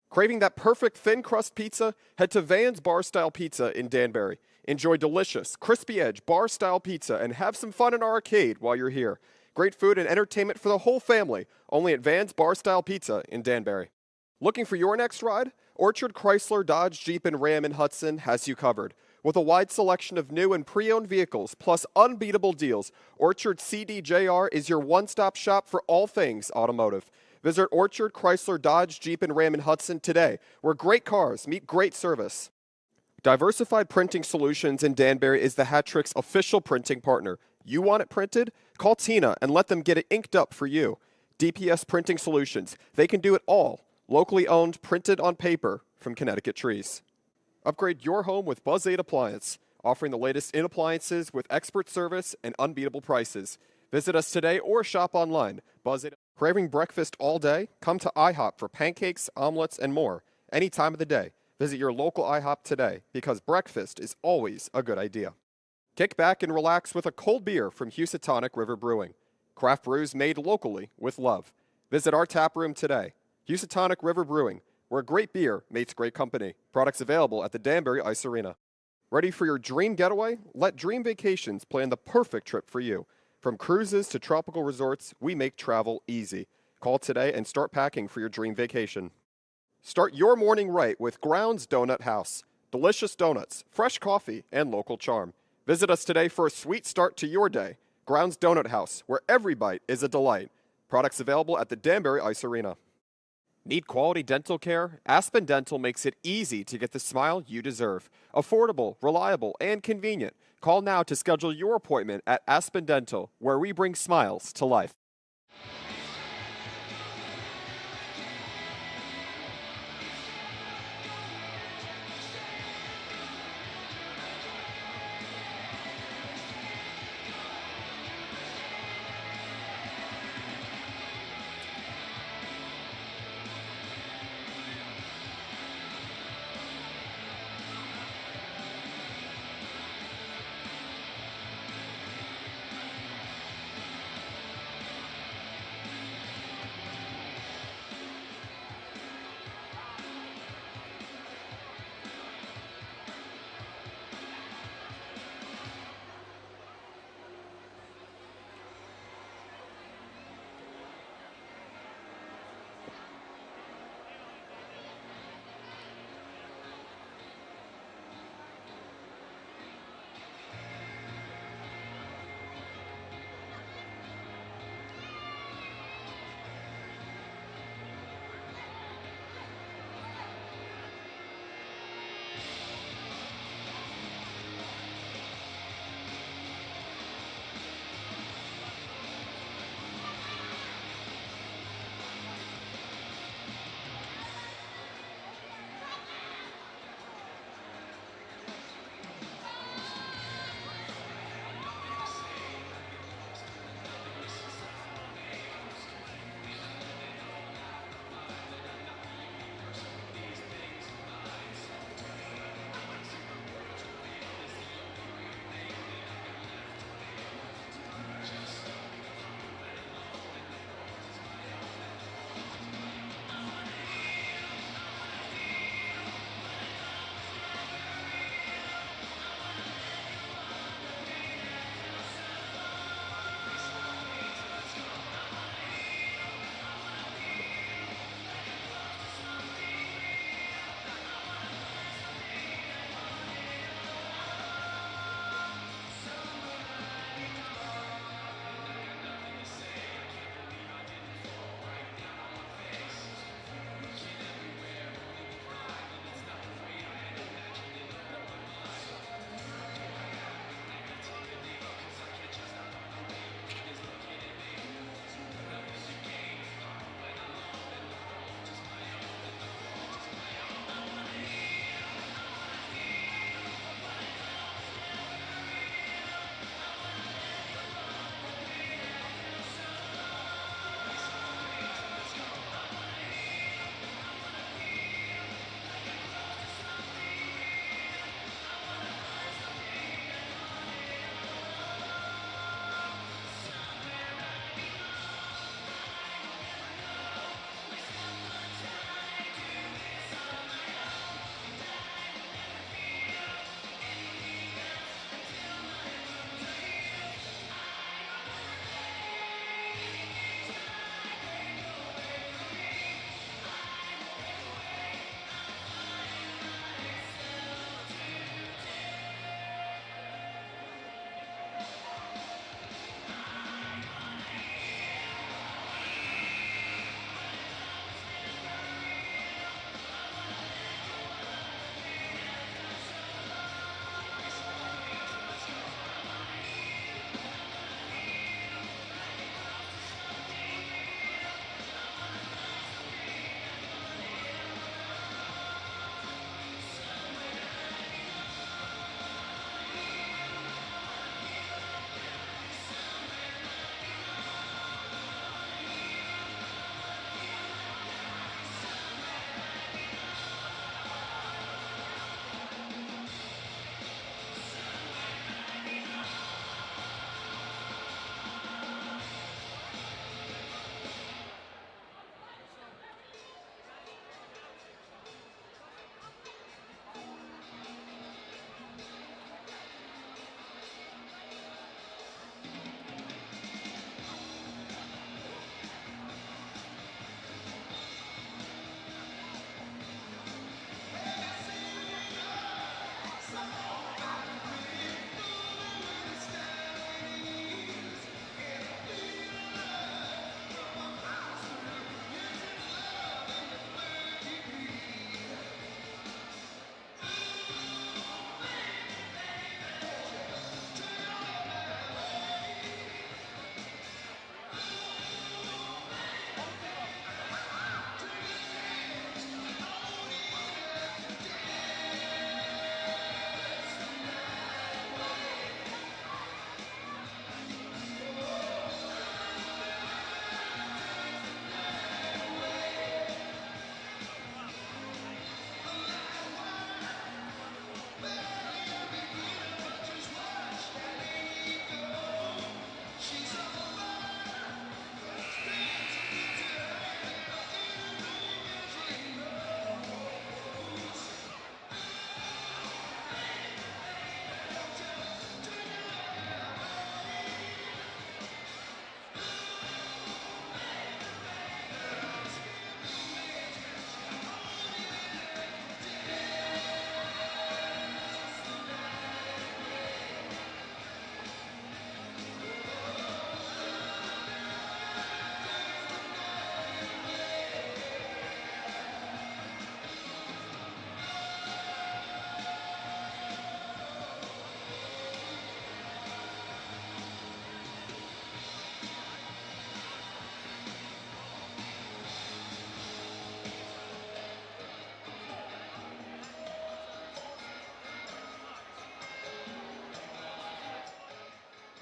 [SPEAKER 4] Craving that perfect thin crust pizza? Head to Van's Bar Style Pizza in Danbury. Enjoy delicious, crispy edge bar style pizza and have some fun in our arcade while you're here. Great food and entertainment for the whole family, only at Van's Bar Style Pizza in Danbury. Looking for your next ride? Orchard Chrysler, Dodge, Jeep, and Ram in Hudson has you covered. With a wide selection of new and pre-owned vehicles, plus unbeatable deals, Orchard CDJR is your one-stop shop for all things automotive. Visit Orchard Chrysler, Dodge, Jeep, and Ram in Hudson today, where great cars meet great service. Diversified Printing Solutions in Danbury is the Hatrix official printing partner. You want it printed? Call Tina and let them get it inked up for you. DPS Printing Solutions. They can do it all. Locally owned, printed on paper from Connecticut trees. Upgrade your home with Buzz 8 Appliance, offering the latest in appliances with expert service and unbeatable prices. Visit us today or shop online. Buzz 8. Craving breakfast all day? Come to IHOP for pancakes, omelets, and more. Any time of the day. Visit your local IHOP today because breakfast is always a good idea. Kick back and relax with a cold beer from Housatonic River Brewing. Craft brews made locally with love. Visit our tap room today. Housatonic River Brewing, where great beer meets great company. Products available at the Danbury Ice Arena. Ready for your dream getaway? Let Dream Vacations plan the perfect trip for you. From cruises to tropical resorts, we make travel easy. Call today and start packing for your dream vacation. Start your morning right with Grounds Donut House. Delicious donuts, fresh coffee, and local charm. Visit us today for a sweet start to your day. Grounds Donut House, where every bite is a delight. Products available at the Danbury Ice Arena. Need quality dental care? Aspen Dental makes it easy to get the smile you deserve. Affordable, reliable, and convenient. Call now to schedule your appointment at Aspen Dental, where we bring smiles to life.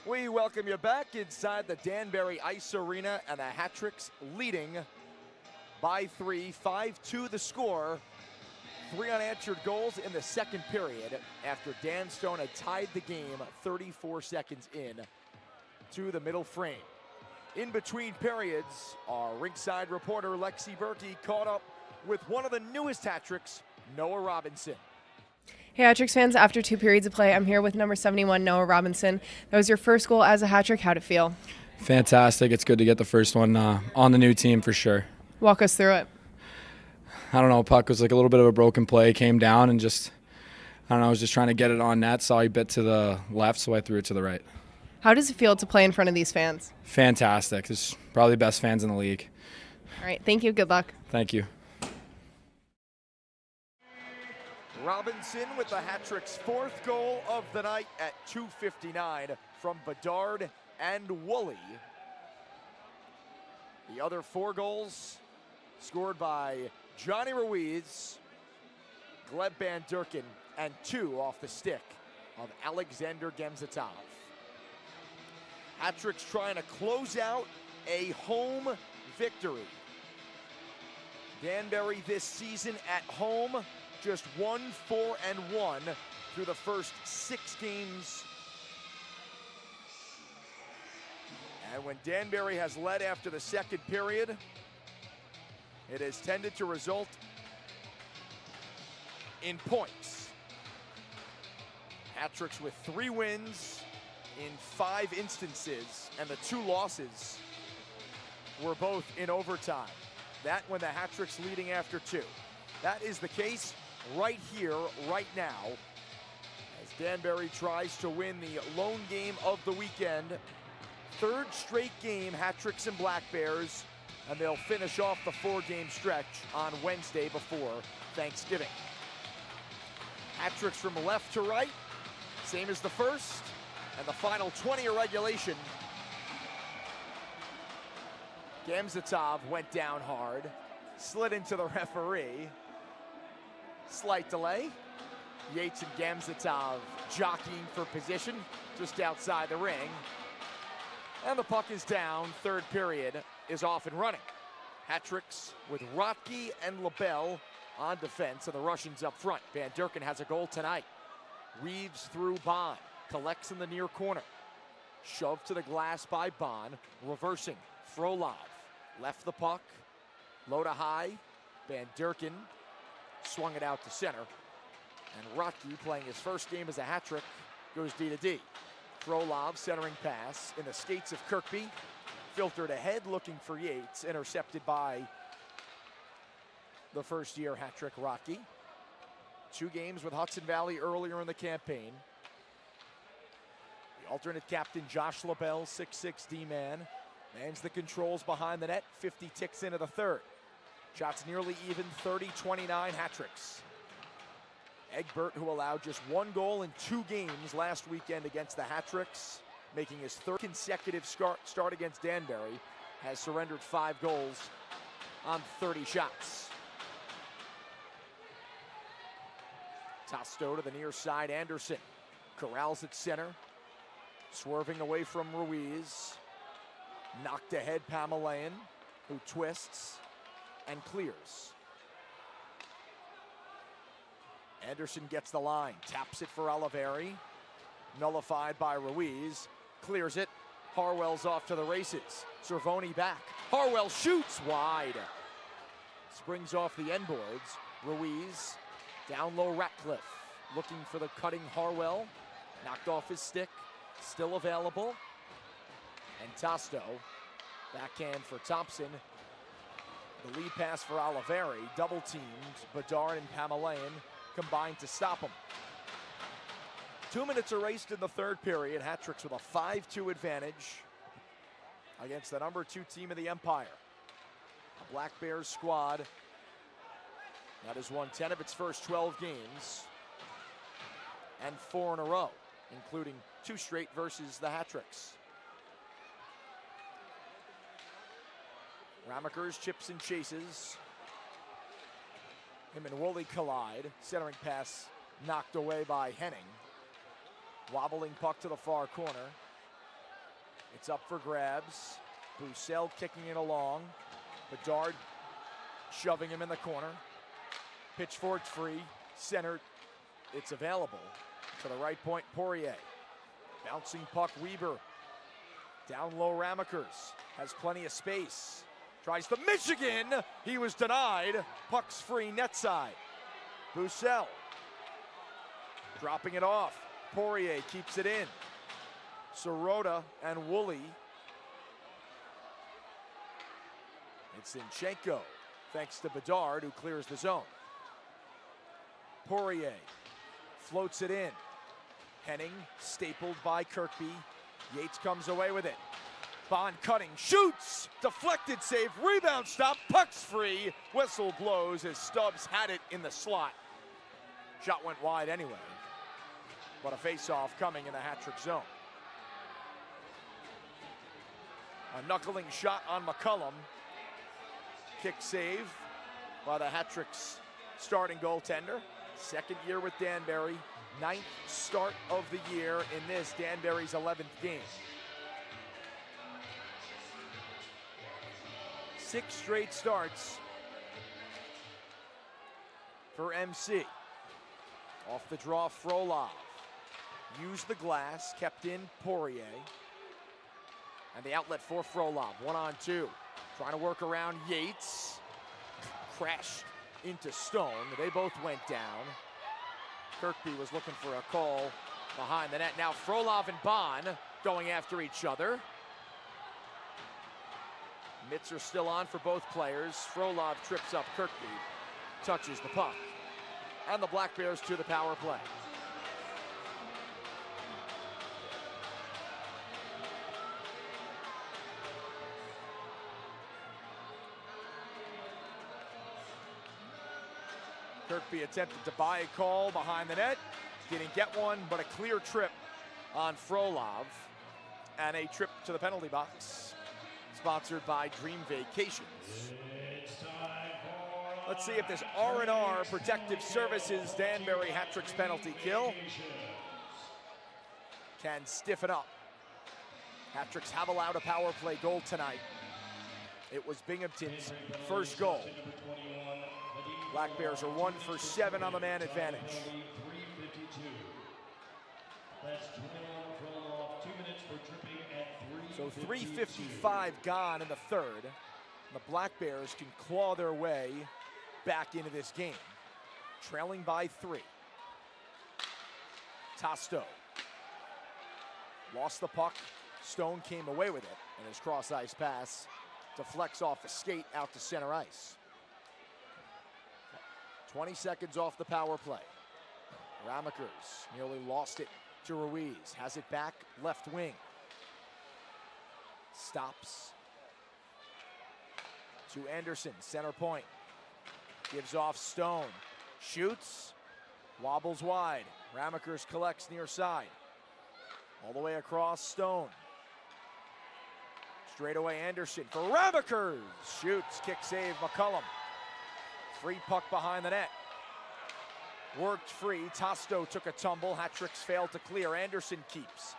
[SPEAKER 1] We welcome you back inside the Danbury Ice Arena, and the Hat-Tricks leading by 3, 5-2 the score. 3 unanswered goals in the second period after Dan Stone had tied the game 34 seconds in to the middle frame. In between periods, our rinkside reporter Lexi Berkey caught up with one of the newest Hat-Tricks, Noah Robinson.
[SPEAKER 8] Hey, Hat-Tricks fans, after 2 periods of play, I'm here with number 71, Noah Robinson. That was your first goal as a Hat-Trick. How'd it feel?
[SPEAKER 9] Fantastic. It's good to get the first one on the new team for sure.
[SPEAKER 8] Walk us through it.
[SPEAKER 9] I don't know, puck was like a little bit of a broken play, came down and just, I don't know, I was just trying to get it on net, saw he bit to the left, so I threw it to the right.
[SPEAKER 8] How does it feel to play in front of these fans?
[SPEAKER 9] Fantastic. It's probably the best fans in the league.
[SPEAKER 8] All right, thank you. Good luck.
[SPEAKER 9] Thank you.
[SPEAKER 1] Robinson with the Hat-Tricks' 4th goal of the night at 2:59 from Bedard and Woolley. The other 4 goals scored by Johnny Ruiz, Gleb Van Durken, and 2 off the stick of Alexander Gemzatov. Hat-Tricks trying to close out a home victory. Danbury this season at home, just 1-4-1 through the first 6 games. And when Danbury has led after the second period, it has tended to result in points. Hat-Tricks with 3 wins in 5 instances, and the 2 losses were both in overtime. That when the Hat-Tricks leading after 2. That is the case right here, right now, as Danbury tries to win the lone game of the weekend. 3rd straight game, Hat-Tricks and Black Bears, and they'll finish off the 4-game stretch on Wednesday before Thanksgiving. Hat-Tricks from left to right, same as the first, and the final 20 of regulation. Gemzatov went down hard, slid into the referee. Slight delay. Yates and Gemzatov jockeying for position just outside the ring. And the puck is down. 3rd period is off and running. Hat-Tricks with Rotke and LaBelle on defense, and the Russians up front. Van Durken has a goal tonight. Weaves through Bond, collects in the near corner. Shoved to the glass by Bond, reversing. Frolov left the puck, low to high. Van Durken swung it out to center. And Rotke, playing his first game as a hat-trick, goes D to D. Frolov centering pass in the skates of Kirkby. Filtered ahead, looking for Yates. Intercepted by the first-year hat-trick Rotke. 2 games with Hudson Valley earlier in the campaign. The alternate captain, Josh LaBelle, 6'6" D-man. Mans the controls behind the net. 50 ticks into the 3rd. Shots nearly even, 30-29 hat-tricks. Egbert, who allowed just 1 goal in 2 games last weekend against the Hat-Tricks, making his 3rd consecutive start against Danbury, has surrendered 5 goals on 30 shots. Tasto to the near side, Anderson corrals at center, swerving away from Ruiz. Knocked ahead Pamelayan, who twists and clears. Anderson gets the line, taps it for Oliveri. Nullified by Ruiz, clears it. Harwell's off to the races. Cervoni back. Harwell shoots wide. Springs off the end boards. Ruiz down low, Ratcliffe looking for the cutting Harwell. Knocked off his stick, still available. And Tasto, backhand for Thompson. The lead pass for Oliveri, double teamed. Bedard and Pamelayan combined to stop him. 2 minutes erased in the 3rd period. Hat-Tricks with a 5-2 advantage against the number 2 team of the Empire. A Black Bears squad that has won 10 of its first 12 games and 4 in a row, including 2 straight versus the Hat-Tricks. Ramakers chips and chases. Him and Woolley collide. Centering pass knocked away by Henning. Wobbling puck to the far corner. It's up for grabs. Bussell kicking it along. Bedard shoving him in the corner. Pitchfork free, centered. It's available to the right point, Poirier. Bouncing puck, Weber. Down low, Ramakers has plenty of space. Tries the Michigan. He was denied. Puck's free, net side. Bussell dropping it off. Poirier keeps it in. Sirota and Woolley. It's Zinchenko, thanks to Bedard, who clears the zone. Poirier floats it in. Henning stapled by Kirkby. Yates comes away with it. Bond cutting, shoots! Deflected save, rebound stop, puck's free. Whistle blows as Stubbs had it in the slot. Shot went wide anyway, but a face-off coming in the hat-trick zone. A knuckling shot on McCullum. Kick save by the hat-trick's starting goaltender. Second year with Danbury. 9th start of the year in this, Danbury's 11th game. 6 straight starts for MC. Off the draw, Frolov. Used the glass, kept in Poirier. And the outlet for Frolov, 1-on-2. Trying to work around Yates. Crashed into Stone. They both went down. Kirkby was looking for a call behind the net. Now Frolov and Bond going after each other. Mitts are still on for both players. Frolov trips up Kirkby, touches the puck. And the Black Bears to the power play. Kirkby attempted to buy a call behind the net. Didn't get one, but a clear trip on Frolov. And a trip to the penalty box, sponsored by Dream Vacations. Let's see if this R&R Protective Services Danbury hat-trick's penalty kill can stiffen up. Hat-tricks have allowed a power play goal tonight. It was Binghamton's first goal. Black Bears are 1 for 7 on the man advantage. So 3:55 gone in the third. The Black Bears can claw their way back into this game, trailing by 3. Tasto lost the puck. Stone came away with it, and his cross-ice pass deflects off the skate out to center ice. 20 seconds off the power play. Ramakers nearly lost it to Ruiz. Has it back, left wing. Stops. To Anderson, center point. Gives off Stone. Shoots. Wobbles wide. Ramakers collects near side. All the way across, Stone. Straight away Anderson for Ramakers. Shoots, kick save, McCullum. Free puck behind the net. Worked free. Tasto took a tumble. Hat-tricks failed to clear. Anderson keeps.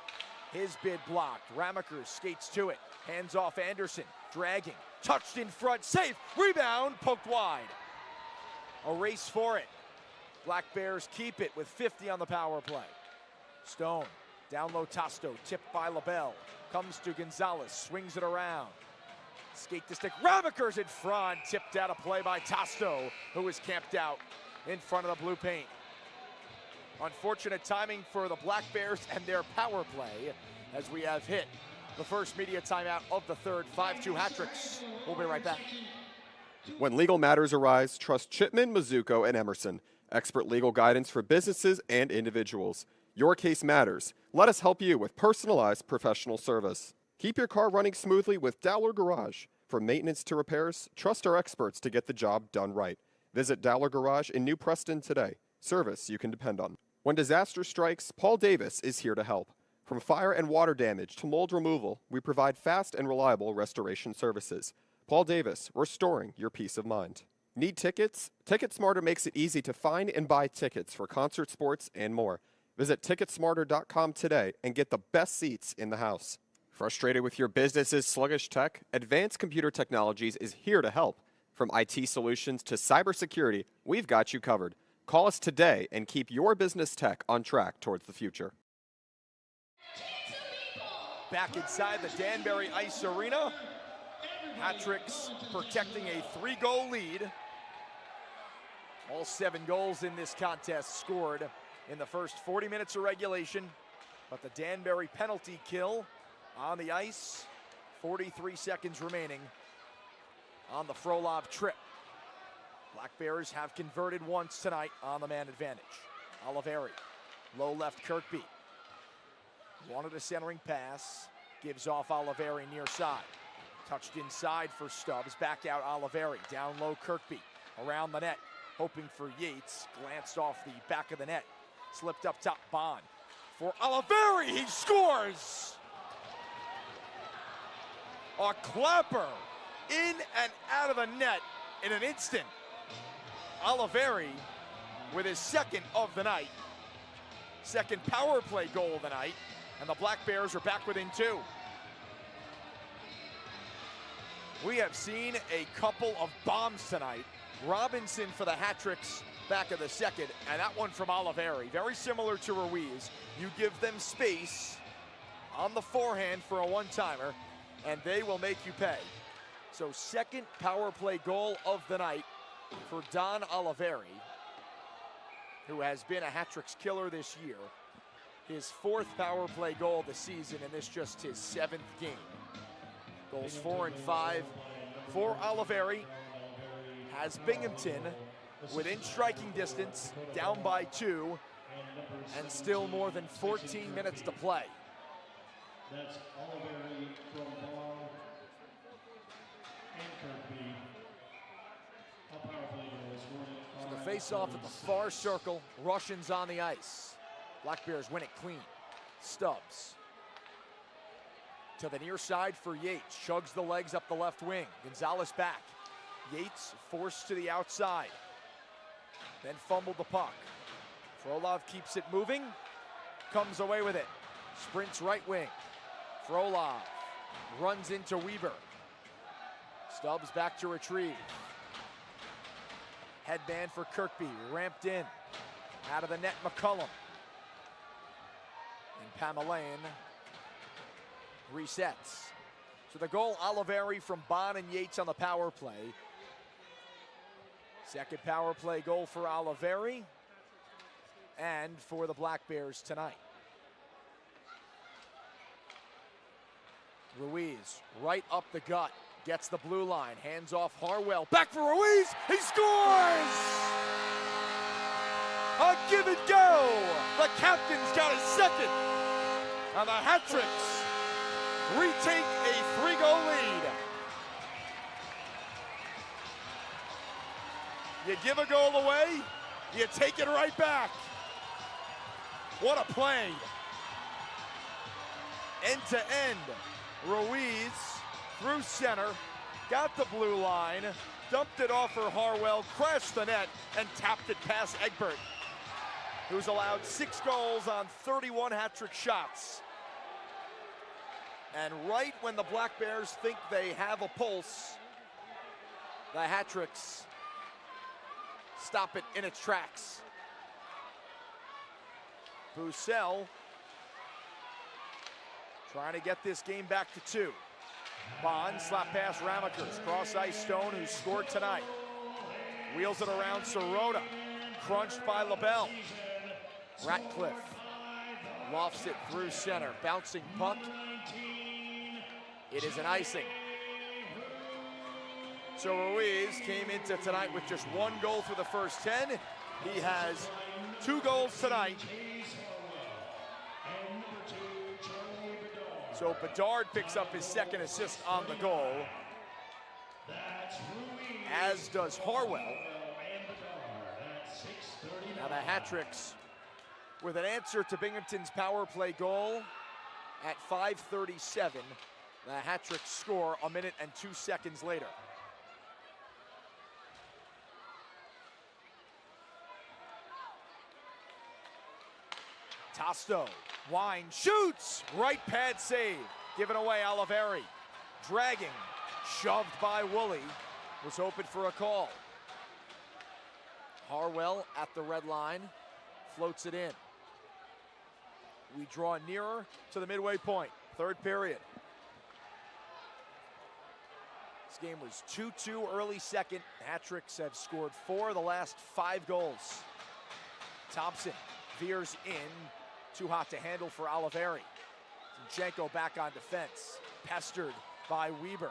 [SPEAKER 1] His bid blocked. Ramakers skates to it. Hands off Anderson. Dragging. Touched in front. Safe. Rebound. Poked wide. A race for it. Black Bears keep it with 50 on the power play. Stone. Down low Tasto. Tipped by LaBelle. Comes to Gonzalez. Swings it around. Skate to stick. Ramakers in front. Tipped out a play by Tasto, who was camped out in front of the blue paint. Unfortunate timing for the Black Bears and their power play as we have hit the first media timeout of the third. 5-2 hat-tricks. We'll be right back.
[SPEAKER 4] When legal matters arise, trust Chipman, Mizuko, and Emerson. Expert legal guidance for businesses and individuals. Your case matters. Let us help you with personalized professional service. Keep your car running smoothly with Dowler Garage. From maintenance to repairs, trust our experts to get the job done right. Visit Dowler Garage in New Preston today. Service you can depend on. When disaster strikes, Paul Davis is here to help. From fire and water damage to mold removal, we provide fast and reliable restoration services. Paul Davis, restoring your peace of mind. Need tickets? TicketSmarter makes it easy to find and buy tickets for concert, sports, and more. Visit TicketSmarter.com today and get the best seats in the house. Frustrated with your business's sluggish tech? Advanced Computer Technologies is here to help. From IT solutions to cybersecurity, we've got you covered. Call us today and keep your business tech on track towards the future.
[SPEAKER 1] Back inside the Danbury Ice Arena, Hat-Tricks protecting a 3-goal lead. All 7 goals in this contest scored in the first 40 minutes of regulation, but the Danbury penalty kill on the ice, 43 seconds remaining on the Frolov trip. Black Bears have converted once tonight on the man advantage. Oliveri, low left Kirkby. Wanted a centering pass, gives off Oliveri near side. Touched inside for Stubbs, back out Oliveri, down low Kirkby, around the net, hoping for Yates, glanced off the back of the net, slipped up top, Bond. For Oliveri, he scores! A clapper in and out of the net in an instant. Oliveri with his second of the night, second power play goal of the night, and the Black Bears are back within 2. We have seen a couple of bombs tonight. Robinson for the Hat-Tricks back of the second, and that one from Oliveri. Very similar to Ruiz. You give them space on the forehand for a one-timer, and they will make you pay. So second power play goal of the night for Don Oliveri, who has been a Hat-Tricks killer this year. His 4th power play goal of the season, and this just his 7th game. Goals 4 and 5 for Oliveri. Has Binghamton within striking distance, down by 2, and still more than 14 minutes to play.
[SPEAKER 2] That's Oliveri from Bar and Kirkby. A power play goal scored.
[SPEAKER 1] So the face-off at the far circle, Russians on the ice. Black Bears win it clean. Stubbs to the near side for Yates. Chugs the legs up the left wing. Gonzalez back. Yates forced to the outside. Then fumbled the puck. Frolov keeps it moving. Comes away with it. Sprints right wing. Frolov runs into Weber. Stubbs back to retrieve. Headband for Kirkby, ramped in. Out of the net, McCullum. And Pamelayan resets. So the goal, Oliveri from Bond and Yates on the power play. Second power play goal for Oliveri and for the Black Bears tonight. Ruiz, right up the gut, gets the blue line, hands off Harwell, back for Ruiz, he scores! A give and go! The captain's got his second, and the Hat-Tricks retake a 3-goal lead. You give a goal away, you take it right back. What a play. End to end. Ruiz through center, got the blue line, dumped it off for Harwell, crashed the net, and tapped it past Egbert, who's allowed 6 goals on 31 hat-trick shots. And right when the Black Bears think they have a pulse, the Hat-Tricks stop it in its tracks. Bussell trying to get this game back to 2. Bond, slap past Ramakers, cross ice Stone, who scored tonight. Wheels it around Sirota, crunched by LaBelle. Ratcliffe lofts it through center, bouncing puck. It is an icing. So Ruiz came into tonight with just 1 goal through the first 10. He has 2 goals tonight. So Bedard picks up his 2nd assist on the goal, as does Harwell. Now the Hat-Tricks with an answer to Binghamton's power play goal at 5:37. The Hat-Tricks score a minute and 2 seconds later. Tosto, Wine shoots, right pad save. given away. Oliveri dragging, shoved by Woolley, was open for a call. Harwell at the red line, floats it in. We draw nearer to the midway point, third period. This game was 2-2 early second. Hat-tricks have scored 4 of the last 5 goals. Thompson veers in, too hot to handle for Oliveri. Zinchenko back on defense, pestered by Weber.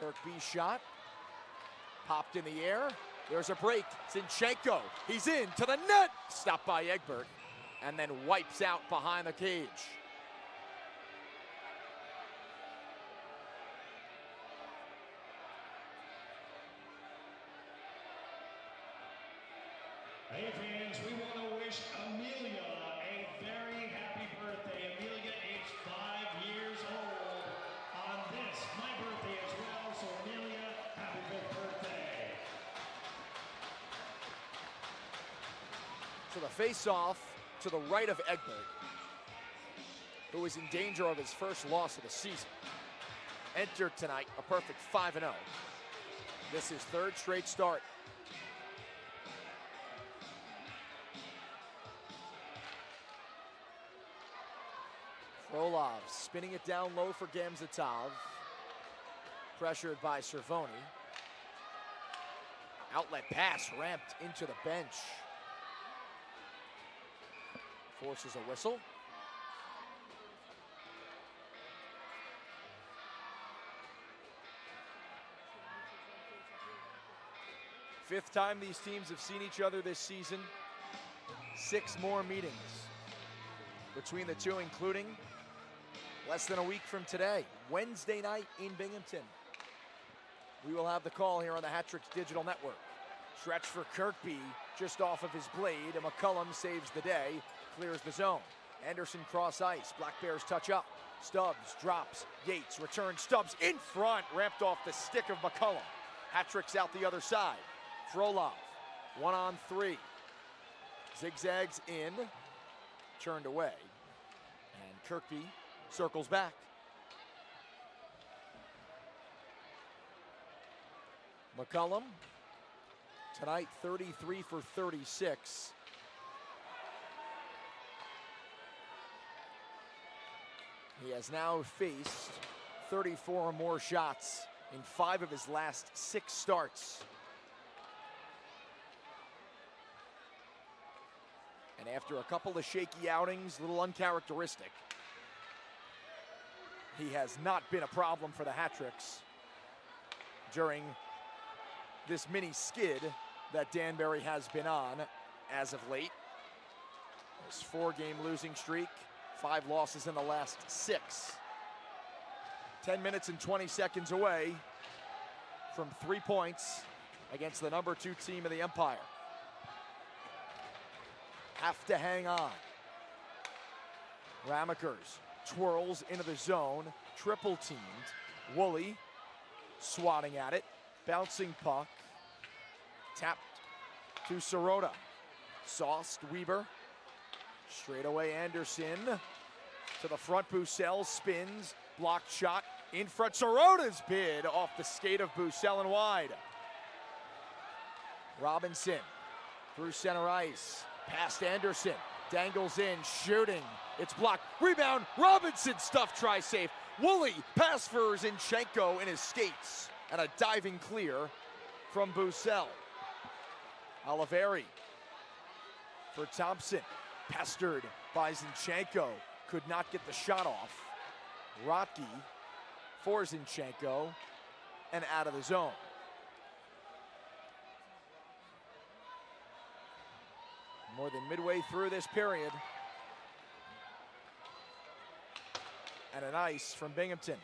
[SPEAKER 1] Kirkby's shot, popped in the air. There's a break. Zinchenko, he's in to the net. Stopped by Egbert, and then wipes out behind the cage.
[SPEAKER 2] Hey fans, we want to wish Amelia a very happy birthday. Amelia is 5 years old on this, my birthday as well. So Amelia, happy 5th birthday.
[SPEAKER 1] So the face-off to the right of Egbert, who is in danger of his first loss of the season. Entered tonight a perfect 5-0. This is 3rd straight start. Frolov spinning it down low for Gamzatov. Pressured by Cervoni. Outlet pass ramped into the bench. Forces a whistle. Fifth time these teams have seen each other this season. 6 more meetings between the two, including less than a week from today, Wednesday night in Binghamton. We will have the call here on the Hat-Tricks Digital Network. Stretch for Kirkby, just off of his blade, and McCullum saves the day, clears the zone. Anderson cross ice, Black Bears touch up. Stubbs drops, Yates returns, Stubbs in front, ramped off the stick of McCullum. Hat-Tricks out the other side. Frolov, 1-on-3. Zigzags in, turned away, and Kirkby circles back. McCullum, tonight 33 for 36. He has now faced 34 or more shots in 5 of his last 6 starts. And after a couple of shaky outings, a little uncharacteristic, he has not been a problem for the Hat-Tricks during this mini skid that Danbury has been on as of late. This 4-game losing streak, 5 losses in the last 6. 10 minutes and 20 seconds away from 3 points against the number 2 team in the Empire. Have to hang on. Ramekers twirls into the zone, triple teamed. Woolley swatting at it, bouncing puck, tapped to Sirota. Sauced, Weber, straight away Anderson, to the front, Bussell spins, blocked shot, in front, Sirota's bid off the skate of Bussell and wide. Robinson through center ice, past Anderson, dangles in, shooting, it's blocked, rebound, Robinson stuff, try save. Woolley, pass for Zinchenko in his skates, and a diving clear from Bussell. Oliveri for Thompson, pestered by Zinchenko, could not get the shot off. Rotke for Zinchenko, and out of the zone. More than midway through this period. And an ice from Binghamton.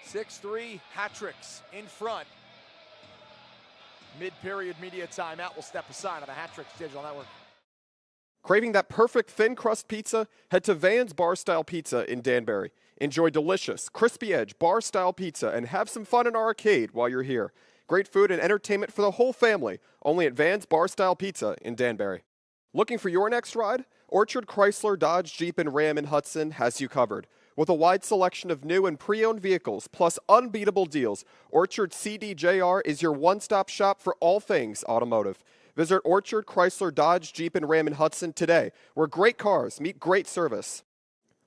[SPEAKER 1] (6-3) Hat-Tricks in front. Mid-period media timeout. Will step aside on the Hat-Tricks Digital Network.
[SPEAKER 4] Craving that perfect thin crust pizza? Head to Van's Bar Style Pizza in Danbury. Enjoy delicious, crispy edge bar style pizza and have some fun in our arcade while you're here. Great food and entertainment for the whole family, only at Van's Bar Style Pizza in Danbury. Looking for your next ride? Orchard Chrysler, Dodge, Jeep, and Ram in Hudson has you covered. With a wide selection of new and pre-owned vehicles, plus unbeatable deals, Orchard CDJR is your one-stop shop for all things automotive. Visit Orchard Chrysler, Dodge, Jeep, and Ram in Hudson today, where great cars meet great service.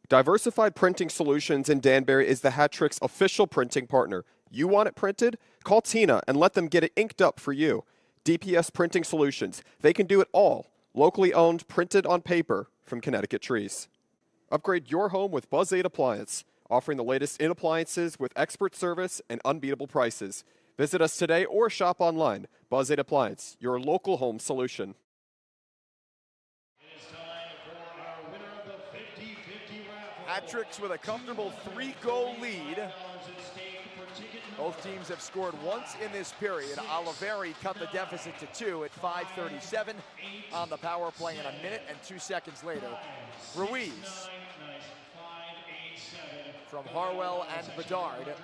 [SPEAKER 4] Diversified Printing Solutions in Danbury is the Hat-Trick's official printing partner. You want it printed? Call Tina and let them get it inked up for you. DPS Printing Solutions. They can do it all. Locally owned, printed on paper from Connecticut trees. Upgrade your home with Buzz 8 Appliance, offering the latest in appliances with expert service and unbeatable prices. Visit us today or shop online. Buzz 8 Appliance, your local home solution.
[SPEAKER 2] It is time for our winner of the 50-50 raffle.
[SPEAKER 1] Hat-Tricks with a comfortable 3-goal lead.
[SPEAKER 2] $5 at stake for ticket
[SPEAKER 1] Both teams have scored once in this period. Oliveri cut the deficit to 2 at 5:37 on the power play, and a minute and 2 seconds later, Ruiz from Harwell and Bedard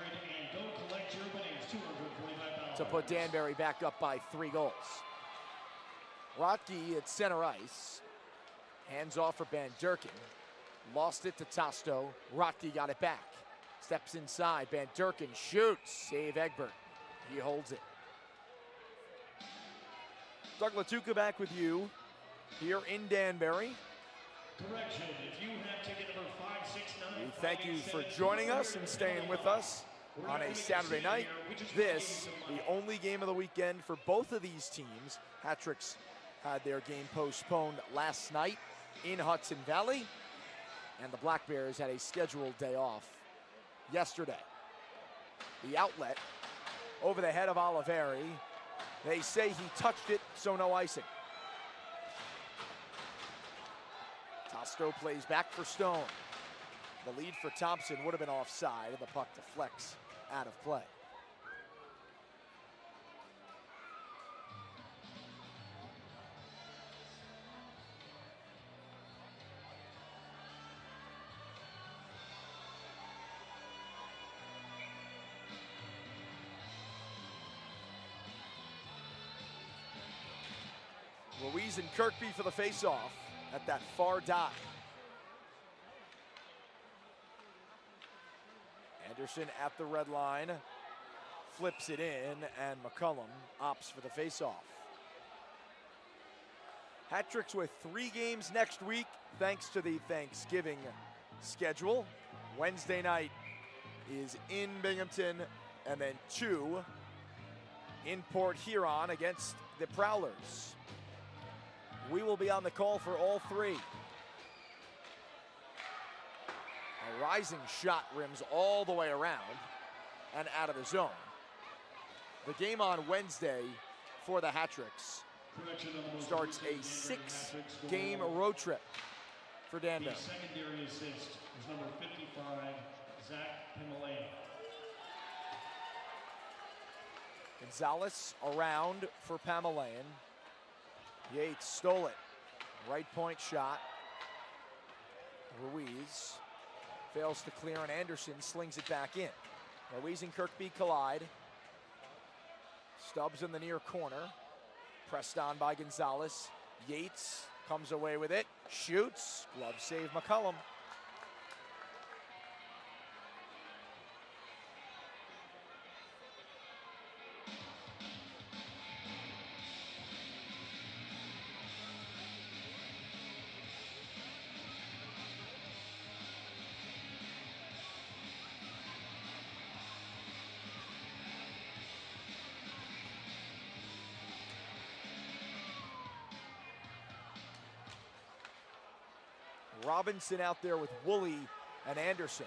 [SPEAKER 1] to put Danbury back up by 3 goals. Rotke at center ice. Hands off for Van Durken. Lost it to Tasto. Rotke got it back. Steps inside. Van Durken shoots. Save Egbert. He holds it. Doug Latuca back with you here in Danbury.
[SPEAKER 2] Correction, if you have ticket number 569.
[SPEAKER 1] We thank you for joining us and staying with us on a Saturday night. This, the only game of the weekend for both of these teams. Hat-Tricks had their game postponed last night in Hudson Valley, and the Black Bears had a scheduled day off yesterday. The outlet over the head of Oliveri. They say he touched it, so no icing. Tasto plays back for Stone. The lead for Thompson would have been offside, and the puck deflects out of play. Ruiz and Kirkby for the face-off at that far dot. Anderson at the red line, flips it in, and McCullum opts for the face-off. Hat-Tricks with 3 games next week, thanks to the Thanksgiving schedule. Wednesday night is in Binghamton, and then 2 in Port Huron against the Prowlers. We will be on the call for all 3. A rising shot rims all the way around and out of the zone. The game on Wednesday for the Hat-Tricks starts a 6-game road trip for Danbury.
[SPEAKER 2] The secondary assist is number 55, Zach Himalayan.
[SPEAKER 1] Gonzalez around for Pamelayan. Yates stole it. Right point shot. Ruiz fails to clear, and Anderson slings it back in. Ruiz and Kirkby collide. Stubbs in the near corner. Pressed on by Gonzalez. Yates comes away with it. Shoots. Glove save McCullum. Robinson out there with Woolley and Anderson,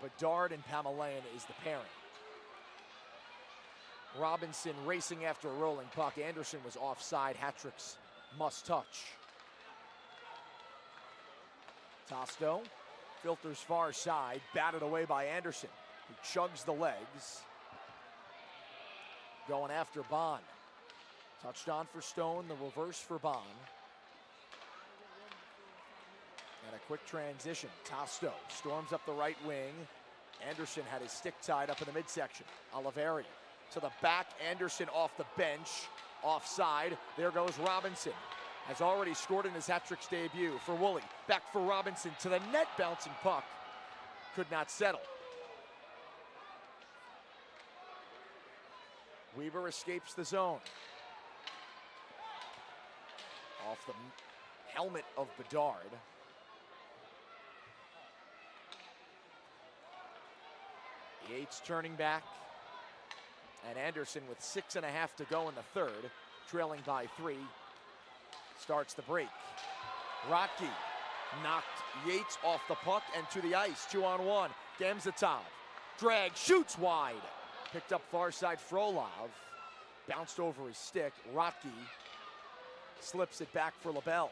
[SPEAKER 1] but Dard and Pamelayan is the pairing. Robinson racing after a rolling puck. Anderson was offside. Hat-Tricks must touch. Tasto filters far side, batted away by Anderson, who chugs the legs. Going after Bond. Touched on for Stone, the reverse for Bond. And a quick transition. Tasto storms up the right wing. Anderson had his stick tied up in the midsection. Oliveri to the back. Anderson off the bench, offside. There goes Robinson. Has already scored in his hat-trick's debut for Woolley. Back for Robinson to the net, bouncing puck. Could not settle. Weaver escapes the zone. Off the helmet of Bedard. Yates turning back. And Anderson with 6.5 to go in the third, trailing by 3. Starts the break. Rotke knocked Yates off the puck and to the ice. 2-on-1. Gamzatov. Drag, shoots wide. Picked up far side Frolov. Bounced over his stick. Rotke slips it back for LaBelle.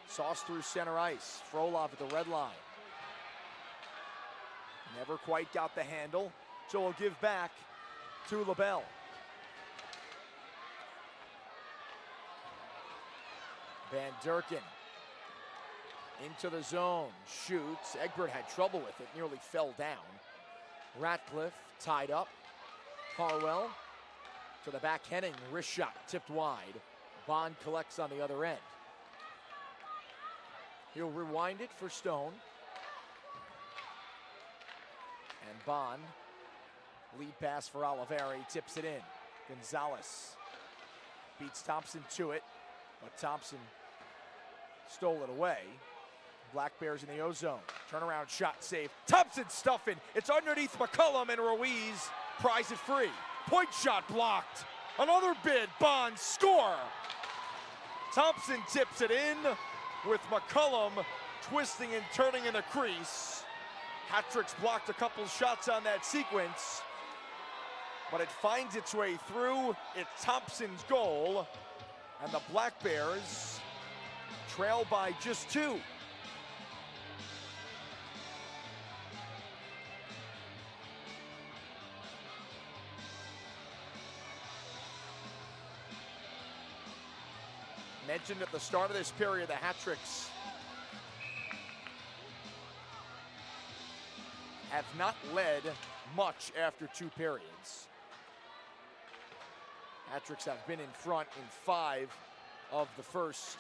[SPEAKER 1] Sauce through center ice. Frolov at the red line. Never quite got the handle, so we'll give back to LaBelle. Van Durken into the zone, shoots. Egbert had trouble with it, nearly fell down. Ratcliffe tied up. Harwell to the back, Henning, wrist shot, tipped wide. Bond collects on the other end. He'll rewind it for Stone. And Bond, lead pass for Oliveri, tips it in. Gonzalez beats Thompson to it, but Thompson stole it away. Black Bears in the O-zone. Turnaround shot save. Thompson stuffing. It's underneath McCullum, and Ruiz pries it free. Point shot blocked. Another bid. Bond score. Thompson tips it in with McCullum twisting and turning in the crease. Hat-trick's blocked a couple shots on that sequence, but it finds its way through. It's Thompson's goal, and the Black Bears trail by just 2. Mentioned at the start of this period, the hat-tricks have not led much after 2 periods. Hat-tricks have been in front in 5 of the first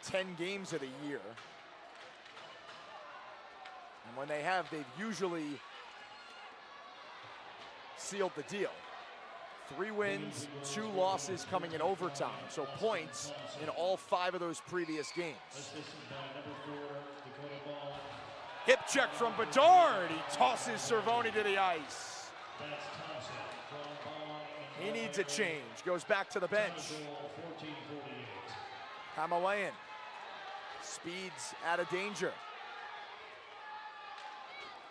[SPEAKER 1] 10 games of the year. And when they have, they've usually sealed the deal. 3 wins, 2 losses coming in overtime. So points in all 5 of those previous games. Hip check from Bedard. He tosses Cervoni to the ice. He needs a change. Goes back to the bench. Kamalayan speeds out of danger.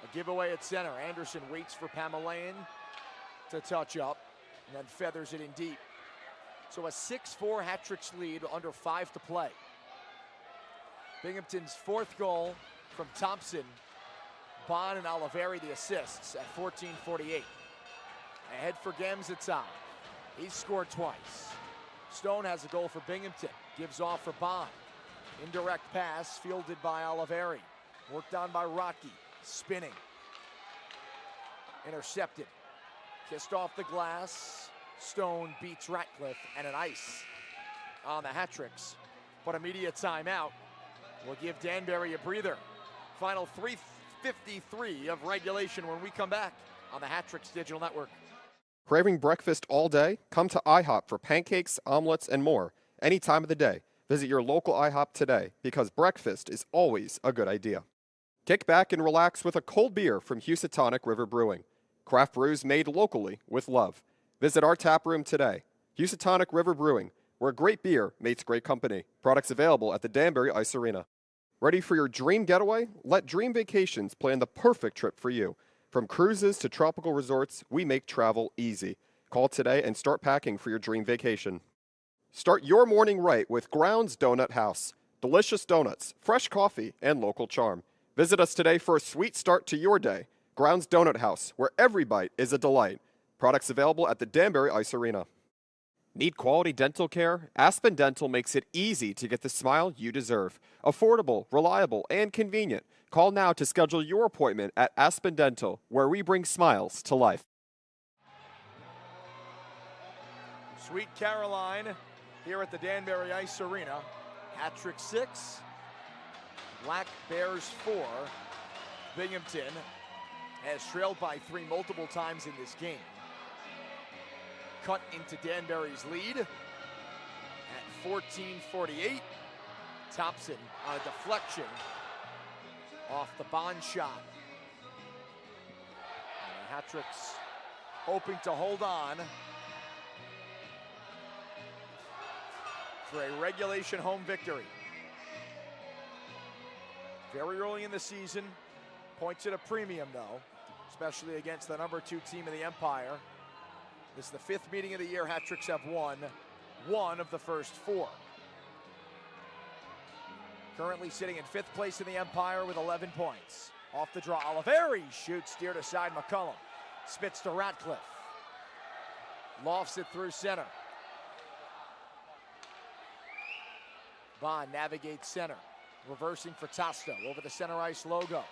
[SPEAKER 1] A giveaway at center. Anderson waits for Pamelayan to touch up and then feathers it in deep. So a 6-4 hat-tricks lead under 5 to play. Binghamton's 4th goal from Thompson. Bond and Oliveri the assists at 14:48. Ahead for Gamzatov. He's scored twice. Stone has a goal for Binghamton. Gives off for Bond. Indirect pass fielded by Oliveri. Worked on by Rotke. Spinning. Intercepted. Kissed off the glass. Stone beats Ratcliffe and an ice on the hat-tricks. But immediate timeout will give Danbury a breather. Final 3:53 of regulation when we come back on the Hat-Tricks Digital Network.
[SPEAKER 4] Craving breakfast all day? Come to IHOP for pancakes, omelets, and more any time of the day. Visit your local IHOP today because breakfast is always a good idea. Kick back and relax with a cold beer from Housatonic River Brewing. Craft brews made locally with love. Visit our tap room today. Housatonic River Brewing, where great beer meets great company. Products available at the Danbury Ice Arena. Ready for your dream getaway? Let Dream Vacations plan the perfect trip for you. From cruises to tropical resorts, we make travel easy. Call today and start packing for your dream vacation. Start your morning right with Grounds Donut House. Delicious donuts, fresh coffee, and local charm. Visit us today for a sweet start to your day. Grounds Donut House, where every bite is a delight. Products available at the Danbury Ice Arena. Need quality dental care? Aspen Dental makes it easy to get the smile you deserve. Affordable, reliable, and convenient. Call now to schedule your appointment at Aspen Dental, where we bring smiles to life.
[SPEAKER 1] Sweet Caroline here at the Danbury Ice Arena. Hat-trick 6, Black Bears 4. Binghamton has trailed by 3 multiple times in this game. Cut into Danbury's lead at 14:48. Thompson on a deflection off the Bond shot. And the Hat-tricks hoping to hold on for a regulation home victory. Very early in the season, points at a premium though, especially against the number 2 team in the Empire. This is the 5th meeting of the year. Hat-tricks have won 1 of the first 4. Currently sitting in 5th place in the Empire with 11 points. Off the draw, Oliveri shoots, steered aside McCullum. Spits to Ratcliffe. Lofts it through center. Bond navigates center. Reversing for Tasto over the center ice logo.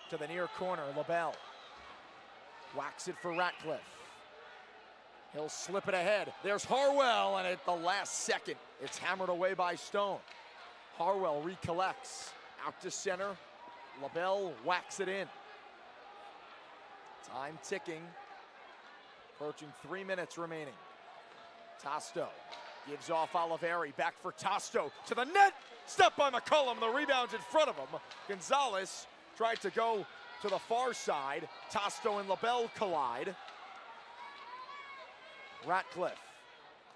[SPEAKER 1] To the near corner, LaBelle. Whacks it for Ratcliffe. He'll slip it ahead. There's Harwell, and at the last second, it's hammered away by Stone. Harwell recollects. Out to center. LaBelle whacks it in. Time ticking. Approaching 3 minutes remaining. Tasto gives off Oliveri. Back for Tasto. To the net. Step by McCullum. The rebound's in front of him. Gonzalez tried to go to the far side. Tasto and LaBelle collide. Ratcliffe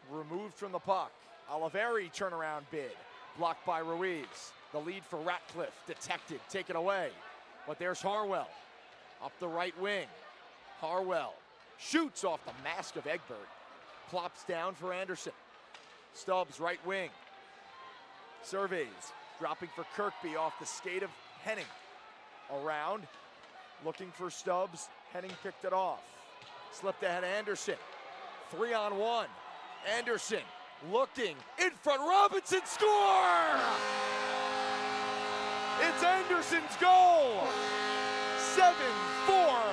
[SPEAKER 1] removed from the puck. Oliveri turnaround bid. Blocked by Ruiz. The lead for Ratcliffe. Detected. Taken away. But there's Harwell. Up the right wing. Harwell shoots off the mask of Egbert. Plops down for Anderson. Stubbs right wing. Surveys. Dropping for Kirkby off the skate of Henning. Around. Looking for Stubbs. Henning picked it off. Slipped ahead Anderson. 3-on-1. Anderson looking in front. Robinson score! It's Anderson's goal. 7-4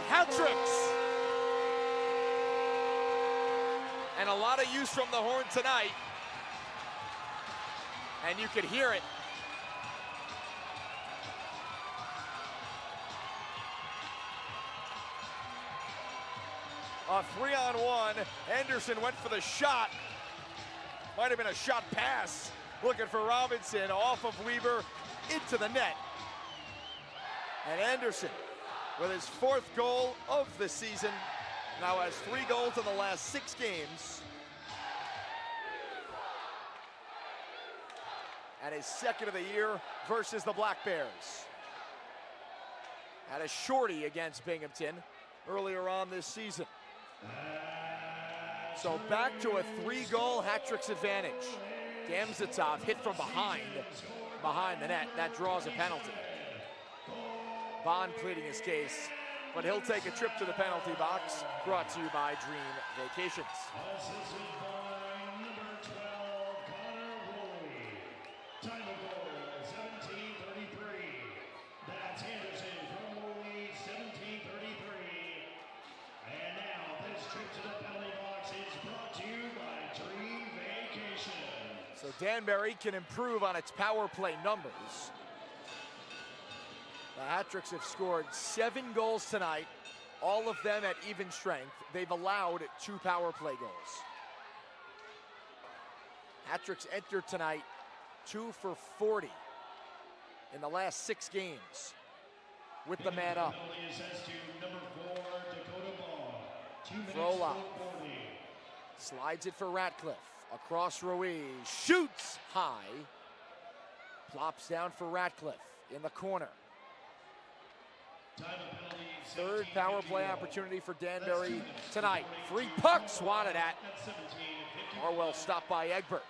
[SPEAKER 1] hat-tricks. And a lot of use from the horn tonight. And you could hear it. A 3-on-1. Anderson went for the shot. Might have been a shot pass. Looking for Robinson off of Weaver into the net. And Anderson, with his 4th goal of the season, now has 3 goals in the last 6 games. And his 2nd of the year versus the Black Bears. Had a shorty against Binghamton earlier on this season. So back to a 3-goal hat-tricks advantage. Gamzatov hit from behind the net. That draws a penalty. Bond pleading his case, but he'll take a trip to the penalty box, brought to you by Dream Vacations.
[SPEAKER 2] Assisted by number 12, Connor Woolley. Time of goal, 17:33. That's Anderson from Woolley, 17:33. And now this trip to the penalty box is brought to you by Dream Vacation.
[SPEAKER 1] So Danbury can improve on its power play numbers. The Hat-tricks have scored 7 goals tonight, all of them at even strength. They've allowed 2 power play goals. Hat-tricks entered tonight 2 for 40 in the last 6 games with the man up. Frola slides it for Ratcliffe. Across Ruiz, shoots high. Plops down for Ratcliffe in the corner. 3rd power play opportunity for Danbury tonight. Free puck swatted at. Harwell stopped by Egbert.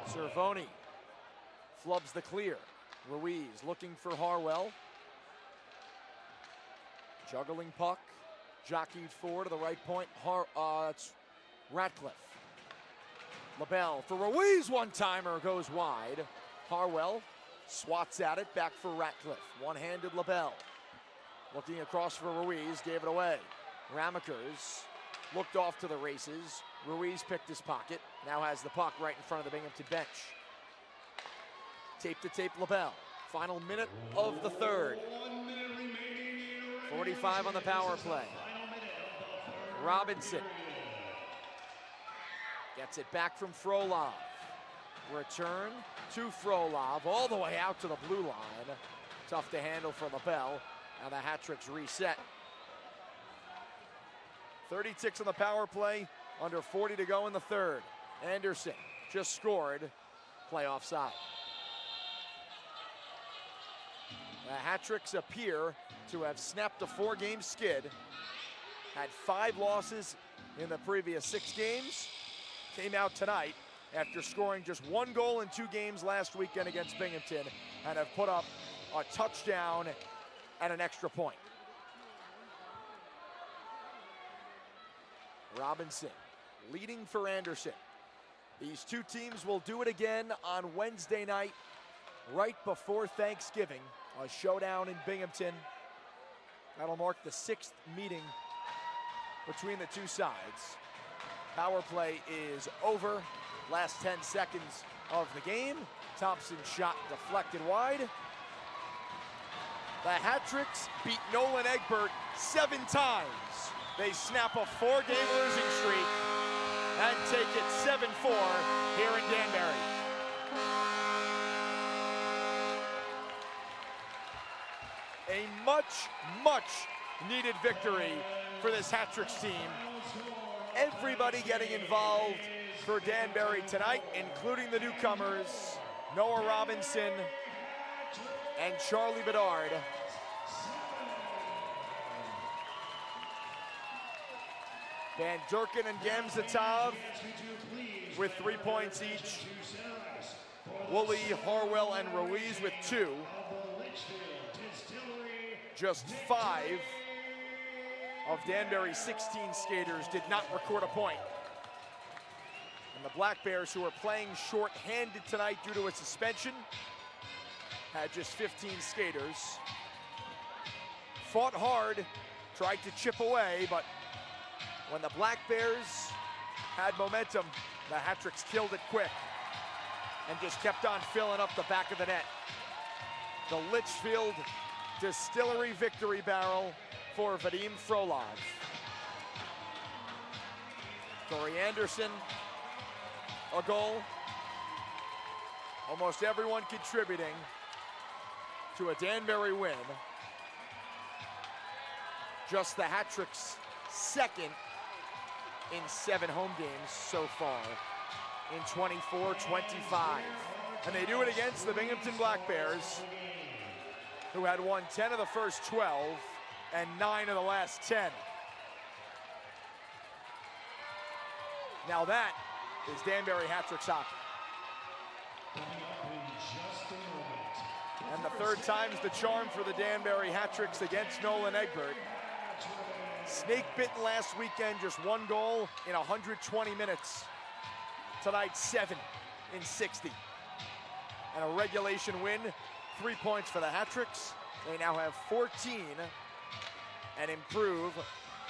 [SPEAKER 1] Cervoni flubs the clear. Ruiz looking for Harwell. Juggling puck. Jockeyed forward to the right point. It's Ratcliffe. LaBelle for Ruiz, one-timer goes wide. Harwell swats at it, back for Ratcliffe. One-handed LaBelle. Looking across for Ruiz, gave it away. Ramakers looked off to the races. Ruiz picked his pocket, now has the puck right in front of the Binghamton bench. Tape-to-tape LaBelle. Final minute of the third. 45 on the power play. Robinson gets it back from Frolov. Return to Frolov, all the way out to the blue line. Tough to handle for LaBelle. Now the hat-tricks reset. 36 on the power play, under 40 to go in the third. Anderson just scored, play offside. The hat-tricks appear to have snapped a 4-game skid. Had 5 losses in the previous 6 games. Came out tonight after scoring just 1 goal in 2 games last weekend against Binghamton and have put up a touchdown and an extra point. Robinson leading for Anderson. These two teams will do it again on Wednesday night, right before Thanksgiving. A showdown in Binghamton. That'll mark the 6th meeting between the two sides. Power play is over. Last 10 seconds of the game. Thompson shot deflected wide. The hat-tricks beat Nolan Egbert 7 times. They snap a 4-game losing streak and take it 7-4 here in Danbury. A much, much needed victory for this hat-tricks team. Everybody getting involved for Danbury tonight, including the newcomers, Noah Robinson and Charlie Bedard. Van Durkin and Gamzatov with 3 points each. Woolley, Harwell, and Ruiz with 2. Just 5 of Danbury's 16 skaters did not record a point. And the Black Bears, who are playing short-handed tonight due to a suspension, had just 15 skaters. Fought hard, tried to chip away, but when the Black Bears had momentum, the hat-tricks killed it quick and just kept on filling up the back of the net. The Litchfield Distillery victory barrel for Vadim Frolov. Corey Anderson, a goal. Almost everyone contributing to a Danbury win. Just the hat-tricks second in 7 home games so far in 24-25. And they do it against the Binghamton Black Bears, who had won 10 of the first 12 and 9 of the last 10. Now that is Danbury hat-tricks hockey. And the third time's the charm for the Danbury hat-tricks against Nolan Egbert. Snake bitten last weekend, just 1 goal in 120 minutes. Tonight, 7 in 60. And a regulation win, 3 points for the hat-tricks. They now have 14 and improve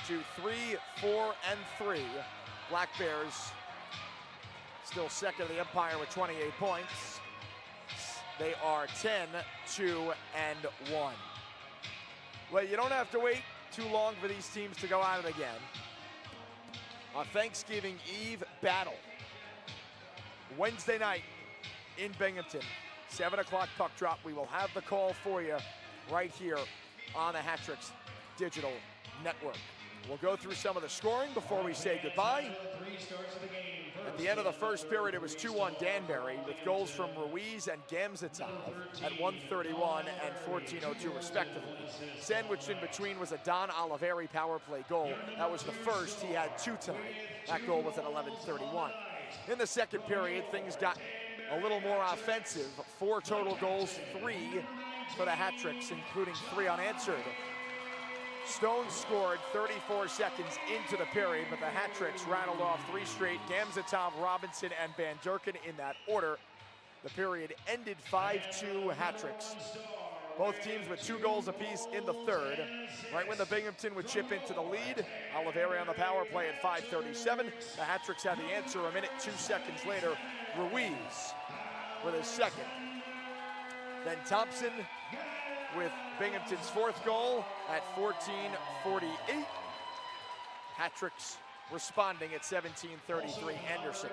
[SPEAKER 1] to 3, 4, and 3. Black Bears still second of the Empire with 28 points. They are 10, 2, and 1. Well, you don't have to wait too long for these teams to go at it again. A Thanksgiving Eve battle. Wednesday night in Binghamton, 7 o'clock puck drop. We will have the call for you right here on the hat-tricks digital network. We'll go through some of the scoring before we say goodbye. At the end of the first period, it was 2-1 Danbury with goals from Ruiz and Gamzatov at 1:31 and 14:02 respectively. Sandwiched in between was a Don Oliveri power play goal. That was the first. He had 2 tonight. That goal was at 11:31. In the second period, things got a little more offensive. 4 total goals, 3 for the hat-tricks, including 3 unanswered. Stone scored 34 seconds into the period, but the hat-tricks rattled off 3 straight. Gamzatov, Robinson, and Van Durkin in that order. The period ended 5-2 hat-tricks. Both teams with 2 goals apiece in the third. Right when the Binghamton would chip into the lead, Oliveri on the power play at 5:37. The Hat-Tricks had the answer a minute, 2 seconds later. Ruiz with his second. Then Thompson with Binghamton's 4th goal at 14:48. Hat-Tricks responding at 17:33. Anderson.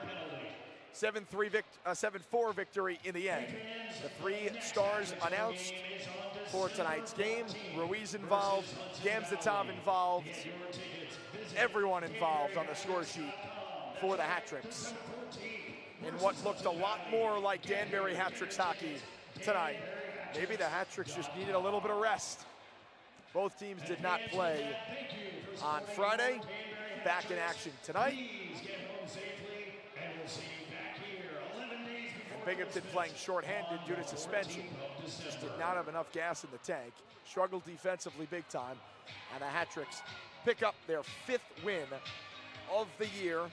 [SPEAKER 1] 7-4 victory in the end. The 3 stars announced for tonight's game. Ruiz involved, Gamzatov involved, everyone involved on the score sheet for the Hat-Tricks. In what looked a lot more like Danbury Hat-Tricks hockey tonight. Maybe the Hat-Tricks just needed a little bit of rest. Both teams did not play on Friday. Back in action tonight. Binghamton playing shorthanded due to suspension. Just did not have enough gas in the tank. Struggled defensively big time. And the Hat-Tricks pick up their 5th win of the year.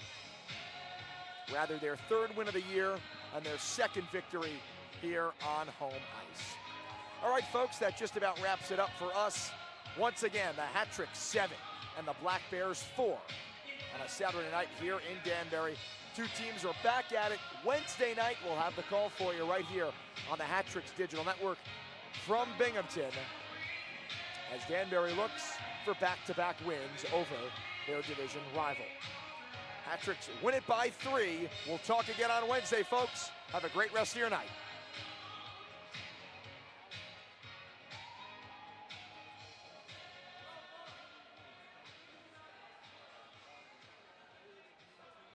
[SPEAKER 1] Rather, their 3rd win of the year and their 2nd victory here on home ice. All right, folks, that just about wraps it up for us. Once again, the Hat-Tricks 7 and the Black Bears 4 on a Saturday night here in Danbury. 2 teams are back at it Wednesday night. We'll have the call for you right here on the Hat-Tricks Digital Network from Binghamton as Danbury looks for back-to-back wins over their division rival. Hat-Tricks win it by 3. We'll talk again on Wednesday, folks. Have a great rest of your night.